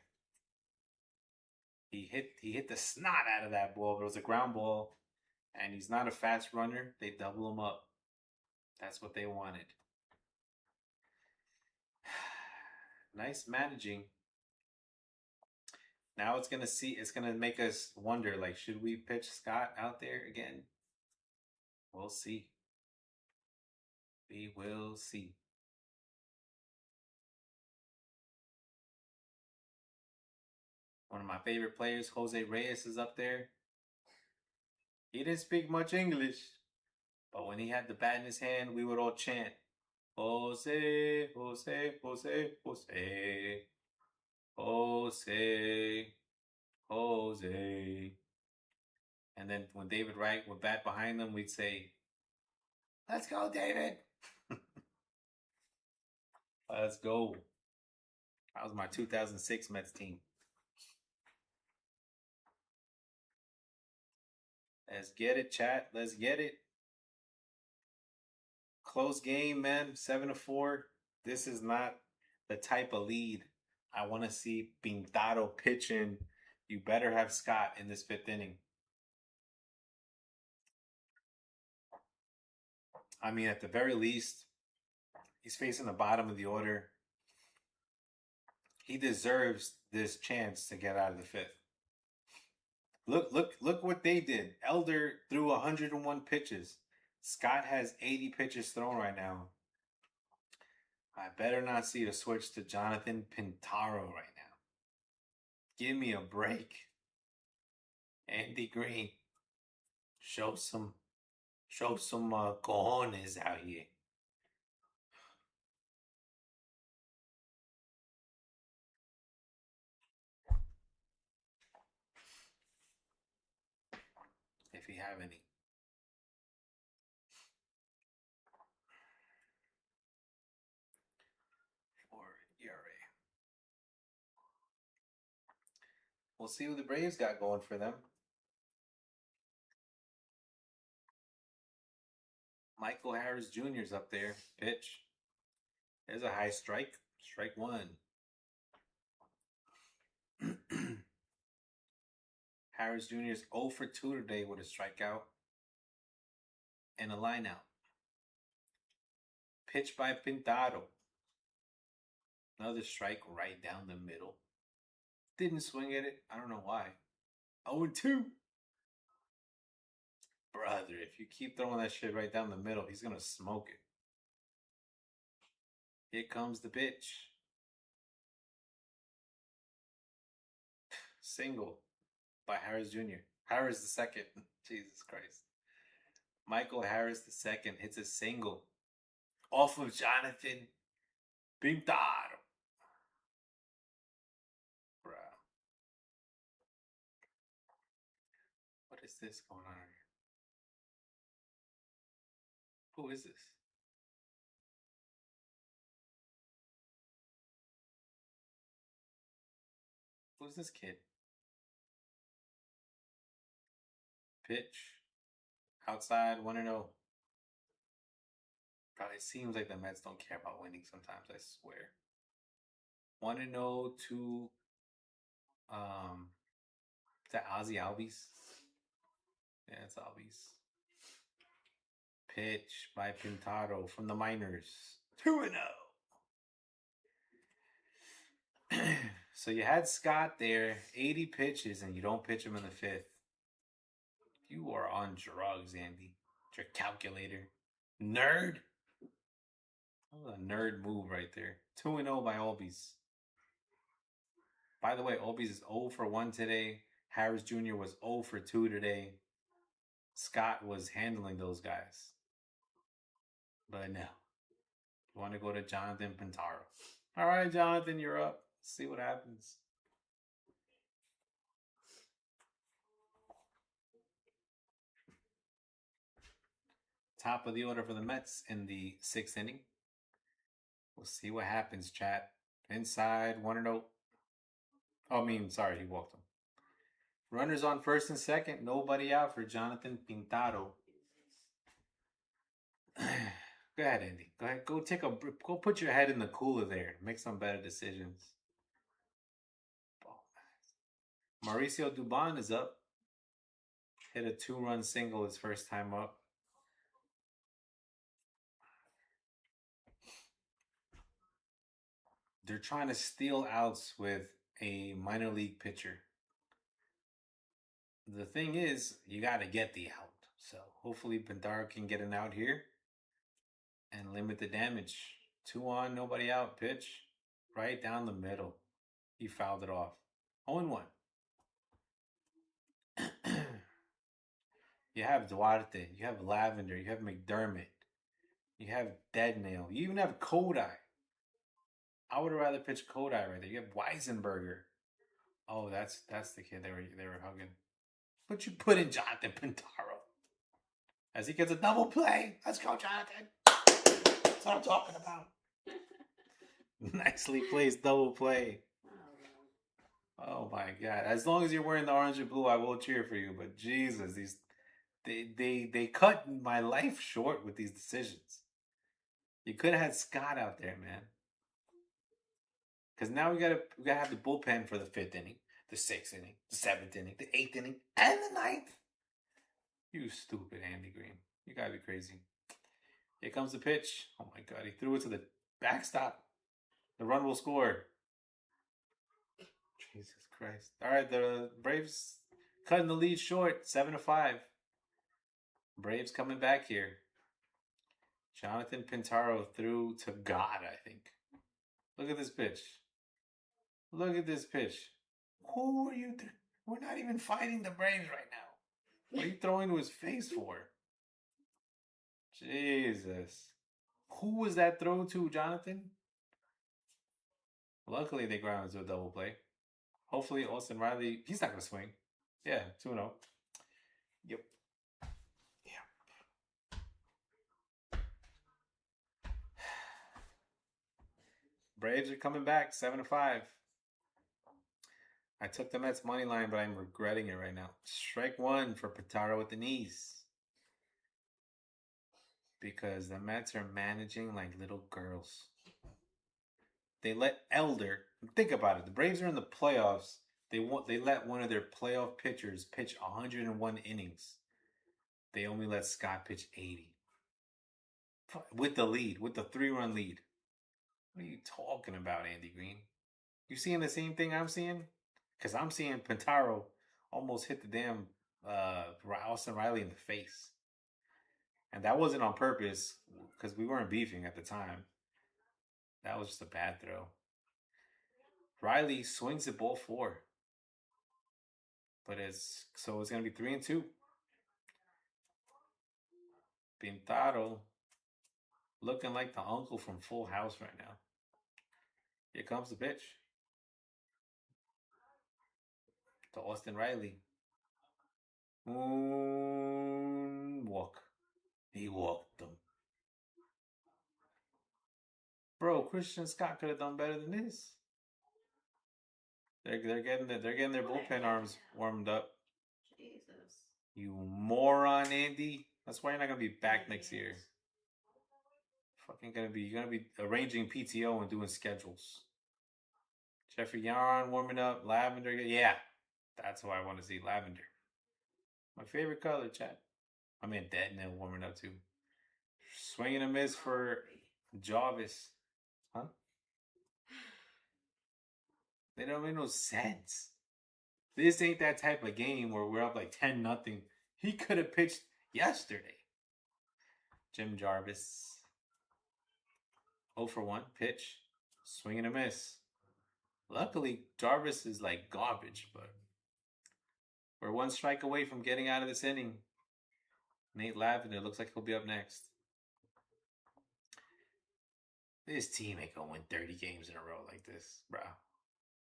He hit the snot out of that ball, but it was a ground ball, and he's not a fast runner. They double him up. That's what they wanted. Nice managing. Now it's gonna make us wonder, like, should we pitch Scott out there again? We'll see. We will see. One of my favorite players, Jose Reyes, is up there. He didn't speak much English, but when he had the bat in his hand, we would all chant, Jose, Jose, Jose, Jose, Jose, Jose. And then when David Wright would bat behind them, we'd say, let's go, David. Let's go. That was my 2006 Mets team. Let's get it, chat. Let's get it. Close game, man. 7-4. This is not the type of lead I want to see Pintado pitching. You better have Scott in this 5th inning. I mean, at the very least, he's facing the bottom of the order. He deserves this chance to get out of the 5th. Look what they did. Elder threw 101 pitches. Scott has 80 pitches thrown right now. I better not see a switch to Jonathan Pintaro right now. Give me a break. Andy Green, show some cojones out here. If you have any. Or ERA. We'll see what the Braves got going for them. Michael Harris Jr. is up there. Pitch. There's a high strike. Strike one. Harris Jr. is 0 for 2 today with a strikeout and a lineout. Pitch by Pintado. Another strike right down the middle. Didn't swing at it. I don't know why. 0-2. Brother, if you keep throwing that shit right down the middle, he's going to smoke it. Here comes the pitch. Single by Harris Jr. Harris the second. Jesus Christ. Michael Harris the second hits a single off of Jonathan Pintado. Bruh. What is this going on here? Who is this? Who's this kid? Pitch. Outside, 1-0. God, it seems like the Mets don't care about winning sometimes, I swear. 1-0 to is that Ozzy Albies? Yeah, it's Albies. Pitch by Pintado from the minors. 2-0. So you had Scott there, 80 pitches, and you don't pitch him in the 5th. You are on drugs, Andy. Your calculator. Nerd. That was a nerd move right there. 2-0 by Albies. By the way, Albies is 0 for 1 today. Harris Jr. was 0 for 2 today. Scott was handling those guys. But no. You want to go to Jonathan Pintaro. All right, Jonathan, you're up. See what happens. top of the order for the Mets in the 6th inning. We'll see what happens, chat. Inside, 1-0. Oh, I mean, sorry, he walked him. Runners on first and second. Nobody out for Jonathan Pintado. Go ahead, Andy. Go ahead. Go put your head in the cooler there. Make some better decisions. Mauricio Dubon is up. Hit a 2-run single his first time up. They're trying to steal outs with a minor league pitcher. The thing is, you got to get the out. So hopefully Pintaro can get an out here and limit the damage. 2 on, nobody out. Pitch right down the middle. He fouled it off. 0-1. You have Duarte. You have Lavender. You have McDermott. You have Deadnail. You even have Kodai. I would have rather pitched Kodai right there. You have Weisenberger. Oh, that's the kid they were hugging. But you put in Jonathan Pintaro as he gets a double play. Let's go, Jonathan. That's what I'm talking about. Nicely placed double play. Oh my God! As long as you're wearing the orange and blue, I will cheer for you. But Jesus, they cut my life short with these decisions. You could have had Scott out there, man. Because now we gotta have the bullpen for the 5th inning, the 6th inning, the 7th inning, the 8th inning, and the 9th. You stupid Andy Green. You gotta be crazy. Here comes the pitch. Oh my God, he threw it to the backstop. The run will score. Jesus Christ. All right, the Braves cutting the lead short, 7-5. Braves coming back here. Jonathan Pintaro threw to God, I think. Look at this pitch. Look at this pitch. Who are you? We're not even fighting the Braves right now. What are you throwing to his face for? Jesus. Who was that throw to, Jonathan? Luckily, they grounded to a double play. Hopefully, Austin Riley, he's not going to swing. Yeah, 2-0. Yep. Braves are coming back, 7-5. I took the Mets money line, but I'm regretting it right now. Strike 1 for Pintaro with the knees. Because the Mets are managing like little girls. They let Elder, think about it. The Braves are in the playoffs. They let one of their playoff pitchers pitch 101 innings. They only let Scott pitch 80. With the lead, with the 3-run lead. What are you talking about, Andy Green? You seeing the same thing I'm seeing? Because I'm seeing Pintaro almost hit the damn Austin Riley in the face. And that wasn't on purpose because we weren't beefing at the time. That was just a bad throw. Riley swings at ball 4. But it's going to be 3-2. Pintaro looking like the uncle from Full House right now. Here comes the pitch. To Austin Riley. Moonwalk. He walked them. Bro, Christian Scott could have done better than this. They're getting their bullpen arms warmed up. Jesus. You moron, Andy. That's why you're not gonna be back next year. You're gonna be arranging PTO and doing schedules. Jeffrey Yarn warming up. Lavender. Yeah, that's who I want to see. Lavender. My favorite color, chat. I mean, Deadnail warming up too. Swinging a miss for Jarvis. Huh? They don't make no sense. This ain't that type of game where we're up like 10-0. He could have pitched yesterday. Jim Jarvis. 0-for-1 pitch. Swing and a miss. Luckily, Jarvis is like garbage, but we're 1 strike away from getting out of this inning. Nate Lavender looks like he'll be up next. This team ain't gonna win 30 games in a row like this, bro.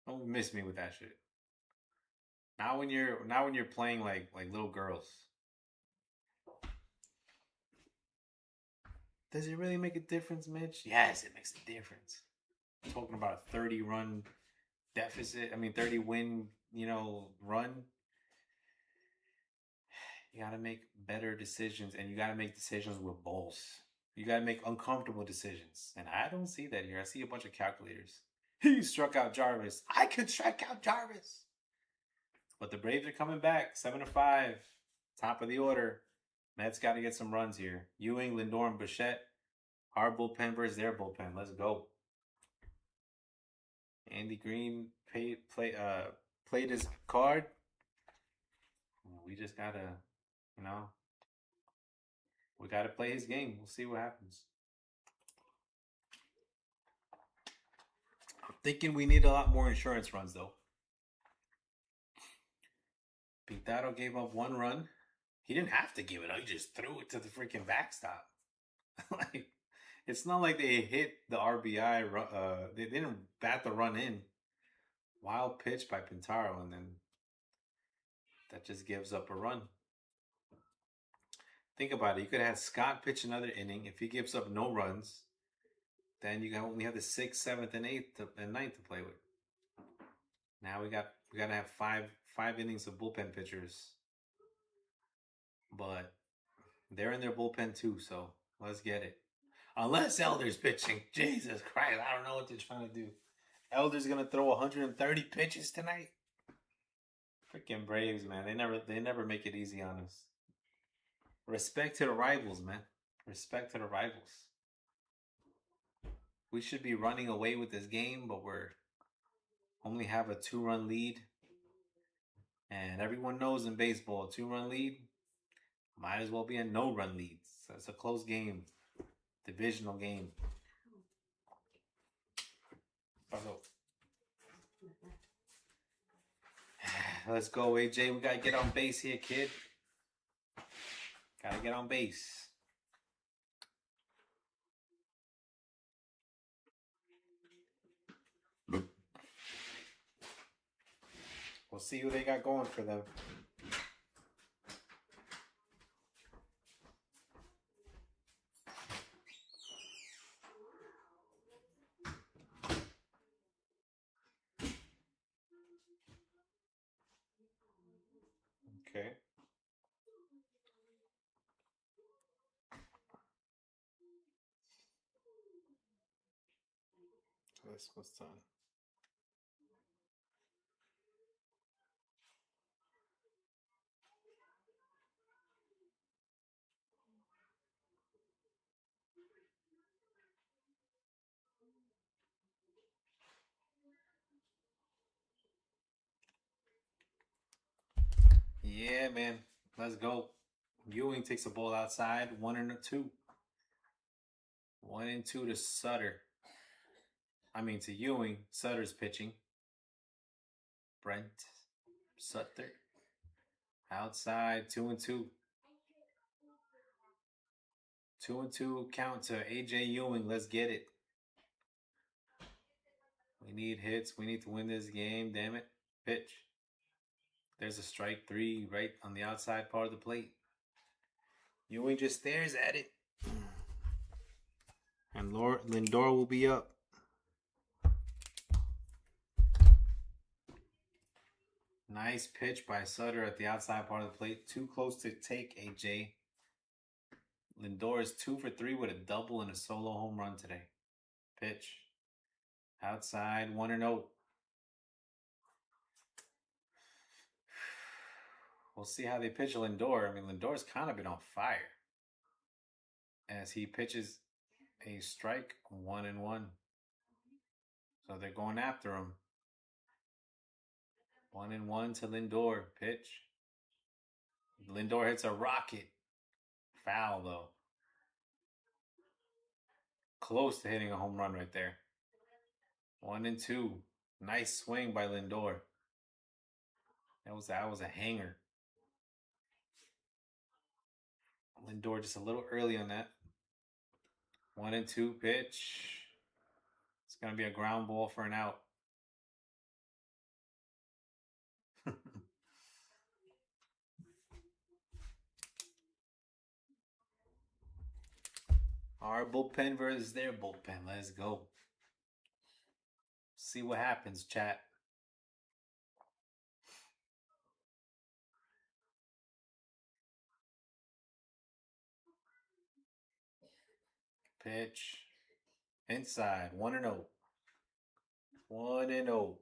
Don't miss me with that shit. Not when you're playing like little girls. Does it really make a difference, Mitch? Yes, it makes a difference. I'm talking about a 30-run deficit. I mean, 30-win, run. You got to make better decisions, and you got to make decisions with balls. You got to make uncomfortable decisions. And I don't see that here. I see a bunch of calculators. He struck out Jarvis. I could strike out Jarvis. But the Braves are coming back. 7-5. Top of the order. Mets got to get some runs here. Ewing, Lindor, and Bichette. Our bullpen versus their bullpen. Let's go. Andy Green played his card. We just gotta, we gotta play his game. We'll see what happens. I'm thinking we need a lot more insurance runs though. Pintado gave up 1 run. He didn't have to give it up. He just threw it to the freaking backstop. Like, it's not like they hit the RBI. They didn't bat the run in. Wild pitch by Pintaro, and then that just gives up a run. Think about it. You could have had Scott pitch another inning. If he gives up no runs, then you only have the 6th, 7th, and 8th and 9th to play with. Now we gotta have five innings of bullpen pitchers. But they're in their bullpen too, so let's get it. Unless Elder's pitching. Jesus Christ, I don't know what they're trying to do. Elder's gonna throw 130 pitches tonight. Freaking Braves, man. They never make it easy on us. Respect to the rivals, man. Respect to the rivals. We should be running away with this game, but we're only have a 2-run lead. And everyone knows in baseball, a 2-run lead might as well be a no-run lead. So it's a close game. Divisional game. Let's go, AJ. We gotta get on base here, kid. Gotta get on base. We'll see who they got going for them. Okay. So this was done. Yeah, man. Let's go. Ewing takes a ball outside. 1-2. 1-2 to Sutter. To Ewing. Sutter's pitching. Brent Sutter. Outside. 2-2. 2-2 count to AJ Ewing. Let's get it. We need hits. We need to win this game. Damn it. Pitch. There's a strike 3 right on the outside part of the plate. Ewing just stares at it. And Lindor will be up. Nice pitch by Sutter at the outside part of the plate. Too close to take, AJ. Lindor is 2 for 3 with a double and a solo home run today. Pitch. Outside, 1-0. We'll see how they pitch Lindor. Lindor's kind of been on fire. As he pitches a strike, 1-1. So they're going after him. 1-1 to Lindor. Pitch. Lindor hits a rocket. Foul, though. Close to hitting a home run right there. 1-2. Nice swing by Lindor. That was a hanger. Lindor just a little early on that. 1-2 pitch. It's going to be a ground ball for an out. Our bullpen versus their bullpen. Let's go. See what happens, chat. Pitch. Inside. 1-0. 1-0.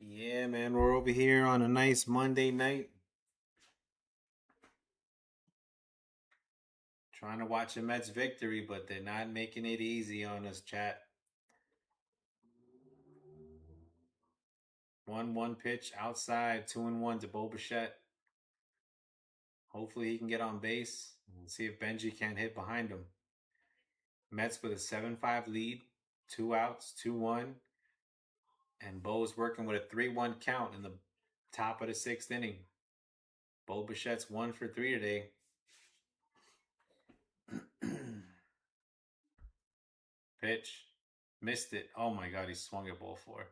Yeah, man. We're over here on a nice Monday night. Trying to watch a Mets victory, but they're not making it easy on us, chat. 1-1 pitch outside, 2-1 to Bo Bichette. Hopefully he can get on base and see if Benji can't hit behind him. Mets with a 7-5 lead, 2 outs, 2-1. And Bo's working with a 3-1 count in the top of the 6th inning. Bo Bichette's 1 for 3 today. Pitch. Missed it. Oh my God, he swung at ball 4.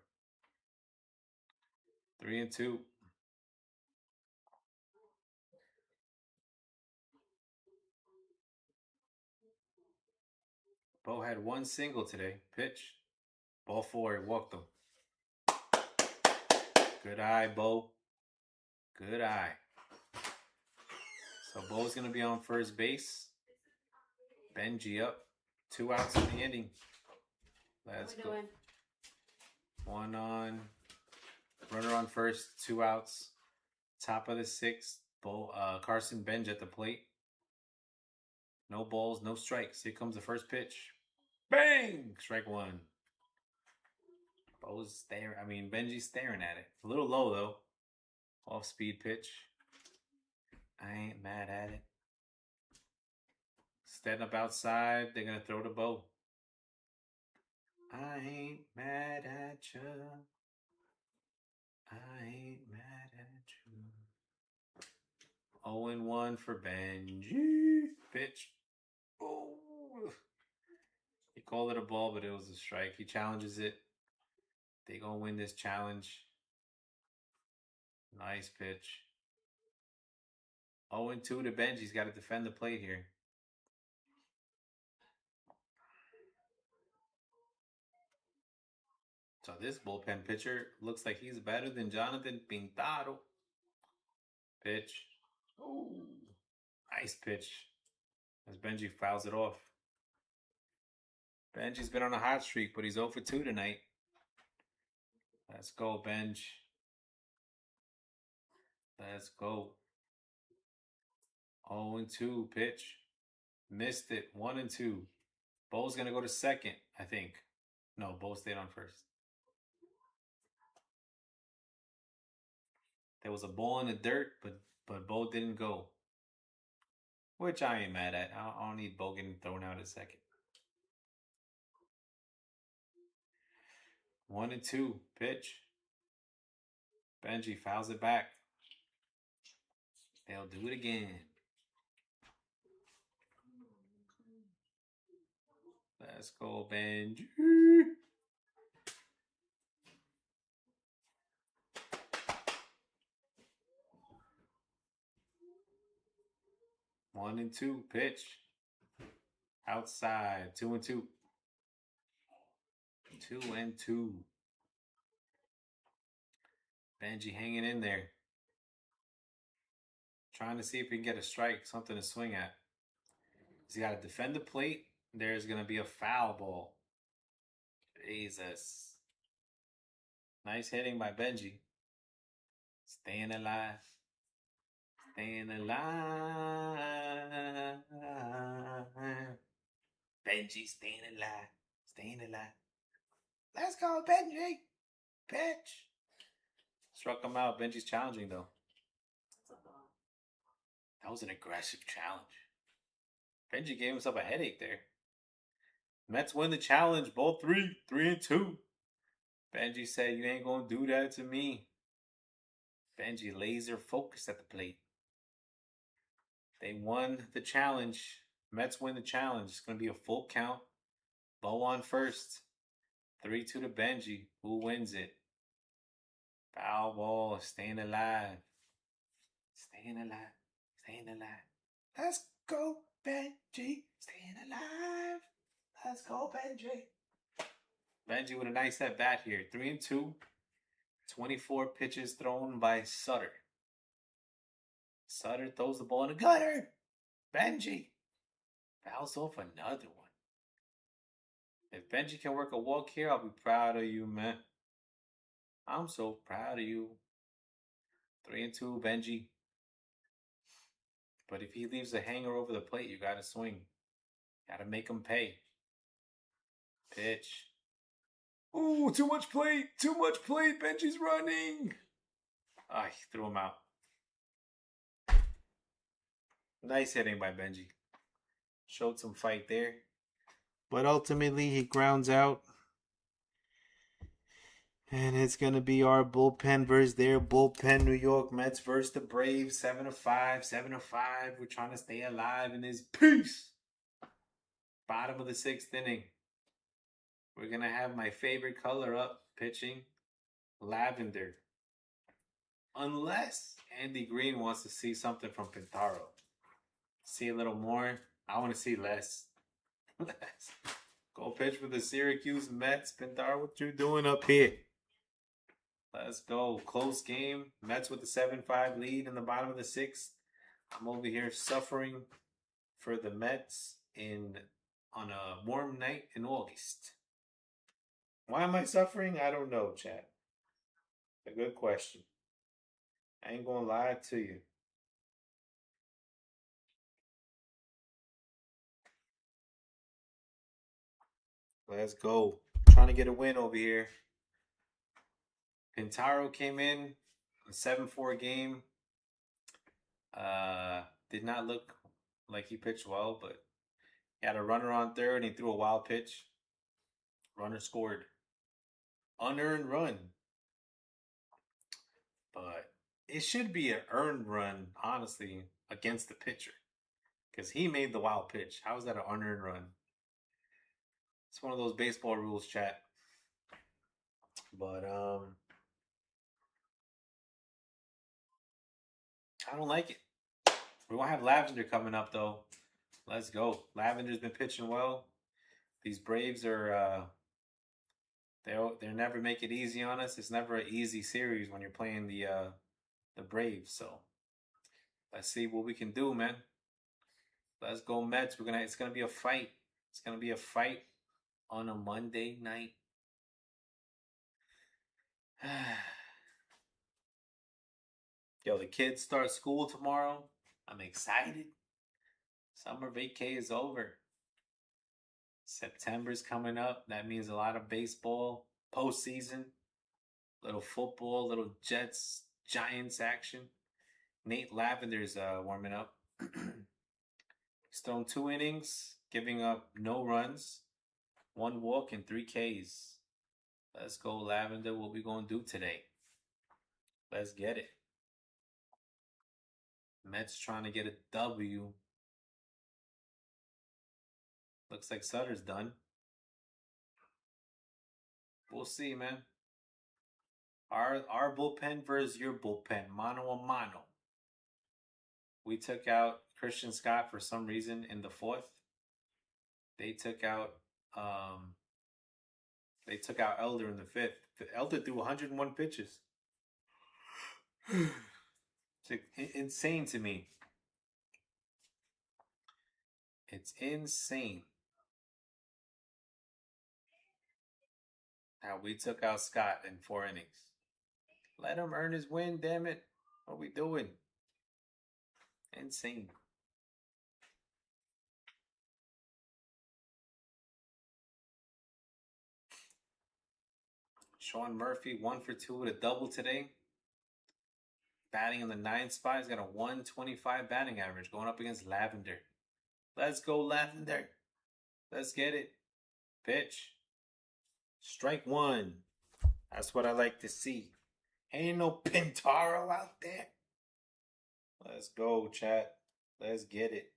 3-2. Bo had 1 single today. Pitch. Ball 4. He walked him. Good eye, Bo. Good eye. So Bo's going to be on first base. Benji up. 2 outs in the inning. Let's go. 1 on. Runner on first. 2 outs. Top of the 6th. Carson Benj at the plate. No balls, no strikes. Here comes the first pitch. Bang! Strike 1. Bo's staring. Benji's staring at it. A little low, though. Off-speed pitch. I ain't mad at it. Standing up outside. They're going to throw to Bo. I ain't mad at you. I ain't mad at you. 0-1 for Benji. Pitch. Oh. He called it a ball, but it was a strike. He challenges it. They gonna win this challenge. Nice pitch. 0-2 to Benji. He's got to defend the plate here. So this bullpen pitcher looks like he's better than Jonathan Pintado. Pitch. Oh, nice pitch. As Benji fouls it off. Benji's been on a hot streak, but he's 0 for 2 tonight. Let's go, Benj. Let's go. 0-2 pitch. Missed it. 1-2. Bo's going to go to second, I think. No, Bo stayed on first. There was a ball in the dirt, but Bo didn't go. Which I ain't mad at. I don't need Bo getting thrown out at second. 1-2 pitch. Benji fouls it back. They'll do it again. Let's go, Benji. 1-2 pitch. Outside. 2-2. 2-2. Benji hanging in there. Trying to see if he can get a strike, something to swing at. He's got to defend the plate. There's going to be a foul ball. Jesus. Nice hitting by Benji. Staying alive. Staying alive. Benji staying alive. Staying alive. Let's go, Benji. Pitch. Struck him out. Benji's challenging, though. That was an aggressive challenge. Benji gave himself a headache there. Mets win the challenge. Ball 3. 3-2. Benji said, you ain't going to do that to me. Benji laser focused at the plate. They won the challenge. Mets win the challenge. It's going to be a full count. Bo on first. 3-2 to Benji. Who wins it? Foul ball. Staying alive. Staying alive. Staying alive. Let's go, Benji. Staying alive. Let's go, Benji. Benji with a nice at bat here. 3-2. 24 pitches thrown by Sutter. Sutter throws the ball in the gutter. Benji fouls off another one. If Benji can work a walk here, I'll be proud of you, man. I'm so proud of you. 3-2, Benji. But if he leaves a hanger over the plate, you gotta swing. Gotta make him pay. Pitch. Ooh, too much plate. Too much plate. Benji's running. Ah, he threw him out. Nice hitting by Benji. Showed some fight there. But ultimately, he grounds out. And it's going to be our bullpen versus their bullpen. New York Mets versus the Braves. 7-5, 7-5. We're trying to stay alive in this piece. Bottom of the 6th inning. We're going to have my favorite color up pitching. Lavender. Unless Andy Green wants to see something from Pintaro. See a little more. I want to see less. Less. Go pitch for the Syracuse Mets. Pintaro, what you doing up here? Let's go. Close game. Mets with the 7-5 lead in the bottom of the 6th. I'm over here suffering for the Mets on a warm night in August. Why am I suffering? I don't know, chat. A good question. I ain't gonna lie to you. Let's go. Trying to get a win over here. Pintaro came in a 7-4 game. Did not look like he pitched well, but he had a runner on third and he threw a wild pitch. Runner scored. Unearned run. But it should be an earned run, honestly, against the pitcher. Because he made the wild pitch. How is that an unearned run? It's one of those baseball rules, chat. But I don't like it. We're going to have Lavender coming up, though. Let's go. Lavender's been pitching well. These Braves are, they're never make it easy on us. It's never an easy series when you're playing the Braves. So let's see what we can do, man. Let's go Mets. It's gonna be a fight. It's gonna be a fight on a Monday night. Yo, the kids start school tomorrow. I'm excited. Summer vacay is over. September's coming up. That means a lot of baseball, postseason, little football, little Jets, Giants action. Nate Lavender's warming up. He's thrown 2 innings, giving up no runs, 1 walk, and 3 Ks. Let's go, Lavender. What we gonna do today? Let's get it. Mets trying to get a W. Looks like Sutter's done. We'll see, man. Our bullpen versus your bullpen, mano a mano. We took out Christian Scott for some reason in the 4th. They took out Elder in the 5th. Elder threw 101 pitches. It's insane to me. It's insane. How we took out Scott in 4 innings. Let him earn his win, damn it. What are we doing? Insane. Sean Murphy, 1 for 2 with a double today. Batting in the 9th spot. He's got a 125 batting average going up against Lavender. Let's go, Lavender. Let's get it. Pitch. Strike 1. That's what I like to see. Ain't no Pintaro out there. Let's go, chat. Let's get it.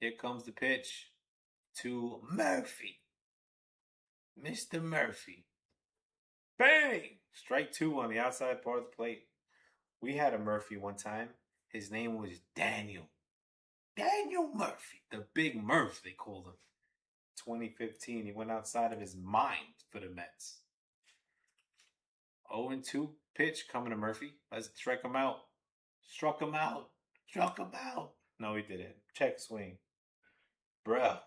Here comes the pitch to Murphy. Mr. Murphy. Bang! Strike 2 on the outside part of the plate. We had a Murphy one time. His name was Daniel. Daniel Murphy. The Big Murph, they called him. 2015. He went outside of his mind for the Mets. 0-2 pitch coming to Murphy. Let's strike him out. Struck him out. Struck him out. No, he didn't. Check swing. Bruh.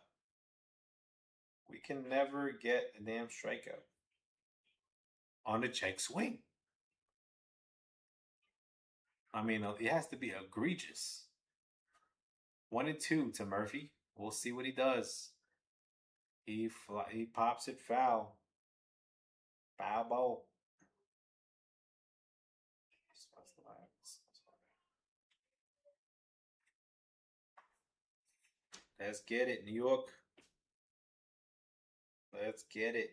We can never get a damn strikeout on the check swing. I mean, it has to be egregious. 1-2 to Murphy. We'll see what he does. He pops it foul. Foul ball. Let's get it, New York. Let's get it.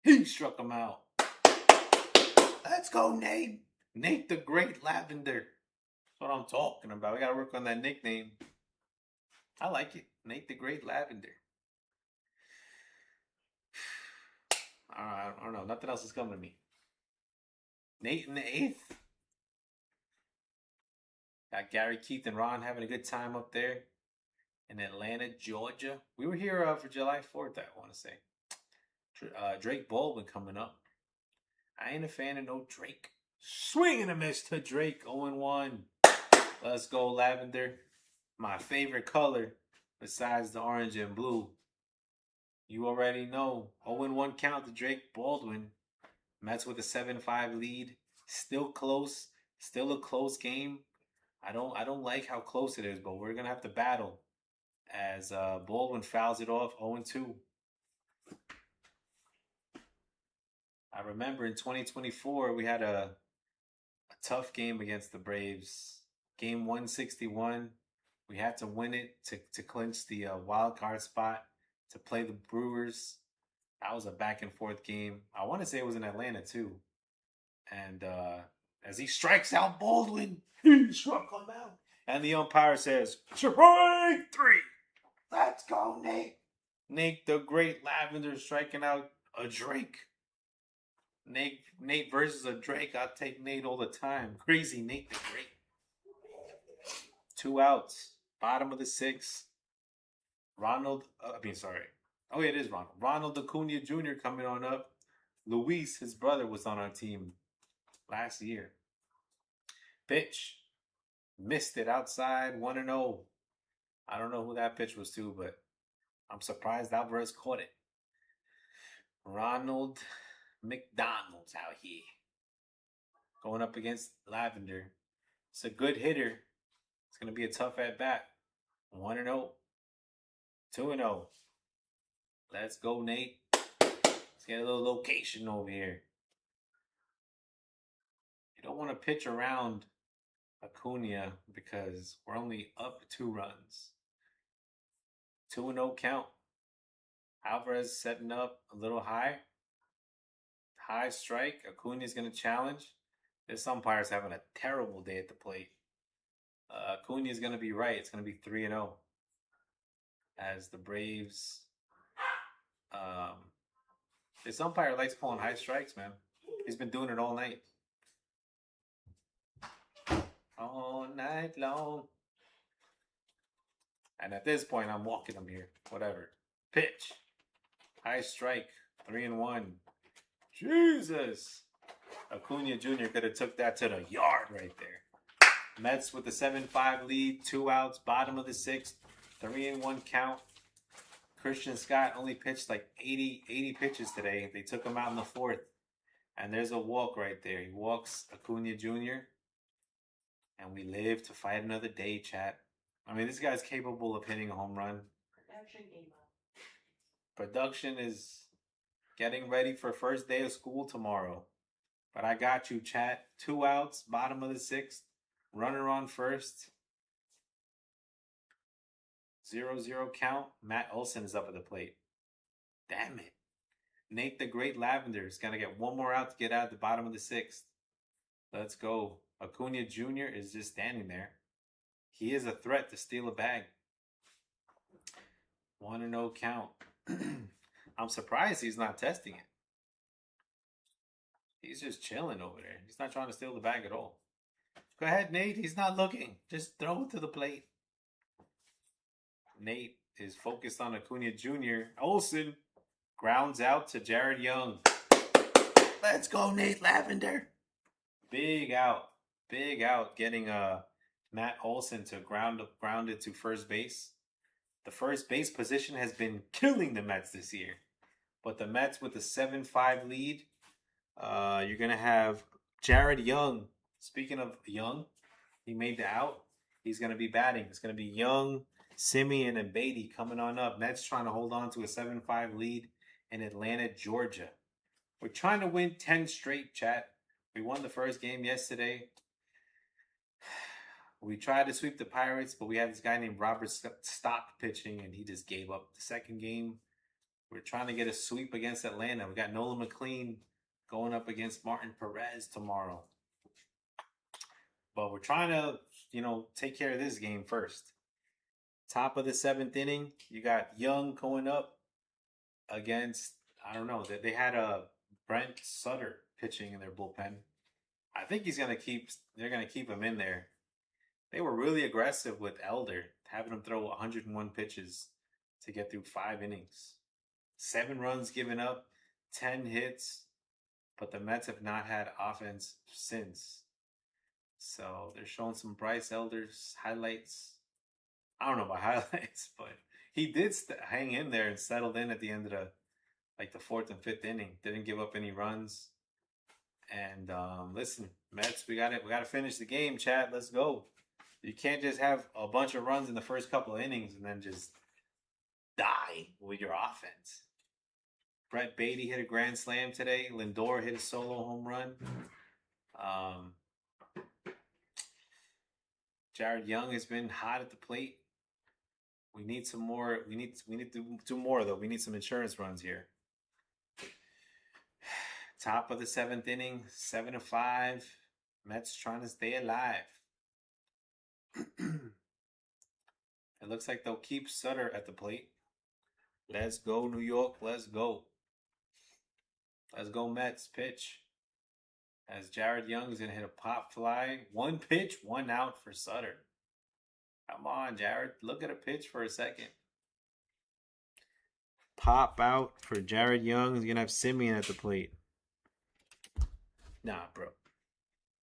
He struck him out. Let's go, Nate. Nate the Great Lavender. That's what I'm talking about. We got to work on that nickname. I like it. Nate the Great Lavender. I don't know. Nothing else is coming to me. Nate in the 8th. Got Gary, Keith, and Ron having a good time up there in Atlanta, Georgia. We were here for July 4th, I want to say. Drake Baldwin coming up. I ain't a fan of no Drake. Swing and a miss to Drake. 0-1. Let's go, Lavender. My favorite color besides the orange and blue. You already know. 0-1 count to Drake Baldwin. Mets with a 7-5 lead. Still close. Still a close game. I don't like how close it is, but we're gonna have to battle as Baldwin fouls it off. 0-2. I remember in 2024 we had a tough game against the Braves. Game 161. We had to win it to clinch the wild card spot to play the Brewers. That was a back and forth game. I want to say it was in Atlanta too. And as he strikes out Baldwin, he struck him out. And the umpire says, strike 3. Let's go, Nate. Nate the Great Lavender striking out a Drake. Nate versus a Drake. I'll take Nate all the time. Crazy Nate the Great. 2 outs. Bottom of the 6th. Oh, yeah, it is Ronald. Ronald Acuna Jr. coming on up. Luis, his brother, was on our team last year. Pitch. Missed it outside. 1-0. I don't know who that pitch was to, but I'm surprised Alvarez caught it. Ronald McDonald's out here. Going up against Lavender. It's a good hitter. It's going to be a tough at-bat. 1-0. 2-0. Let's go, Nate. Let's get a little location over here. You don't want to pitch around Acuna because we're only up 2 runs. 2-0 count. Alvarez setting up a little high. High strike. Acuna's going to challenge. This umpire's having a terrible day at the plate. Acuna's going to be right. It's going to be 3-0. As the Braves... this umpire likes calling high strikes, man. He's been doing it all night. All night long. And at this point, I'm walking him here. Whatever. Pitch. High strike. 3-1. Jesus. Acuna Jr. could have took that to the yard right there. Mets with the 7-5 lead. 2 outs. Bottom of the 6th. 3-1 count. Christian Scott only pitched like 80 pitches today. They took him out in the 4th. And there's a walk right there. He walks Acuna Jr. And we live to fight another day, chat. I mean, this guy's capable of hitting a home run. Production is getting ready for first day of school tomorrow. But I got you, chat. 2 outs, bottom of the 6th. Runner on first. 0-0 count. Matt Olson is up at the plate. Damn it. Nate the Great Lavender is going to get 1 more out to get out at the bottom of the 6th. Let's go. Acuna Jr. is just standing there. He is a threat to steal a bag. 1-0 count. I'm surprised he's not testing it. He's just chilling over there. He's not trying to steal the bag at all. Go ahead, Nate. He's not looking. Just throw it to the plate. Nate is focused on Acuna Jr. Olsen grounds out to Jared Young. Let's go, Nate Lavender. Big out. Big out getting Matt Olsen to ground it to first base. The first base position has been killing the Mets this year. But the Mets with a 7-5 lead, you're going to have Jared Young. Speaking of Young, he made the out. He's going to be batting. It's going to be Young, Simeon, and Beatty coming on up. Mets trying to hold on to a 7-5 lead in Atlanta, Georgia. We're trying to win 10 straight, chat. We won the first game yesterday. We tried to sweep the Pirates, but we had this guy named Robert Stock pitching, and he just gave up the second game. We're trying to get a sweep against Atlanta. We got Nolan McLean going up against Martin Perez tomorrow. But we're trying to, take care of this game first. Top of the 7th inning, you got Young going up against, I don't know, they had a Brent Sutter pitching in their bullpen. I think they're going to keep him in there. They were really aggressive with Elder, having him throw 101 pitches to get through 5 innings. 7 runs given up, 10 hits, but the Mets have not had offense since. So they're showing some Bryce Elder's highlights. I don't know about highlights, but he did hang in there and settled in at the end of the 4th and 5th inning. Didn't give up any runs. And listen, Mets, we got to finish the game, chat. Let's go. You can't just have a bunch of runs in the first couple of innings and then just die with your offense. Brett Beatty hit a grand slam today. Lindor hit a solo home run. Jared Young has been hot at the plate. We need some more. We need to do more though. We need some insurance runs here. Top of the 7th inning, 7-5. Mets trying to stay alive. It looks like they'll keep Sutter at the plate. Let's go, New York. Let's go. Let's go, Mets. Pitch. As Jared Young is going to hit a pop fly. 1 pitch, 1 out for Sutter. Come on, Jared. Look at a pitch for a second. Pop out for Jared Young. He's going to have Simeon at the plate. Nah, bro.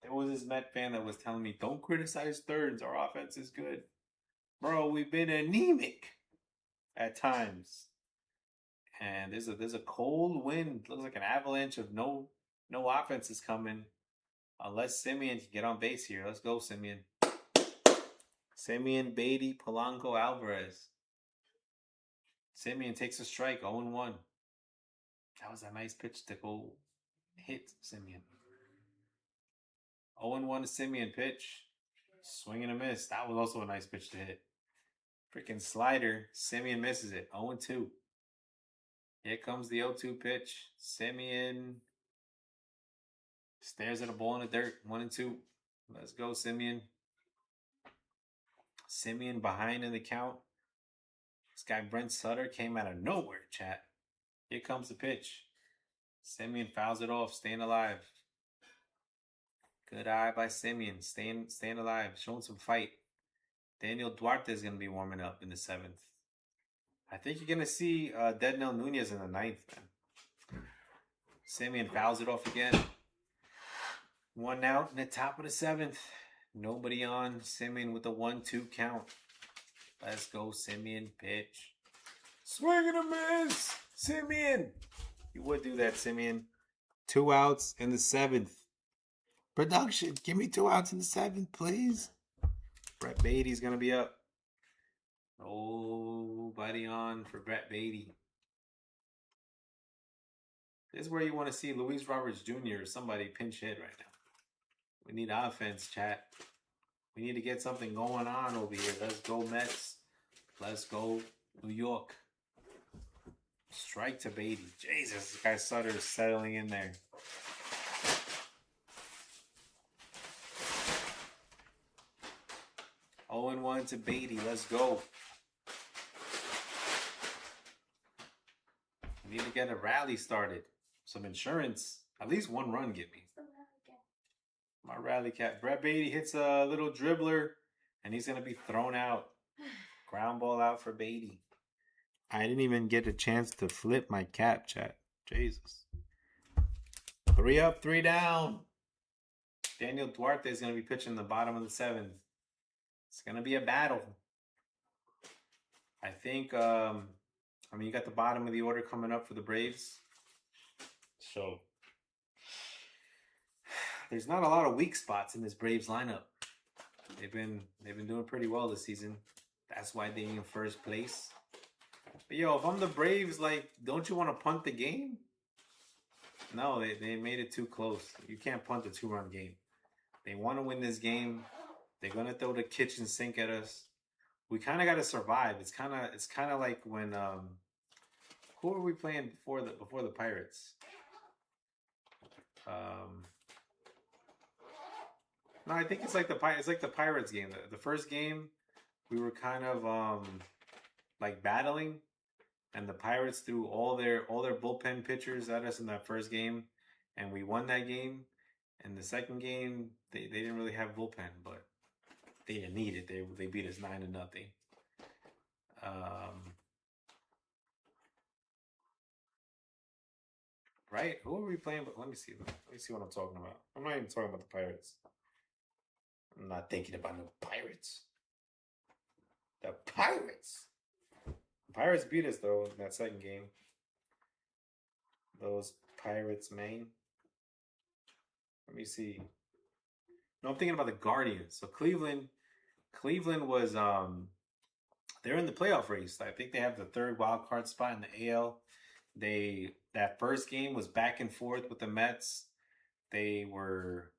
There was this Met fan that was telling me, don't criticize thirds. Our offense is good. Bro, we've been anemic at times. And there's a cold wind. Looks like an avalanche of no offense is coming. Unless Simeon can get on base here. Let's go, Simeon. Simeon, Beatty, Polanco, Alvarez. Simeon takes a strike, 0-1. That was a nice pitch to go hit Simeon. 0-1 to Simeon pitch. Swing and a miss. That was also a nice pitch to hit. Freaking slider. Simeon misses it. 0-2. Here comes the 0-2 pitch. Simeon stares at a ball in the dirt. 1-2. Let's go, Simeon. Simeon behind in the count. This guy Brent Sutter came out of nowhere, chat. Here comes the pitch. Simeon fouls it off. Staying alive. Good eye by Simeon. Staying alive. Showing some fight. Daniel Duarte is going to be warming up in the 7th. I think you're going to see Dednell Nunez in the 9th, man. Simeon fouls it off again. 1 out in the top of the 7th. Nobody on. Simeon with a 1-2 count. Let's go, Simeon. Pitch. Swing and a miss. Simeon. You would do that, Simeon. 2 outs in the 7th. Production, give me 2 outs in the 7th, please. Brett Beatty's going to be up. Nobody on for Brett Beatty. This is where you want to see Luis Roberts Jr. or somebody pinch hit right now. We need offense, chat. We need to get something going on over here. Let's go, Mets. Let's go, New York. Strike to Beatty. Jesus, this guy Sutter is settling in there. Oh, 0-1 to Beatty. Let's go. We need to get a rally started. Some insurance. At least one run get me. My rally cat. Brett Beatty hits a little dribbler, and he's going to be thrown out. Ground ball out for Beatty. I didn't even get a chance to flip my cap, chat. Jesus. 3 up, 3 down. Daniel Duarte is going to be pitching the bottom of the 7th. It's going to be a battle. I think, you got the bottom of the order coming up for the Braves. So, there's not a lot of weak spots in this Braves lineup. They've been doing pretty well this season. That's why they're in first place. But yo, if I'm the Braves, like, don't you want to punt the game? No, they made it too close. You can't punt a 2-run game. They want to win this game. They're gonna throw the kitchen sink at us. We kind of got to survive. It's kind of like when who were we playing before the Pirates? No, I think it's like the Pirates game. The first game, we were kind of like battling, and the Pirates threw all their bullpen pitchers at us in that first game, and we won that game. And the second game, they didn't really have bullpen, but they didn't need it. They beat us 9-0. Right? Who are we playing? Let me see. Let me see what I'm talking about. I'm not even talking about the Pirates. I'm not thinking about no Pirates. The Pirates. The Pirates beat us though in that second game. Those Pirates, man. Let me see. No, I'm thinking about the Guardians. So Cleveland was they're in the playoff race. I think they have the 3rd wild card spot in the AL. That first game was back and forth with the Mets. We were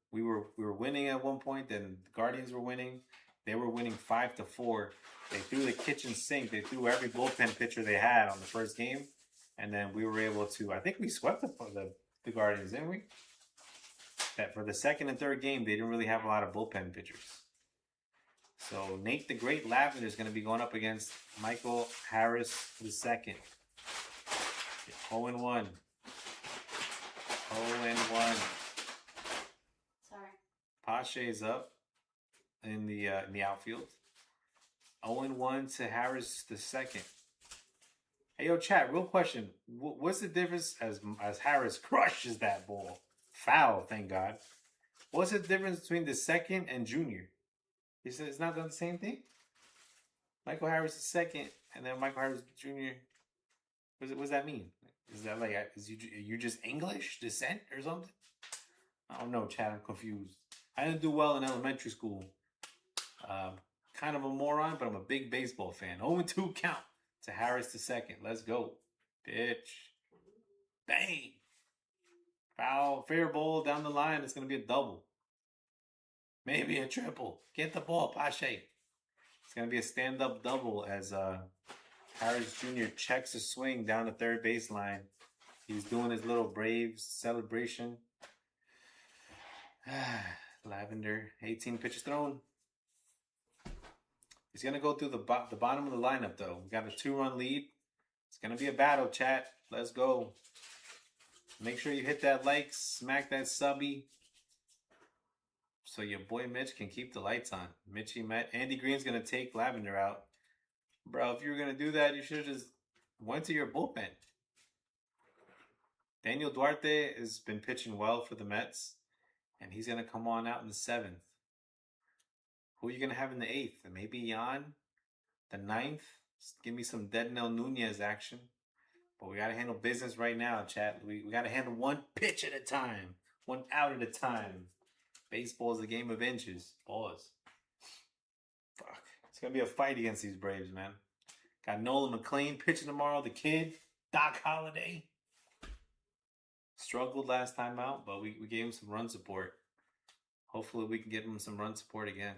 winning at one point, then the Guardians were winning. They were winning 5-4. They threw the kitchen sink. They threw every bullpen pitcher they had on the first game, and then we were able to. I think we swept the Guardians, didn't we? That for the second and third game, they didn't really have a lot of bullpen pitchers. So Nate the Great Lavender is going to be going up against Michael Harris II. 0-1. 0-1. Sorry. Pache's up in the outfield. 0-1 to Harris II. Hey, yo, chat, real question. What's the difference as Harris crushes that ball? Foul, thank God. What's the difference between the second and junior? He said it's not the same thing? Michael Harris II and then Michael Harris Jr. What does that mean? Is that like, you just English descent or something? I don't know, Chad. I'm confused. I didn't do well in elementary school. Kind of a moron, but I'm a big baseball fan. 0-2 count to Harris II. Let's go. Bitch. Bang. Foul. Fair ball down the line. It's going to be a double. Maybe a triple. Get the ball, Pache. It's going to be a stand-up double as Harris Jr. checks a swing down the third baseline. He's doing his little Braves celebration. Lavender, 18 pitches thrown. He's going to go through the bottom of the lineup, though. We got a 2-run lead. It's going to be a battle, chat. Let's go. Make sure you hit that like, smack that subby, so your boy Mitch can keep the lights on. Andy Green's going to take Lavender out. Bro, if you were going to do that, you should have just went to your bullpen. Daniel Duarte has been pitching well for the Mets, and he's going to come on out in the 7th. Who are you going to have in the 8th? Maybe Jan? The 9th? Give me some Deadnell Nunez action. But we got to handle business right now, chat. We got to handle one pitch at a time. One out at a time. Baseball is a game of inches. Pause. Fuck. It's going to be a fight against these Braves, man. Got Nolan McLean pitching tomorrow. The kid. Doc Holliday. Struggled last time out, but we gave him some run support. Hopefully we can give him some run support again.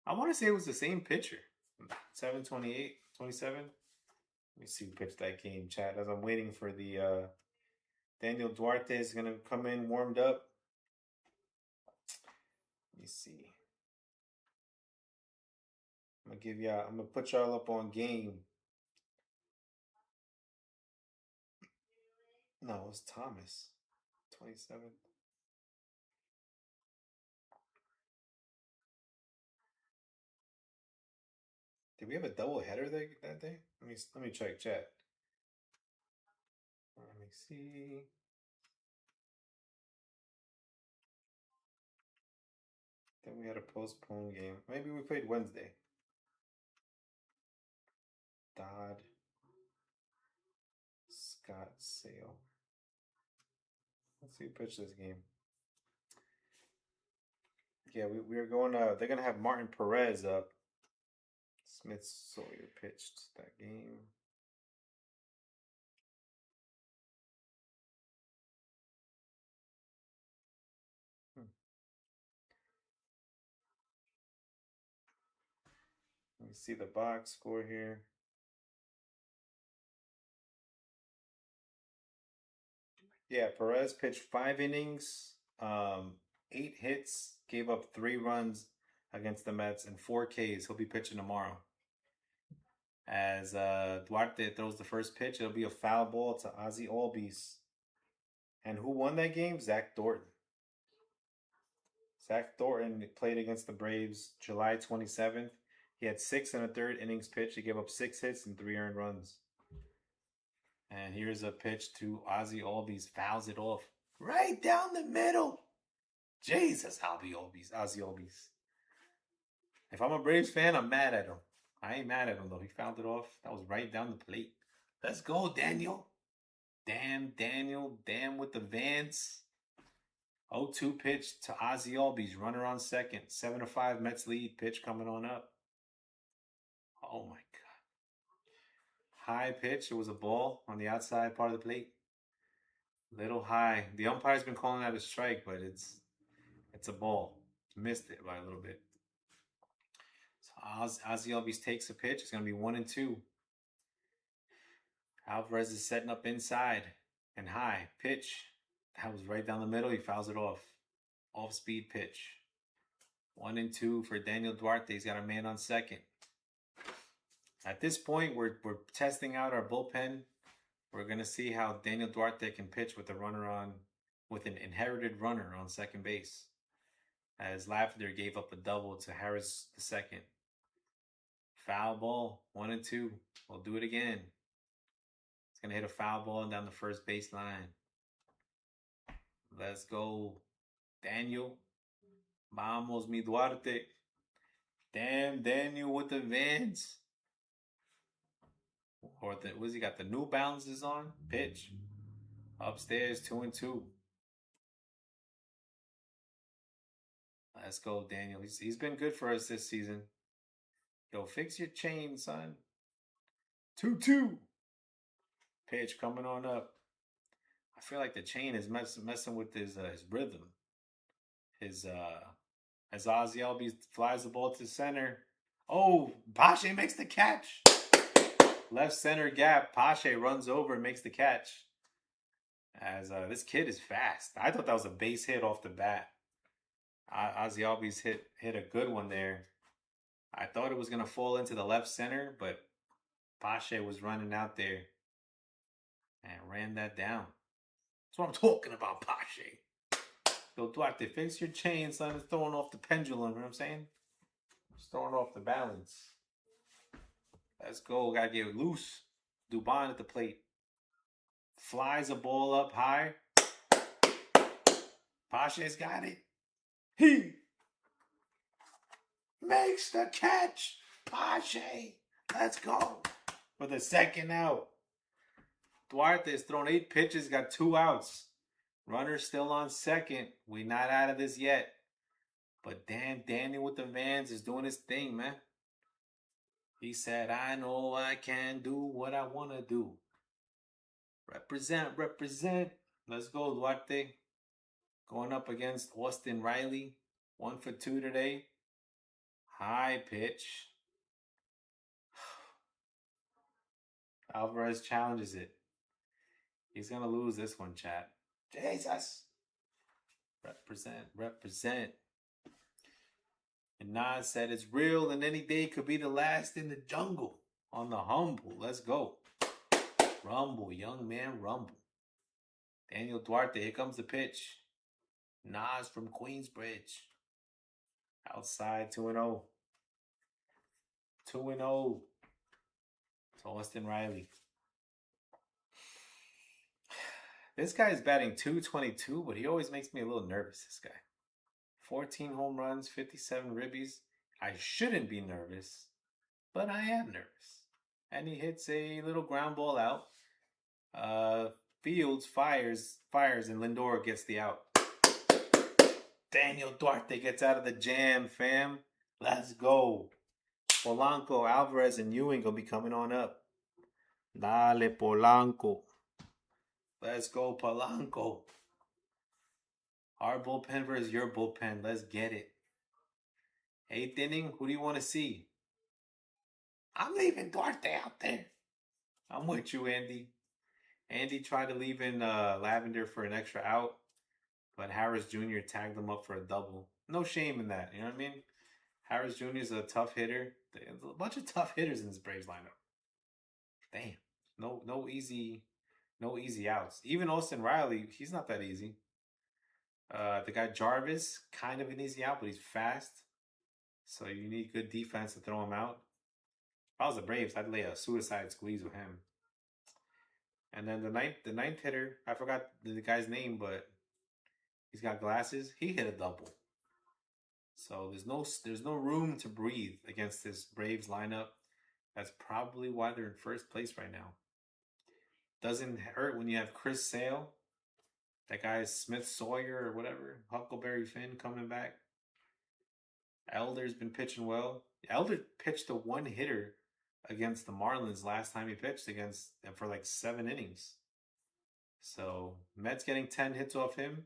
I want to say it was the same pitcher. 7-28, 27. Let me see who pitched that game, chat. As I'm waiting for the Daniel Duarte is going to come in warmed up. Let me see. I'm going to put y'all up on game. No, it's Thomas. 27th. Did we have a double header that day? Let me check chat. Let me see. Then we had a postponed game. Maybe we played Wednesday. Dodd, Scott, Sale. Let's see who pitched this game. Yeah, we are going to. They're gonna have Martin Perez up. Smith Sawyer pitched that game. Let me see the box score here. Yeah, Perez pitched 5 innings, 8 hits, gave up 3 runs against the Mets and 4 Ks. He'll be pitching tomorrow. As Duarte throws the first pitch, it'll be a foul ball to Ozzie Albies. And who won that game? Zach Thornton. Zach Thornton played against the Braves July 27th. He had 6 1/3 innings pitched. He gave up 6 hits and 3 earned runs. And here's a pitch to Ozzie Albies. Fouls it off right down the middle. Jesus, Ozzie Albies. If I'm a Braves fan, I'm mad at him. I ain't mad at him, though. He fouled it off. That was right down the plate. Let's go, Daniel. Damn, Daniel. Damn with the Vans. 0-2 pitch to Ozzie Albies. Runner on second. 7-5 Mets lead. Pitch coming on up. Oh, my God. High pitch. It was a ball on the outside part of the plate. Little high. The umpire's been calling that a strike, but it's a ball. Missed it by a little bit. So Ozzie Albies takes a pitch. It's going to be 1-2. Alvarez is setting up inside and high. Pitch. That was right down the middle. He fouls it off. Off-speed pitch. 1-2 for Daniel Duarte. He's got a man on second. At this point, we're testing out our bullpen. We're going to see how Daniel Duarte can pitch with an inherited runner on second base. As Lavender gave up a double to Harris II. Foul ball, 1-2. We'll do it again. It's going to hit a foul ball down the first baseline. Let's go, Daniel. Vamos, mi Duarte. Damn, Daniel with the Vans. Or what's he got? The New Balances on? Pitch. Upstairs, 2-2. Let's go, Daniel. He's been good for us this season. Yo, fix your chain, son. 2-2. Pitch coming on up. I feel like the chain is messing with his rhythm. As Ozzie Albies flies the ball to center. Oh, Pache makes the catch. Left center gap. Pache runs over and makes the catch. As this kid is fast. I thought that was a base hit off the bat. Ozzie Albies hit a good one there. I thought it was going to fall into the left center, but Pache was running out there and ran that down. That's what I'm talking about, Pache. Yo, Duarte, fix your chain, son. It's throwing off the pendulum, you know what I'm saying? It's throwing off the balance. Let's go. Gotta get it loose. Dubon at the plate. Flies a ball up high. Pache's got it. He makes the catch. Pache. Let's go. For the second out. Duarte has thrown 8 pitches, got 2 outs. Runner still on second. We not out of this yet. But damn, Daniel with the Vans is doing his thing, man. He said, I know I can do what I want to do. Represent. Let's go, Duarte. Going up against Austin Riley. 1 for 2 today. High pitch. Alvarez challenges it. He's going to lose this one, chat. Jesus. Represent. And Nas said it's real and any day could be the last in the jungle. On the humble. Let's go. Rumble, young man, rumble. Daniel Duarte, here comes the pitch. Nas from Queensbridge. Outside 2-0. 2-0 to Austin Riley. This guy is batting .222, but he always makes me a little nervous, this guy. 14 home runs, 57 ribbies. I shouldn't be nervous, but I am nervous. And he hits a little ground ball out. Fields fires, and Lindor gets the out. Daniel Duarte gets out of the jam, fam. Let's go. Polanco, Alvarez, and Ewing will be coming on up. Dale, Polanco. Let's go, Polanco. Our bullpen versus your bullpen. Let's get it. 8th inning, who do you want to see? I'm leaving Duarte out there. I'm with you, Andy. Andy tried to leave in Lavender for an extra out, but Harris Jr. tagged him up for a double. No shame in that, you know what I mean? Harris Jr. is a tough hitter. There's a bunch of tough hitters in this Braves lineup. Damn. No easy outs. Even Austin Riley, he's not that easy. The guy Jarvis, kind of an easy out, but he's fast. So you need good defense to throw him out. If I was the Braves, I'd lay a suicide squeeze with him. And then the ninth hitter, I forgot the guy's name, but he's got glasses. He hit a double. So there's no room to breathe against this Braves lineup. That's probably why they're in first place right now. Doesn't hurt when you have Chris Sale. That guy is Smith Sawyer or whatever. Huckleberry Finn coming back. Elder's been pitching well. Elder pitched a one-hitter against the Marlins last time he pitched against them for like 7 innings. So Mets getting 10 hits off him.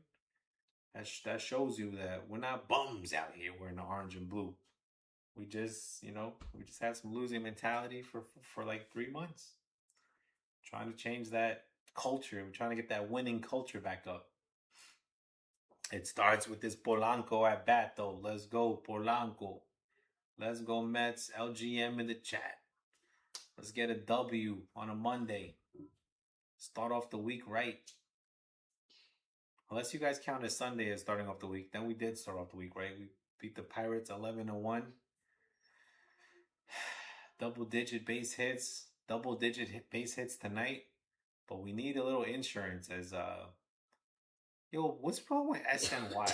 That shows you that we're not bums out here wearing the orange and blue. We just had some losing mentality for like 3 months. Trying to change that culture. We're trying to get that winning culture back up. It starts with this Polanco at bat, though. Let's go, Polanco. Let's go, Mets. LGM in the chat. Let's get a W on a Monday. Start off the week right. Unless you guys count as Sunday as starting off the week. Then we did start off the week right. We beat the Pirates 11-1. Double-digit base hits. Double-digit base hits tonight. But we need a little insurance as... Yo, what's wrong with SNY?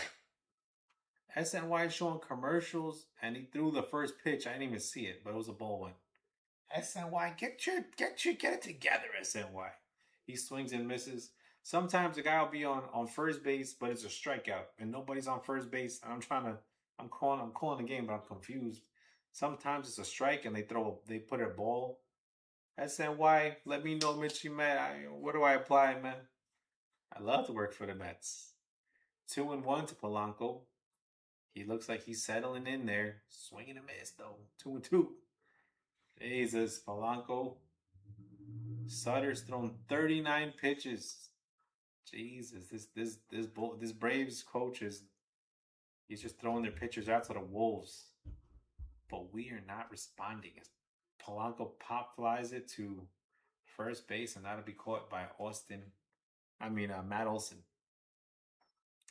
SNY is showing commercials, and he threw the first pitch. I didn't even see it, but it was a ball one. SNY, get it together, SNY. He swings and misses. Sometimes the guy will be on first base, but it's a strikeout, and nobody's on first base. And I'm calling the game, but I'm confused. Sometimes it's a strike, and they put a ball. SNY, let me know, Mitchie, man. Where do I apply, man? I love to work for the Mets. 2-1 to Polanco. He looks like he's settling in there. Swinging a miss, though. 2-2. Jesus, Polanco. Sutter's thrown 39 pitches. Jesus, this Braves coach he's just throwing their pitchers out to the wolves. But we are not responding. Polanco pop flies it to first base, and that'll be caught by Matt Olson.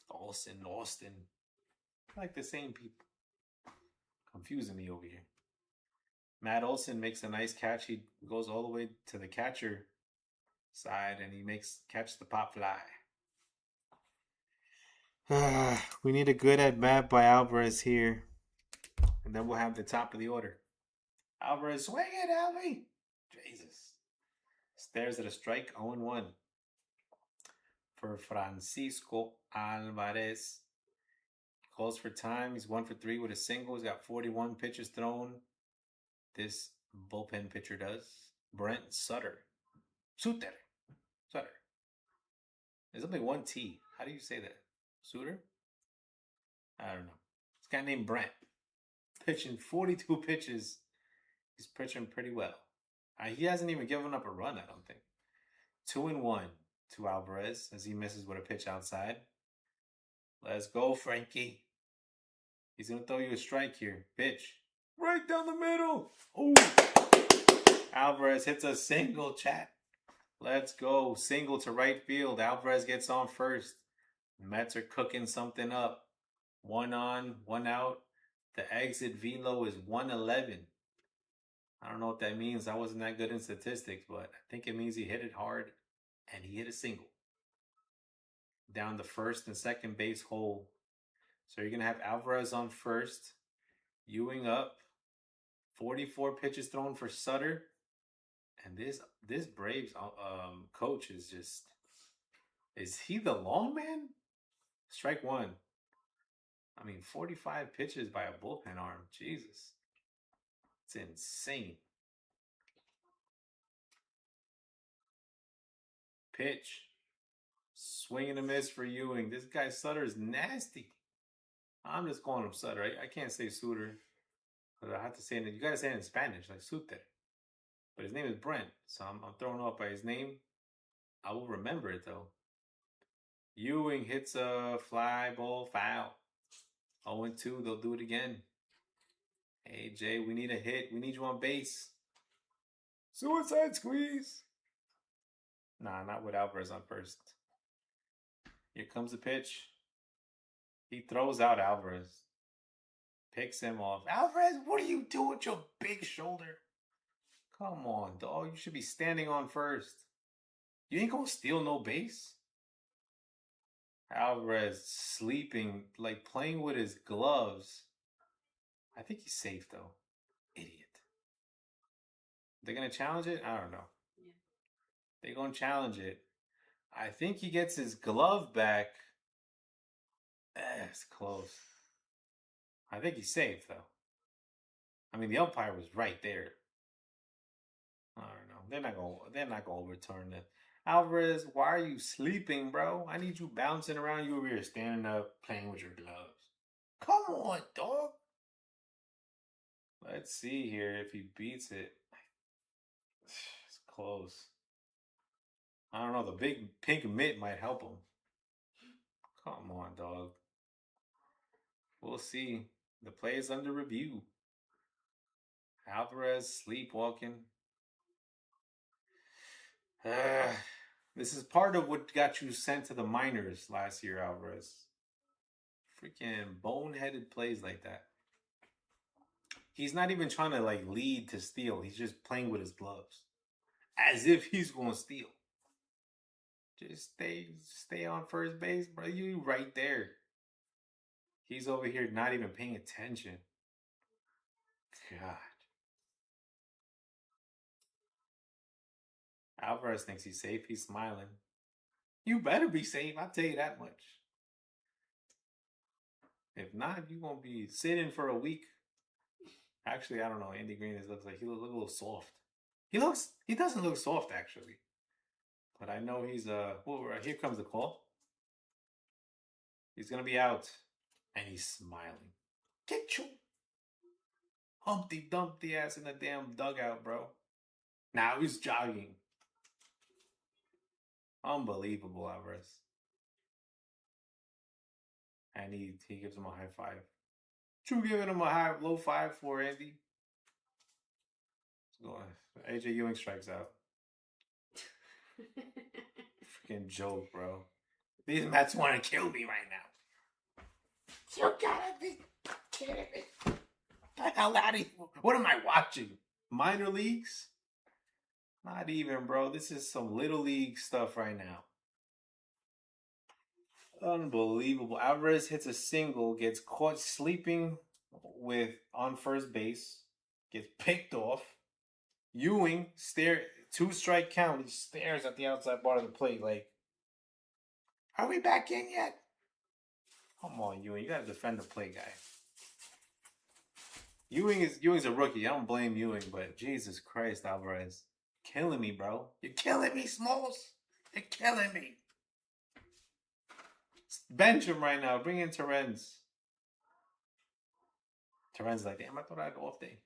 Austin. Like the same people. Confusing me over here. Matt Olson makes a nice catch. He goes all the way to the catcher side, and he catch the pop fly. We need a good at-bat by Alvarez here. And then we'll have the top of the order. Alvarez, swing it, Alvy! Jesus. Stares at a strike, 0-1. For Francisco Alvarez. Calls for time. He's 1 for 3 with a single. He's got 41 pitches thrown. This bullpen pitcher does. Brent Sutter. Sutter. There's only one T. How do you say that? Sutter? I don't know. This guy named Brent. Pitching 42 pitches. He's pitching pretty well. He hasn't even given up a run, I don't think. 2-1 to Alvarez as he misses with a pitch outside. Let's go, Frankie. He's going to throw you a strike here. Pitch. Right down the middle. Oh. Alvarez hits a single, chat. Let's go. Single to right field. Alvarez gets on first. Mets are cooking something up. One on, one out. The exit velo is 111. I don't know what that means. I wasn't that good in statistics, but I think it means he hit it hard and he hit a single down the first and second base hole. So you're going to have Alvarez on first, Ewing up, 44 pitches thrown for Sutter. And this Braves coach is is he the long man? Strike one. I mean, 45 pitches by a bullpen arm. Jesus. It's insane. Pitch. Swing and a miss for Ewing. This guy Sutter is nasty. I'm just calling him Sutter. I can't say Suter. But I have to say it. You gotta say it in Spanish, like Suter. But his name is Brent. So I'm thrown off by his name. I will remember it though. Ewing hits a fly ball foul. 0-2. They'll do it again. Hey, Jay, we need a hit. We need you on base. Suicide squeeze. Nah, not with Alvarez on first. Here comes the pitch. He throws out Alvarez. Picks him off. Alvarez, what are you doing with your big shoulder? Come on, dog. You should be standing on first. You ain't gonna steal no base. Alvarez sleeping, like playing with his gloves. I think he's safe though. Idiot. They're gonna challenge it? I don't know. Yeah. They're gonna challenge it. I think he gets his glove back. It's close. I think he's safe though. I mean, the umpire was right there. I don't know. They're not gonna overturn it. Alvarez, why are you sleeping, bro? I need you bouncing around. You over here standing up, playing with your gloves. Come on, dog. Let's see here if he beats it. It's close. I don't know. The big pink mitt might help him. Come on, dog. We'll see. The play is under review. Alvarez sleepwalking. This is part of what got you sent to the minors last year, Alvarez. Freaking boneheaded plays like that. He's not even trying to like lead to steal. He's just playing with his gloves. As if he's going to steal. Just stay on first base, bro. You right there. He's over here not even paying attention. God. Alvarez thinks he's safe. He's smiling. You better be safe. I'll tell you that much. If not, you're going to be sitting for a week. Actually, I don't know. Andy Green looks like he looks a little soft. He doesn't look soft, actually. But I know he's, here comes the call. He's going to be out. And he's smiling. Get you Humpty Dumpty ass in the damn dugout, bro. Now he's jogging. Unbelievable, Alvarez. And he gives him a high five. True giving him a low five for Andy. AJ Ewing strikes out. Freaking joke, bro. These Mets want to kill me right now. You gotta be kidding me. Get the hell out of here. What am I watching? Minor leagues? Not even, bro. This is some little league stuff right now. Unbelievable. Alvarez hits a single, gets caught sleeping on first base, gets picked off. Ewing two-strike count. He stares at the outside part of the plate like, are we back in yet? Come on, Ewing. You gotta defend the plate, guy. Ewing's a rookie. I don't blame Ewing, but Jesus Christ, Alvarez. Killing me, bro. You're killing me, Smalls. You're killing me. Bench him right now. Bring in Terrence. Terrence's like, damn, I thought I had an off day.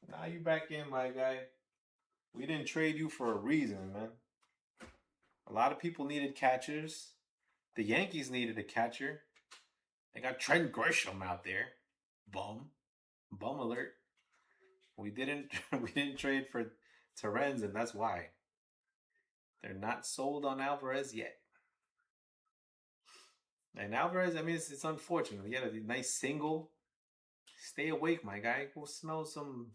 Now you back in, my guy. We didn't trade you for a reason, man. A lot of people needed catchers. The Yankees needed a catcher. They got Trent Grisham out there. Bum alert. We didn't trade for Terrence, and that's why. They're not sold on Alvarez yet. And Alvarez, I mean, it's unfortunate. He had a nice single. Stay awake, my guy. Go smell some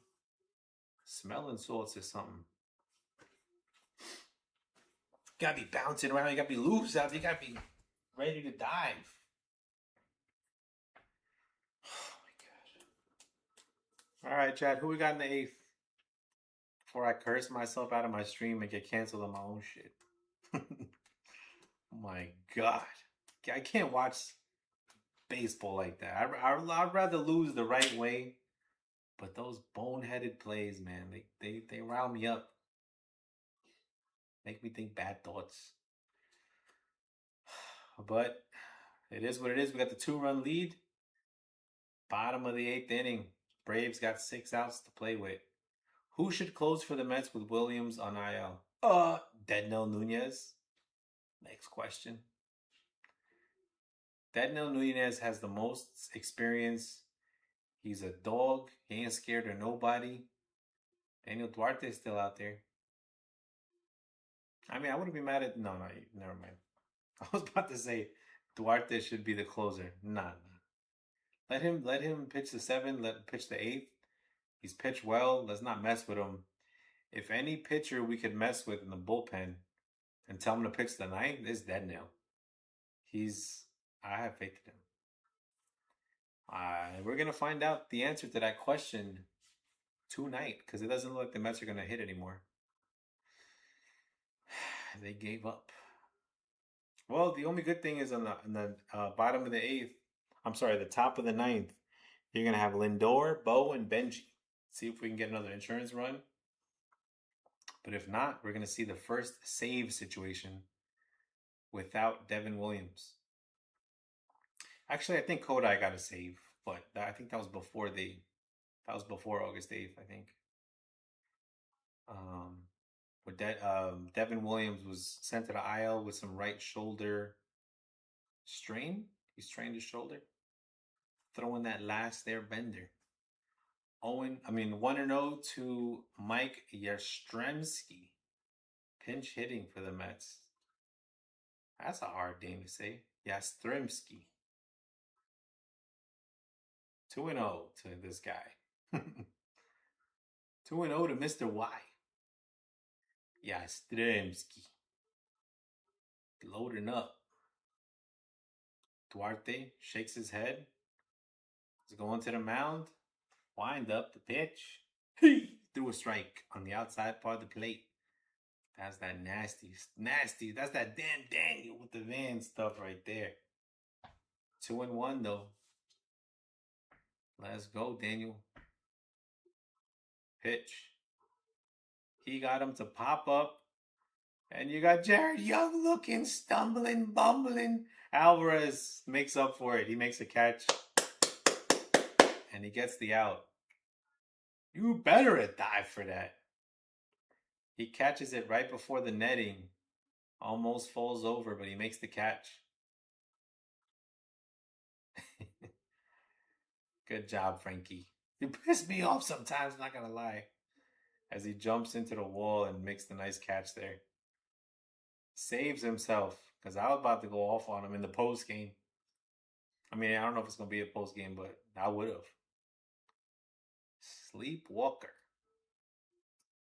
smelling salts or something. You gotta be bouncing around. You gotta be loose out. You gotta be ready to dive. Oh my god! All right, Chad. Who we got in the 8th? Before I curse myself out of my stream and get canceled on my own shit. My god, I can't watch baseball like that. I'd rather lose the right way. But those boneheaded plays, man, they rile me up. Make me think bad thoughts. But it is what it is. We got the 2-run lead. Bottom of the 8th inning. Braves got 6 outs to play with. Who should close for the Mets with Williams on IL? Dednell Nunez. Next question. Dednell Nunez has the most experience. He's a dog. He ain't scared of nobody. Daniel Duarte is still out there. I mean, I wouldn't be mad at... No, never mind. I was about to say Duarte should be the closer. Nah. Let him pitch the 7th. Let him pitch the 8th. He's pitched well. Let's not mess with him. If any pitcher we could mess with in the bullpen and tell him to pitch the 9th, it's Dednell. I have faith in him. We're gonna find out the answer to that question tonight because it doesn't look like the Mets are gonna hit anymore. They gave up. Well, the only good thing is on the bottom of the 8th. I'm sorry, the top of the 9th. You're gonna have Lindor, Bo, and Benji. See if we can get another insurance run. But if not, we're gonna see the first save situation without Devin Williams. Actually, I think Kodai got a save, but I think that was before August 8th, I think. Devin Williams was sent to the IL with some right shoulder strain. He strained his shoulder. Throwing that last airbender. 1-0 to Mike Yastrzemski. Pinch hitting for the Mets. That's a hard name to say. Yastrzemski. 2-0 to this guy. 2-0 to Mr. Y. Yastrzemski. Loading up. Duarte shakes his head. He's going to the mound. Wind up the pitch. Threw a strike on the outside part of the plate. That's that nasty. That's that Dan Daniel with the van stuff right there. 2-1 though. Let's go, Daniel. Pitch. He got him to pop up. And you got Jared Young looking, stumbling, bumbling. Alvarez makes up for it. He makes a catch. And he gets the out. You better have dived for that. He catches it right before the netting. Almost falls over, but he makes the catch. Good job, Frankie. You piss me off sometimes, not gonna lie. As he jumps into the wall and makes the nice catch there. Saves himself, because I was about to go off on him in the post game. I mean, I don't know if it's going to be a post game, but I would have. Sleepwalker.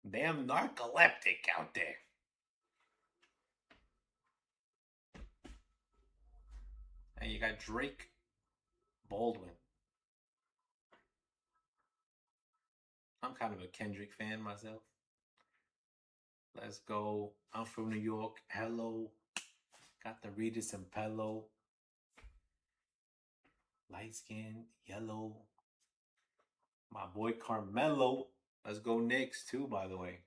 Damn narcoleptic out there. And you got Drake Baldwin. I'm kind of a Kendrick fan myself. Let's go. I'm from New York. Hello. Got the Regis and Pello. Light skin, yellow. My boy Carmelo. Let's go Knicks too, by the way.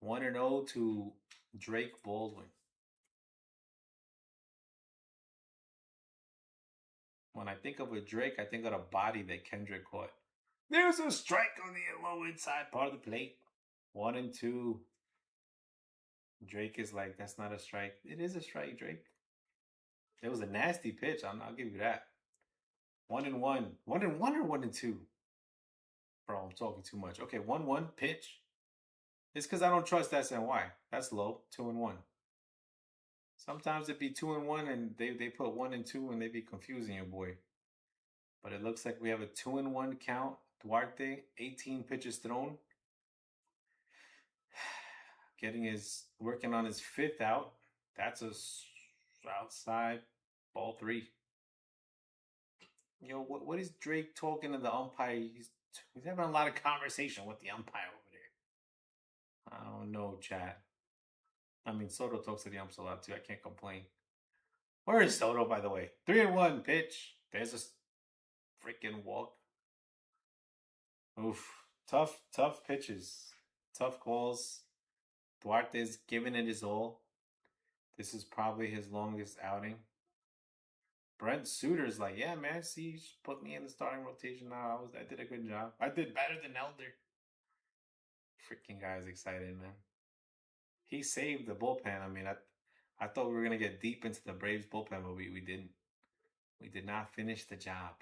1-0 to Drake Baldwin. When I think of a Drake, I think of the body that Kendrick caught. There's a strike on the low inside part of the plate. 1-2. Drake is like, that's not a strike. It is a strike, Drake. It was a nasty pitch. I'll give you that. 1-1. 1-1 or 1-2? Bro, I'm talking too much. Okay, 1-1 pitch. It's because I don't trust SNY. That's low. 2-1. Sometimes it'd be 2-1 and they put 1-2 and they be confusing your boy. But it looks like we have a 2-1 count. Duarte, 18 pitches thrown. Working on his fifth out. That's a outside ball 3. Yo, what is Drake talking to the umpire? He's having a lot of conversation with the umpire over there. I don't know, chat. I mean, Soto talks to the umps a lot too. I can't complain. Where is Soto, by the way? 3-1 pitch. There's a freaking walk. Oof. Tough pitches. Tough calls. Duarte's giving it his all. This is probably his longest outing. Brent Suter's like, yeah, man, see, you should put me in the starting rotation now. I did a good job. I did better than Elder. Freaking guy's excited, man. He saved the bullpen. I mean, I thought we were gonna get deep into the Braves bullpen, but we didn't. We did not finish the job.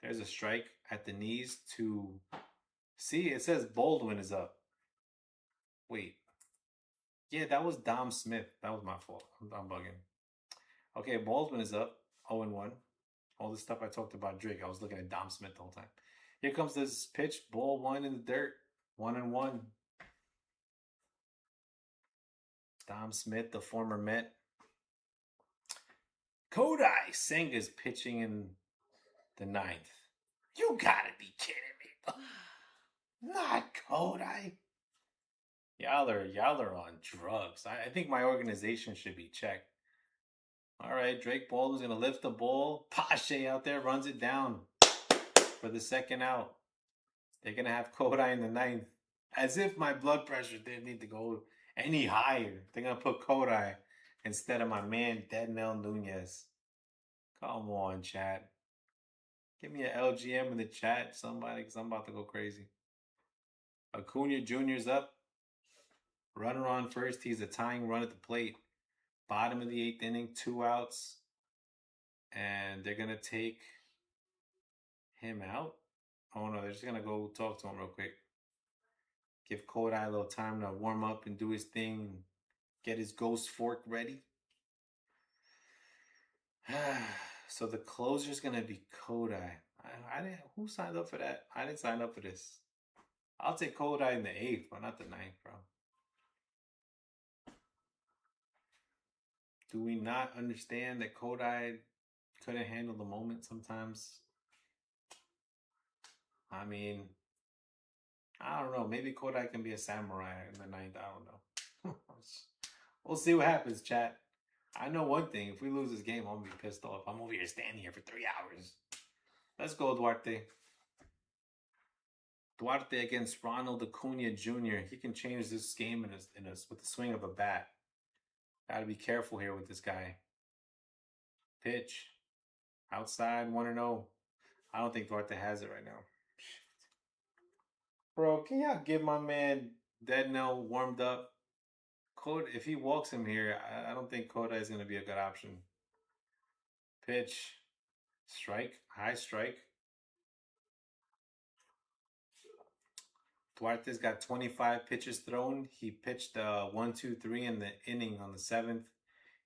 There's a strike at the knees to see. It says Baldwin is up. Wait. Yeah, that was Dom Smith. That was my fault. I'm bugging. Okay, Baldwin is up. 0-1. All the stuff I talked about Drake, I was looking at Dom Smith the whole time. Here comes this pitch. Ball 1 in the dirt. 1-1. Dom Smith, the former Met. Kodai Senga's pitching in the 9th. You gotta be kidding me. Not Kodai. Y'all are on drugs. I think my organization should be checked. All right, Drake Baldwin's going to lift the ball. Pache out there runs it down for the second out. They're going to have Kodai in the 9th. As if my blood pressure didn't need to go any higher. They're going to put Kodai instead of my man, Dednell Nunez. Come on, chat. Give me an LGM in the chat, somebody, because I'm about to go crazy. Acuna Jr.'s up. Runner on first. He's a tying run at the plate. Bottom of the 8th inning, 2 outs. And they're going to take him out. Oh, no, they're just going to go talk to him real quick. Give Kodai a little time to warm up and do his thing. Get his ghost fork ready. So the closer's going to be Kodai. I didn't. Who signed up for that? I didn't sign up for this. I'll take Kodai in the 8th, but not the 9th, bro. Do we not understand that Kodai couldn't handle the moment sometimes? I mean, I don't know. Maybe Kodai can be a samurai in the 9th. I don't know. We'll see what happens, chat. I know one thing. If we lose this game, I'm going to be pissed off. I'm over here standing here for 3 hours. Let's go, Duarte. Duarte against Ronald Acuna Jr. He can change this game with the swing of a bat. Got to be careful here with this guy. Pitch. Outside, 1-0. I don't think Duarte has it right now. Shit. Bro, can y'all get my man Dednell warmed up? If he walks him here, I don't think Kodai is going to be a good option. Pitch. Strike. High strike. Duarte's got 25 pitches thrown. He pitched 1-2-3 in the inning on the 7th.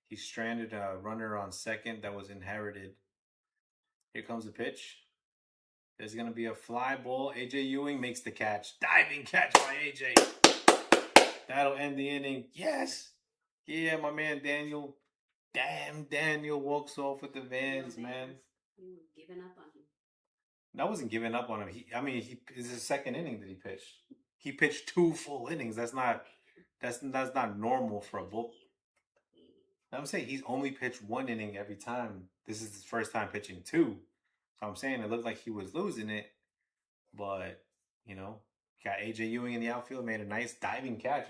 He stranded a runner on second that was inherited. Here comes the pitch. There's going to be a fly ball. AJ Ewing makes the catch. Diving catch by AJ. That'll end the inning. Yes. Yeah, my man Daniel. Damn, Daniel walks off with the Vans, man. You were giving up on him. I wasn't giving up on him. It's his second inning that he pitched. He pitched 2 full innings. That's not normal for a bull. I'm saying he's only pitched 1 inning every time. This is his first time pitching 2. So I'm saying it looked like he was losing it, but got AJ Ewing in the outfield, made a nice diving catch.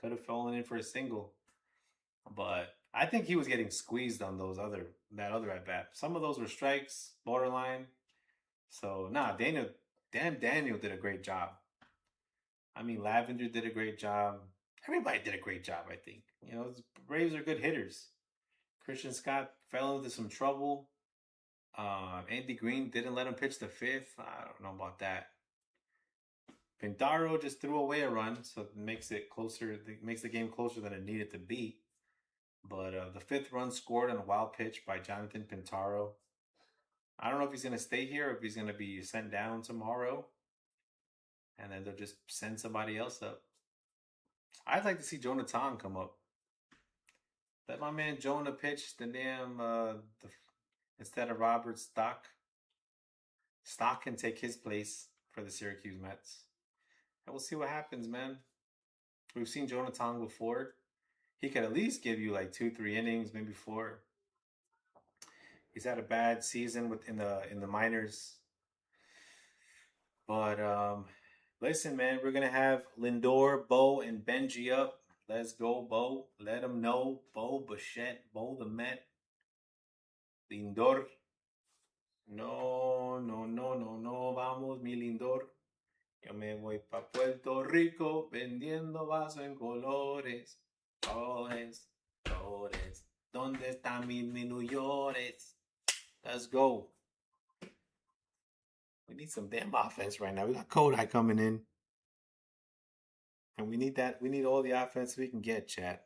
Could have fallen in for a single, but I think he was getting squeezed on that other at bat. Some of those were strikes, borderline. So Daniel did a great job. I mean, Lavender did a great job. Everybody did a great job, I think. The Braves are good hitters. Christian Scott fell into some trouble. Andy Green didn't let him pitch the 5th. I don't know about that. Pintaro just threw away a run, so it makes it closer. It makes the game closer than it needed to be. But the fifth run scored on a wild pitch by Jonathan Pintaro. I don't know if he's going to stay here or if he's going to be sent down tomorrow. And then they'll just send somebody else up. I'd like to see Jonathan come up. Let my man Jonah pitch the damn instead of Robert Stock. Stock can take his place for the Syracuse Mets. And we'll see what happens, man. We've seen Jonathan before. He could at least give you like 2-3 innings, maybe 4. He's had a bad season in the minors. But listen, man, we're gonna have Lindor, Bo, and Benji up. Let's go, Bo. Let them know. Bo Bichette, Bo the Met. Lindor. No, no, no, no, no. Vamos, mi Lindor. Yo me voy pa' Puerto Rico vendiendo vasos en colores. Colores, colores. ¿Dónde están mis New Yorkers? Let's go. We need some damn offense right now. We got Kodai coming in. And we need that. We need all the offense we can get, chat.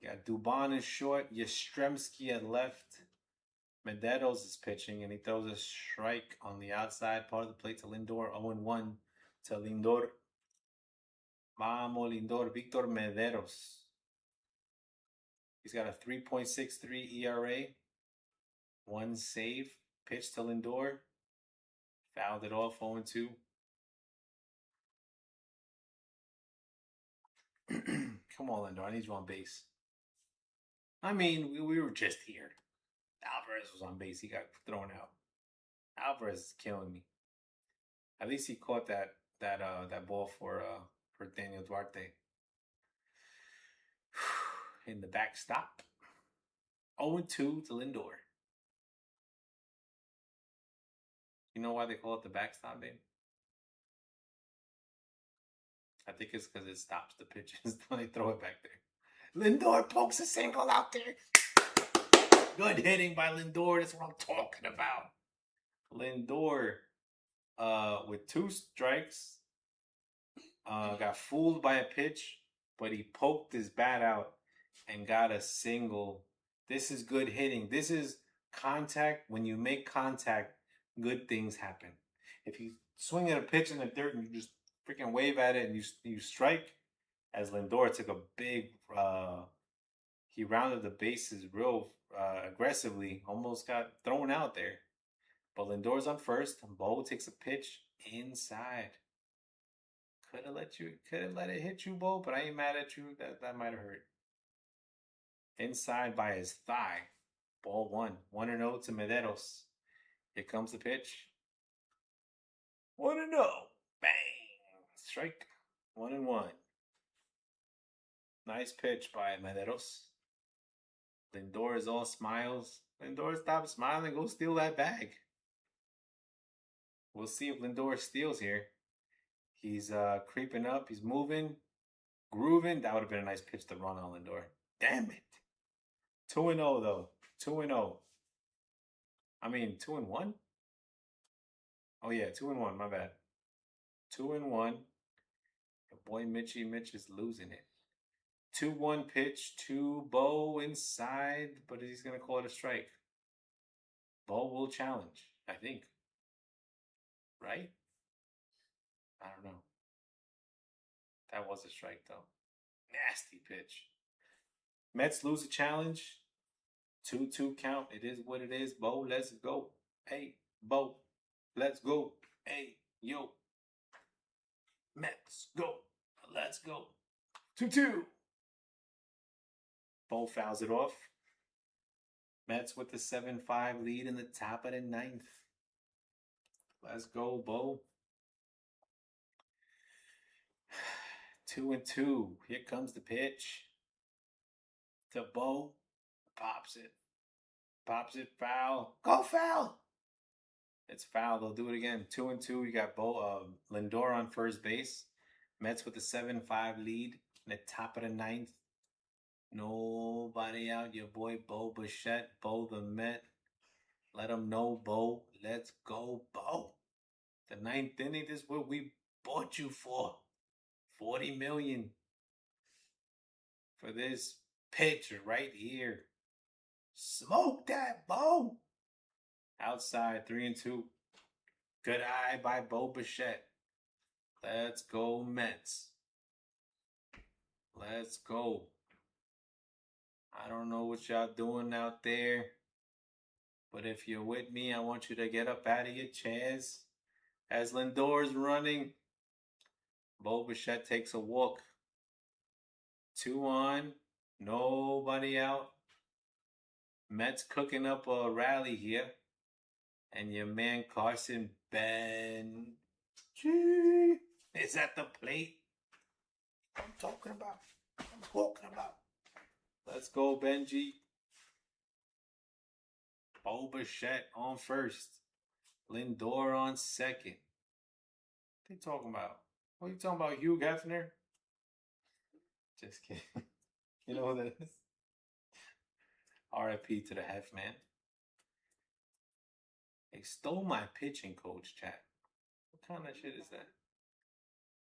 Got Dubon is short. Yastrzemski at left. Medeiros is pitching, and he throws a strike on the outside part of the plate to Lindor. 0-1 to Lindor. Vamos, Lindor. Victor Medeiros. He's got a 3.63 ERA. 1 save. Pitch to Lindor. Fouled it off. 0-2. Come on, Lindor. I need you on base. I mean, we were just here. Alvarez was on base. He got thrown out. Alvarez is killing me. At least he caught that ball for Daniel Duarte. In the backstop. 0-2 to Lindor. You know why they call it the backstop, babe? I think it's because it stops the pitches when they throw it back there. Lindor pokes a single out there. Good hitting by Lindor. That's what I'm talking about. Lindor, with 2 strikes, got fooled by a pitch, but he poked his bat out and got a single. This is good hitting. This is contact. When you make contact, good things happen. If you swing at a pitch in the dirt and you just freaking wave at it and you strike, as Lindor took a big, he rounded the bases real aggressively, almost got thrown out there. But Lindor's on first. Bo takes a pitch inside. Could have let it hit you, Bo, but I ain't mad at you. That might have hurt. Inside by his thigh. Ball 1-0 to Medeiros. Here comes the pitch. 1-0. Bang. Strike. 1-1. Nice pitch by Medeiros. Lindor is all smiles. Lindor, stop smiling. Go steal that bag. We'll see if Lindor steals here. He's creeping up. He's moving. Grooving. That would have been a nice pitch to run on Lindor. Damn it. 2-0 though. 2-0. I mean, 2-1? Oh yeah, 2-1. My bad. 2-1. Your boy Mitch is losing it. 2-1 pitch to Bo inside, but he's going to call it a strike. Bo will challenge, I think. Right? I don't know. That was a strike, though. Nasty pitch. Mets lose a challenge. 2-2 count. It is what it is. Bo, let's go. Hey, Bo, let's go. Hey, yo. Mets, go. Let's go. 2-2. Bo fouls it off. Mets with the 7-5 lead in the top of the 9th. Let's go, Bo. 2-2. Here comes the pitch. To Bo. Pops it. Pops it. Foul. Go foul. It's foul. They'll do it again. 2-2. You got Lindor on first base. Mets with the 7-5 lead in the top of the 9th. Nobody out. Your boy Bo Bichette. Bo the Met. Let them know, Bo. Let's go, Bo. The ninth inning is what we bought you for. 40 million for this pitcher right here. Smoke that, Bo. Outside, 3-2. Good eye by Bo Bichette. Let's go, Mets. Let's go. I don't know what y'all doing out there, but if you're with me, I want you to get up out of your chairs. As Lindor's running, Bo Bichette takes a walk. 2 on, nobody out. Mets cooking up a rally here. And your man Carson Benji is at the plate. I'm talking about. Let's go, Benji. Bo Bichette on first. Lindor on second. What they talking about? What are you talking about, Hugh Hefner? Just kidding. You know who that is? RIP to the Hef, man. They stole my pitching coach, chat. What kind of shit is that?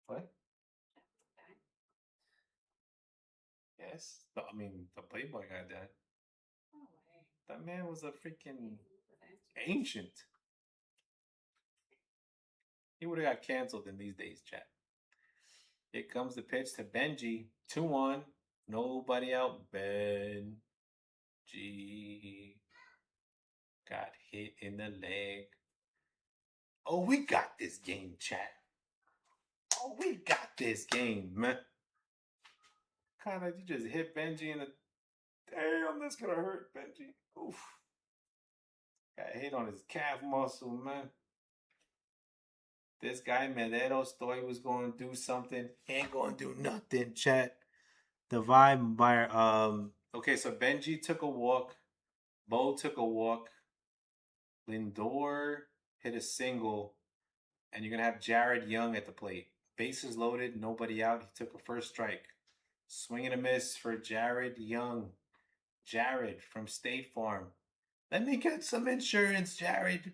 What? Yes. I mean, the Playboy guy died. That man was a freaking ancient. He would have got canceled in these days, chat. Here comes the pitch to Benji. 2-1. Nobody out. Benji got hit in the leg. Oh, we got this game, chat. Oh, we got this game, man. Kind of, you just hit Benji in the... Damn, that's gonna hurt Benji. Oof. Got hit on his calf muscle, man. This guy, Medeiros, thought he was going to do something. He ain't going to do nothing, chat. The vibe by... Okay, so Benji took a walk. Bo took a walk. Lindor hit a single. And you're going to have Jared Young at the plate. Bases loaded, nobody out. He took a first strike. Swing and a miss for Jared Young. Jared from State Farm. Let me get some insurance, Jared.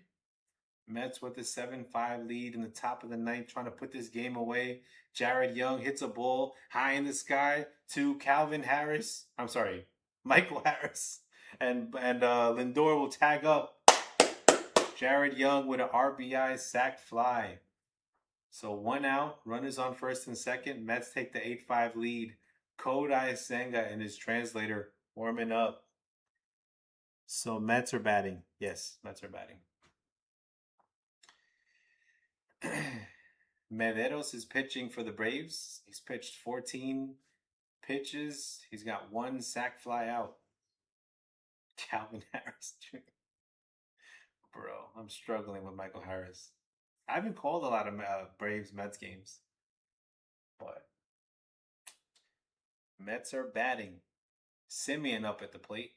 Mets with a 7-5 lead in the top of the ninth, trying to put this game away. Jared Young hits a ball high in the sky to Michael Harris. And Lindor will tag up. Jared Young with an RBI sac fly. So 1 out, runners on first and second. Mets take the 8-5 lead. Kodai Senga and his translator warming up. So Mets are batting. Yes, Mets are batting. Medeiros is pitching for the Braves. He's pitched 14 pitches. He's got 1 sac fly out. Calvin Harris Jr. Bro, I'm struggling with Michael Harris. I haven't called a lot of Braves Mets games. But Mets are batting. Simeon up at the plate.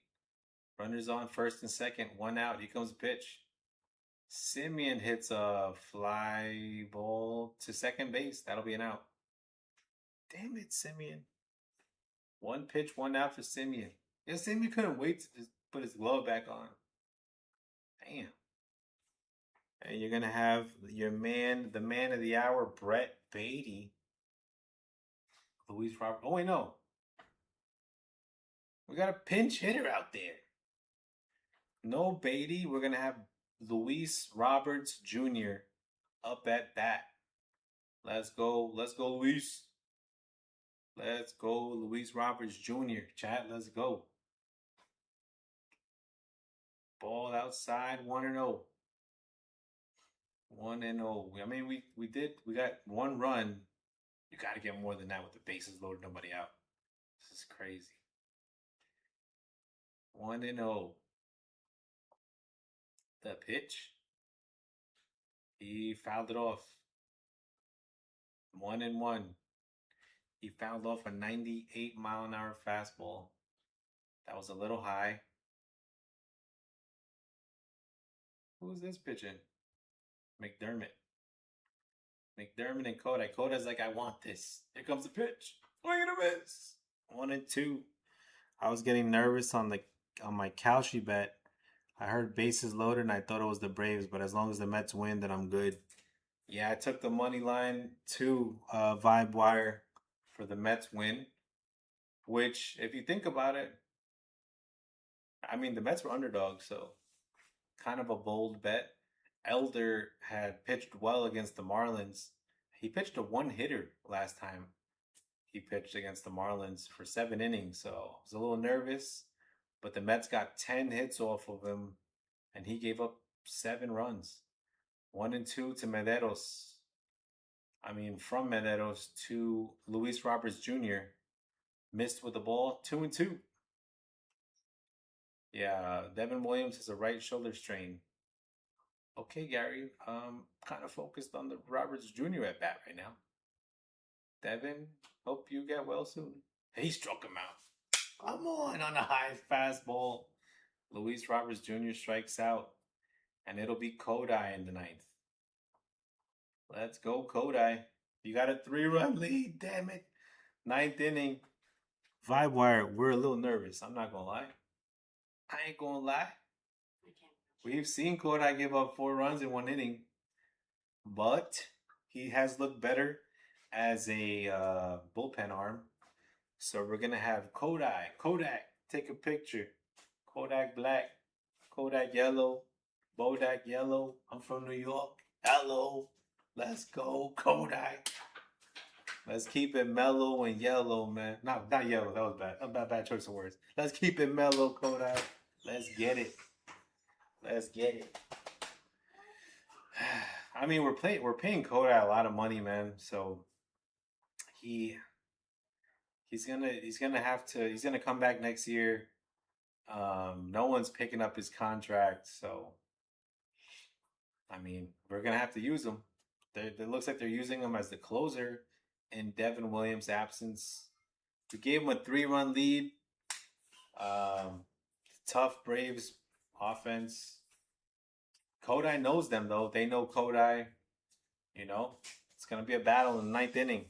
Runners on first and second. 1 out. Here comes the pitch. Simeon hits a fly ball to second base. That'll be an out. Damn it, Simeon. 1 pitch, 1 out for Simeon. Yeah, Simeon couldn't wait to just put his glove back on. Damn. And you're going to have your man, the man of the hour, Brett Beatty. Luis Robert. Oh, wait, no. We got a pinch hitter out there. No Beatty. We're going to have Luis Roberts Jr. up at bat. Let's go. Let's go, Luis. Let's go, Luis Roberts Jr. Chat, let's go. Ball outside, 1-0. 1-0. I mean, we got 1 run. You got to get more than that with the bases loaded, nobody out. This is crazy. 1-0. The pitch. He fouled it off. 1-1. He fouled off a 98-mile-an-hour fastball. That was a little high. Who's this pitching? McDermott and Koda. Koda's like, I want this. Here comes the pitch. Swing and a miss. 1-2. I was getting nervous on my Kalshi bet. I heard bases loaded and I thought it was the Braves, but as long as the Mets win, then I'm good. Yeah, I took the money line to Vibe Wire for the Mets win, which, if you think about it, I mean, the Mets were underdogs, so kind of a bold bet. Elder had pitched well against the Marlins. He pitched a one hitter last time he pitched against the Marlins for 7 innings, so I was a little nervous. But the Mets got 10 hits off of him, and he gave up 7 runs. 1 and 2 to Mederos. I mean, from Mederos to Luis Roberts Jr. Missed with the ball, 2 and 2. Yeah, Devin Williams has a right shoulder strain. Okay, Gary. Kind of focused on the Roberts Jr. at bat right now. Devin, hope you get well soon. He struck him out. Come on a high fastball. Luis Roberts Jr. strikes out, and it'll be Kodai in the ninth. Let's go, Kodai. You got a 3-run lead. Damn it. Ninth inning. Vibe Wire, we're a little nervous. I'm not gonna lie. I ain't gonna lie. We've seen Kodai give up 4 runs in 1 inning, but he has looked better as a bullpen arm. So we're gonna have Kodak, take a picture. Kodak Black, Kodak Yellow, Bodak Yellow. I'm from New York. Hello, let's go Kodak. Let's keep it mellow and yellow, man. Not yellow. That was bad. Bad choice of words. Let's keep it mellow, Kodak. Let's get it. Let's get it. I mean, we're paying Kodak a lot of money, man. So he's gonna come back next year. No one's picking up his contract, so I mean, we're gonna have to use him. It looks like they're using him as the closer in Devin Williams' absence. We gave him a 3-run lead. Tough Braves offense. Kodai knows them though. They know Kodai. You know, it's gonna be a battle in the ninth inning.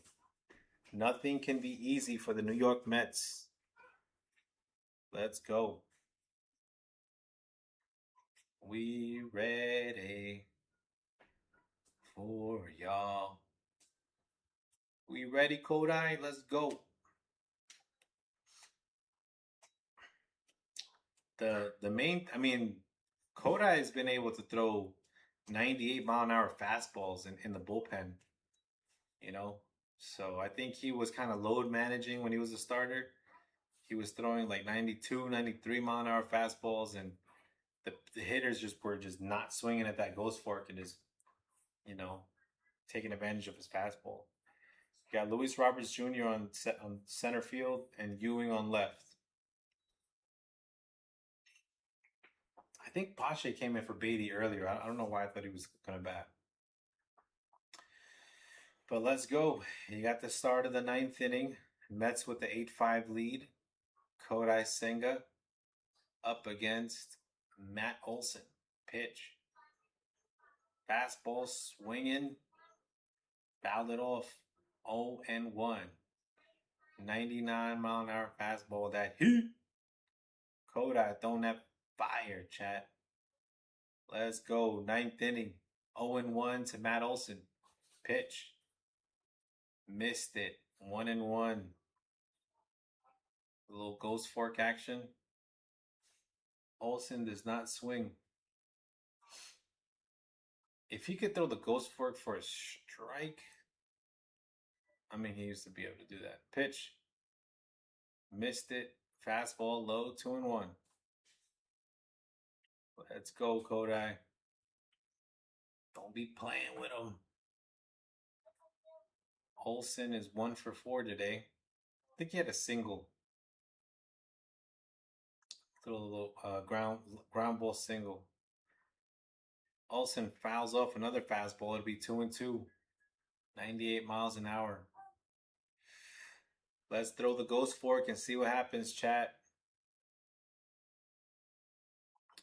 Nothing can be easy for the New York Mets. Let's go. We ready for y'all. We ready, Kodai? Let's go. The main, I mean, Kodai has been able to throw 98-mile-an-hour fastballs in the bullpen. You know, so I think he was kind of load managing when he was a starter. He was throwing like 92, 93-mile-an-hour fastballs, and the hitters were just not swinging at that ghost fork and just, you know, taking advantage of his fastball. You got Luis Roberts Jr. on center field and Ewing on left. I think Pache came in for Beatty earlier. I don't know why I thought he was going to bat. But let's go. You got the start of the ninth inning. Mets with the 8-5 lead. Kodai Senga up against Matt Olson. Pitch. Fastball swinging. Fouled it off. 0-1. 99-mile-an-hour fastball that heat. Kodai throwing that fire, chat. Let's go. Ninth inning. 0-1 to Matt Olson. Pitch. Missed it. 1-1. A little ghost fork action. Olson does not swing. If he could throw the ghost fork for a strike, I mean, he used to be able to do that. Pitch. Missed it. Fastball low. 2-1. Let's go, Kodai. Don't be playing with him. Olson is 1 for 4 today. I think he had a single. Little ground ball single. Olson fouls off another fastball. It'll be 2-2. 98 miles an hour. Let's throw the ghost fork and see what happens, chat.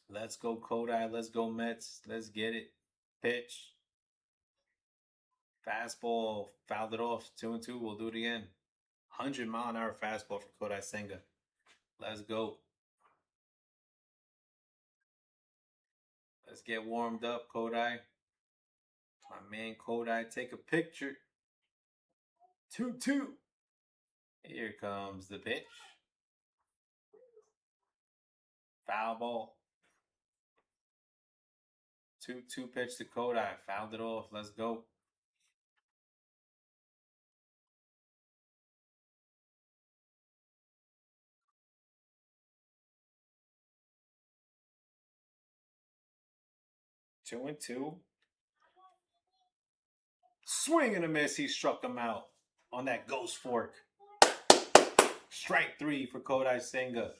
Let's go, Kodai. Let's go, Mets. Let's get it. Pitch. Fastball. Fouled it off. 2-2. We'll do it again. 100-mile-an-hour fastball for Kodai Senga. Let's go. Let's get warmed up, Kodai. My man Kodai, take a picture. 2-2. Here comes the pitch. Foul ball. 2-2 pitch to Kodai. Fouled it off. Let's go. Two and two. Swing and a miss. He struck him out on that ghost fork. Strike three for Kodai Senga.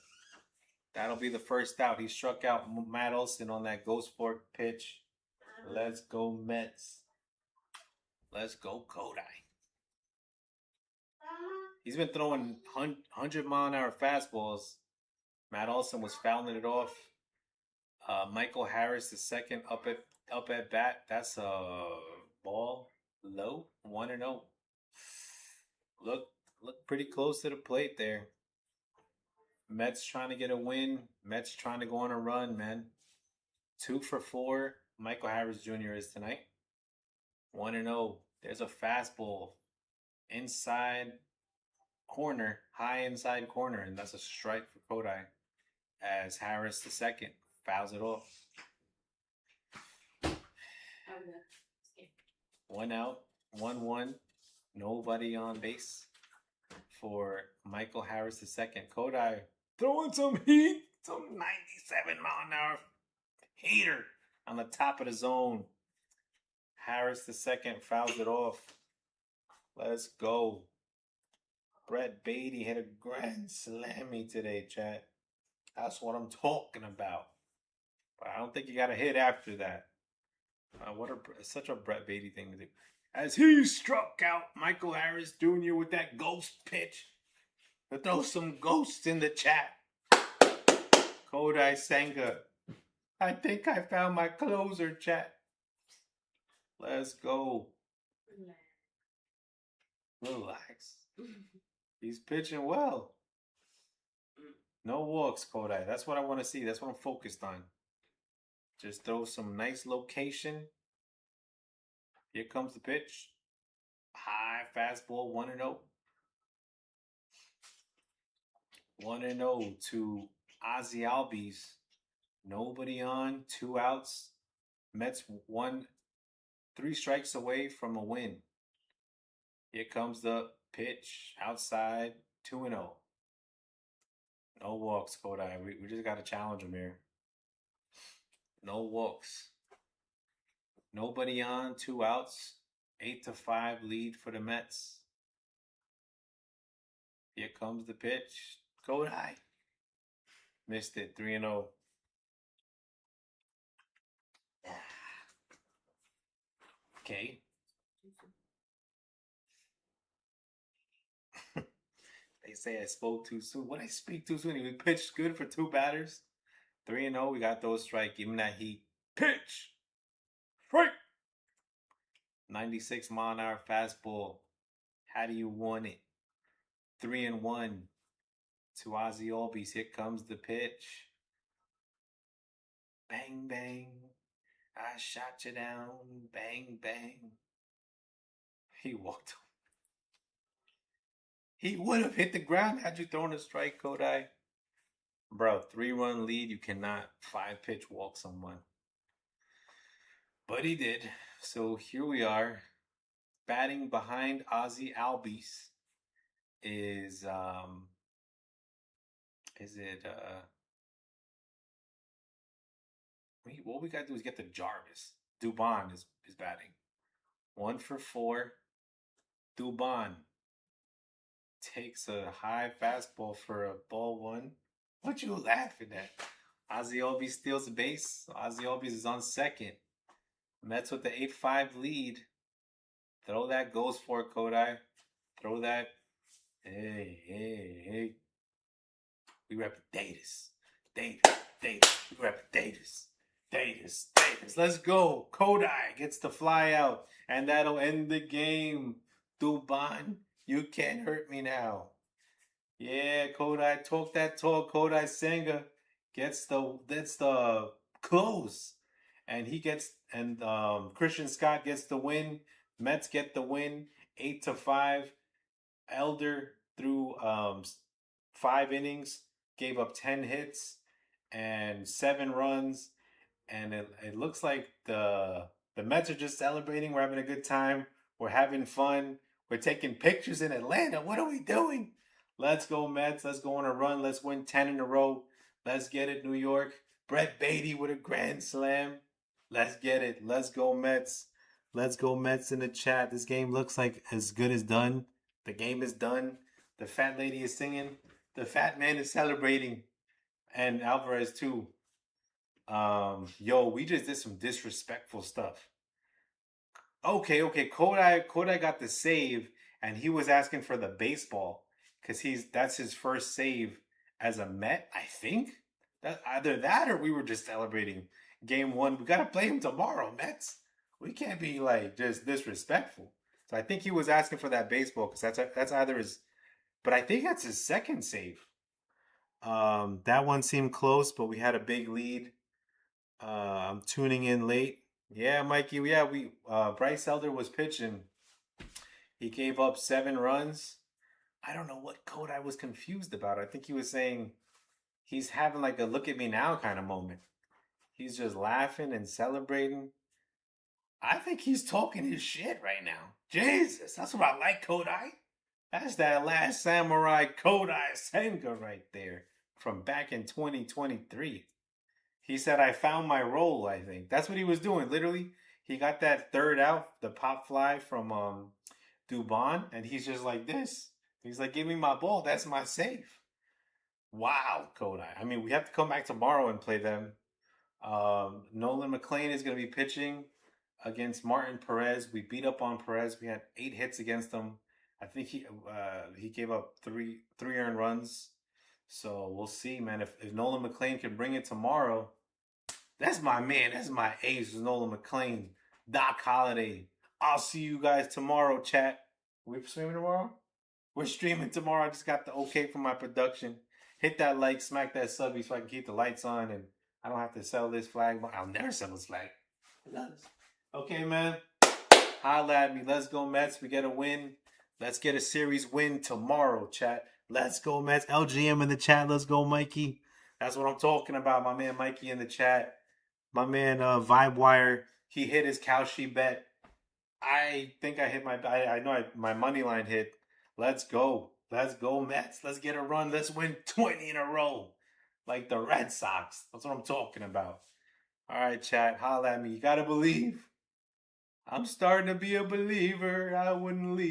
That'll be the first out. He struck out Matt Olson on that ghost fork pitch. Let's go Mets. Let's go Kodai. He's been throwing 100-mile-an-hour fastballs. Matt Olson was fouling it off. Michael Harris, the second up at bat. That's a ball low, 1-0. Look pretty close to the plate there. Mets trying to get a win. Mets trying to go on a run, man. 2 for 4. Michael Harris Jr. is tonight. 1-0. There's a fastball inside corner, high inside corner, and that's a strike for Kodai. As Harris the second fouls it off. 1 out, 1-1. Nobody on base for Michael Harris the second. Kodai throwing some heat, some 97-mile-an-hour heater on the top of the zone. Harris the second fouls it off. Let's go. Brett Beatty hit a grand slammy today, chat. That's what I'm talking about. But I don't think you got a hit after that. Such a Brett Beatty thing to do. As he struck out Michael Harris Jr. with that ghost pitch. To throw some ghosts in the chat. Kodai Senga. I think I found my closer, chat. Let's go. Relax. He's pitching well. No walks, Kodai. That's what I want to see. That's what I'm focused on. Just throw some nice location. Here comes the pitch. High fastball, 1-0. 1-0 to Ozzy Albies. Nobody on, 2 outs. Mets 3 strikes away from a win. Here comes the pitch outside, 2-0. No walks, Kodai. We just got to challenge him here. No walks. Nobody on, 2 outs. 8-5 lead for the Mets. Here comes the pitch. Kodai. Missed it, 3-0. Okay. They say I spoke too soon. What I speak too soon? We pitched good for 2 batters. 3-0. We got those strike. Give him that heat. Pitch. Strike. 96-mile-an-hour fastball. How do you want it? 3-1 to Ozzy Albies. Here comes the pitch. Bang, bang. I shot you down. Bang, bang. He walked. He would have hit the ground had you thrown a strike, Kodai. Bro, 3-run lead. You cannot 5-pitch walk someone. But he did. So here we are. Batting behind Ozzy Albies is what we gotta do is get the Jarvis. Dubon is batting. 1 for 4. Dubon takes a high fastball for a ball 1. What you laughing at? Ozzy Albies steals the base. Ozzy Albies is on second. Mets with the 8-5 lead. Throw that goes for it, Kodai. Throw that. Hey. We rep Datus. We rep Datus. Let's go. Kodai gets the fly out. And that'll end the game. Dubon, you can't hurt me now. Yeah, Kodai, talk that talk. Kodai Senga gets the close. and Christian Scott gets the win. Mets get the win, 8-5. Elder threw 5 innings, gave up 10 hits and 7 runs, and it looks like the Mets are just celebrating. We're having a good time. We're having fun. We're taking pictures in Atlanta. What are we doing? Let's go Mets. Let's go on a run. Let's win 10 in a row. Let's get it, New York. Brett Beatty with a grand slam. Let's get it. Let's go Mets. Let's go Mets in the chat. This game looks like as good as done. The game is done. The fat lady is singing. The fat man is celebrating. And Alvarez too. Yo, we just did some disrespectful stuff. Okay. Kodai got the save, and he was asking for the baseball because that's his first save as a Met. I think that either that or we were just celebrating game one. We gotta play him tomorrow, Mets. We can't be like just disrespectful. So I think he was asking for that baseball because that's either his, but I think that's his second save. That one seemed close, but we had a big lead. I'm tuning in late. Yeah, Mikey. Yeah, we Bryce Elder was pitching. He gave up 7 runs. I don't know what code I was confused about. I think he was saying he's having like a look at me now kind of moment. He's just laughing and celebrating. I think he's talking his shit right now. Jesus, that's what I like, Kodai. That's that last samurai Kodai Senga right there from back in 2023. He said, I found my role, I think. That's what he was doing. Literally, he got that third out, the pop fly from Dubon, and he's just like this. He's like, give me my ball. That's my save. Wow, Kodai. I mean, we have to come back tomorrow and play them. Nolan McLean is going to be pitching against Martin Perez. We beat up on Perez. We had 8 hits against him. I think he gave up three earned runs. So we'll see, man. If Nolan McLean can bring it tomorrow, that's my man. That's my ace, Nolan McLean. Doc Holliday. I'll see you guys tomorrow, chat. We're streaming tomorrow? We're streaming tomorrow. I just got the okay from my production. Hit that like, smack that subby so I can keep the lights on and I don't have to sell this flag. I'll never sell this flag. Okay, man. Holla at me. Let's go, Mets. We get a win. Let's get a series win tomorrow, chat. Let's go, Mets. LGM in the chat. Let's go, Mikey. That's what I'm talking about. My man Mikey in the chat. My man Vibe Wire. He hit his cow sheep bet. I think I hit I know my money line hit. Let's go. Let's go, Mets. Let's get a run. Let's win 20 in a row. Like the Red Sox. That's what I'm talking about. All right, chat. Holla at me. You got to believe. I'm starting to be a believer. I wouldn't leave.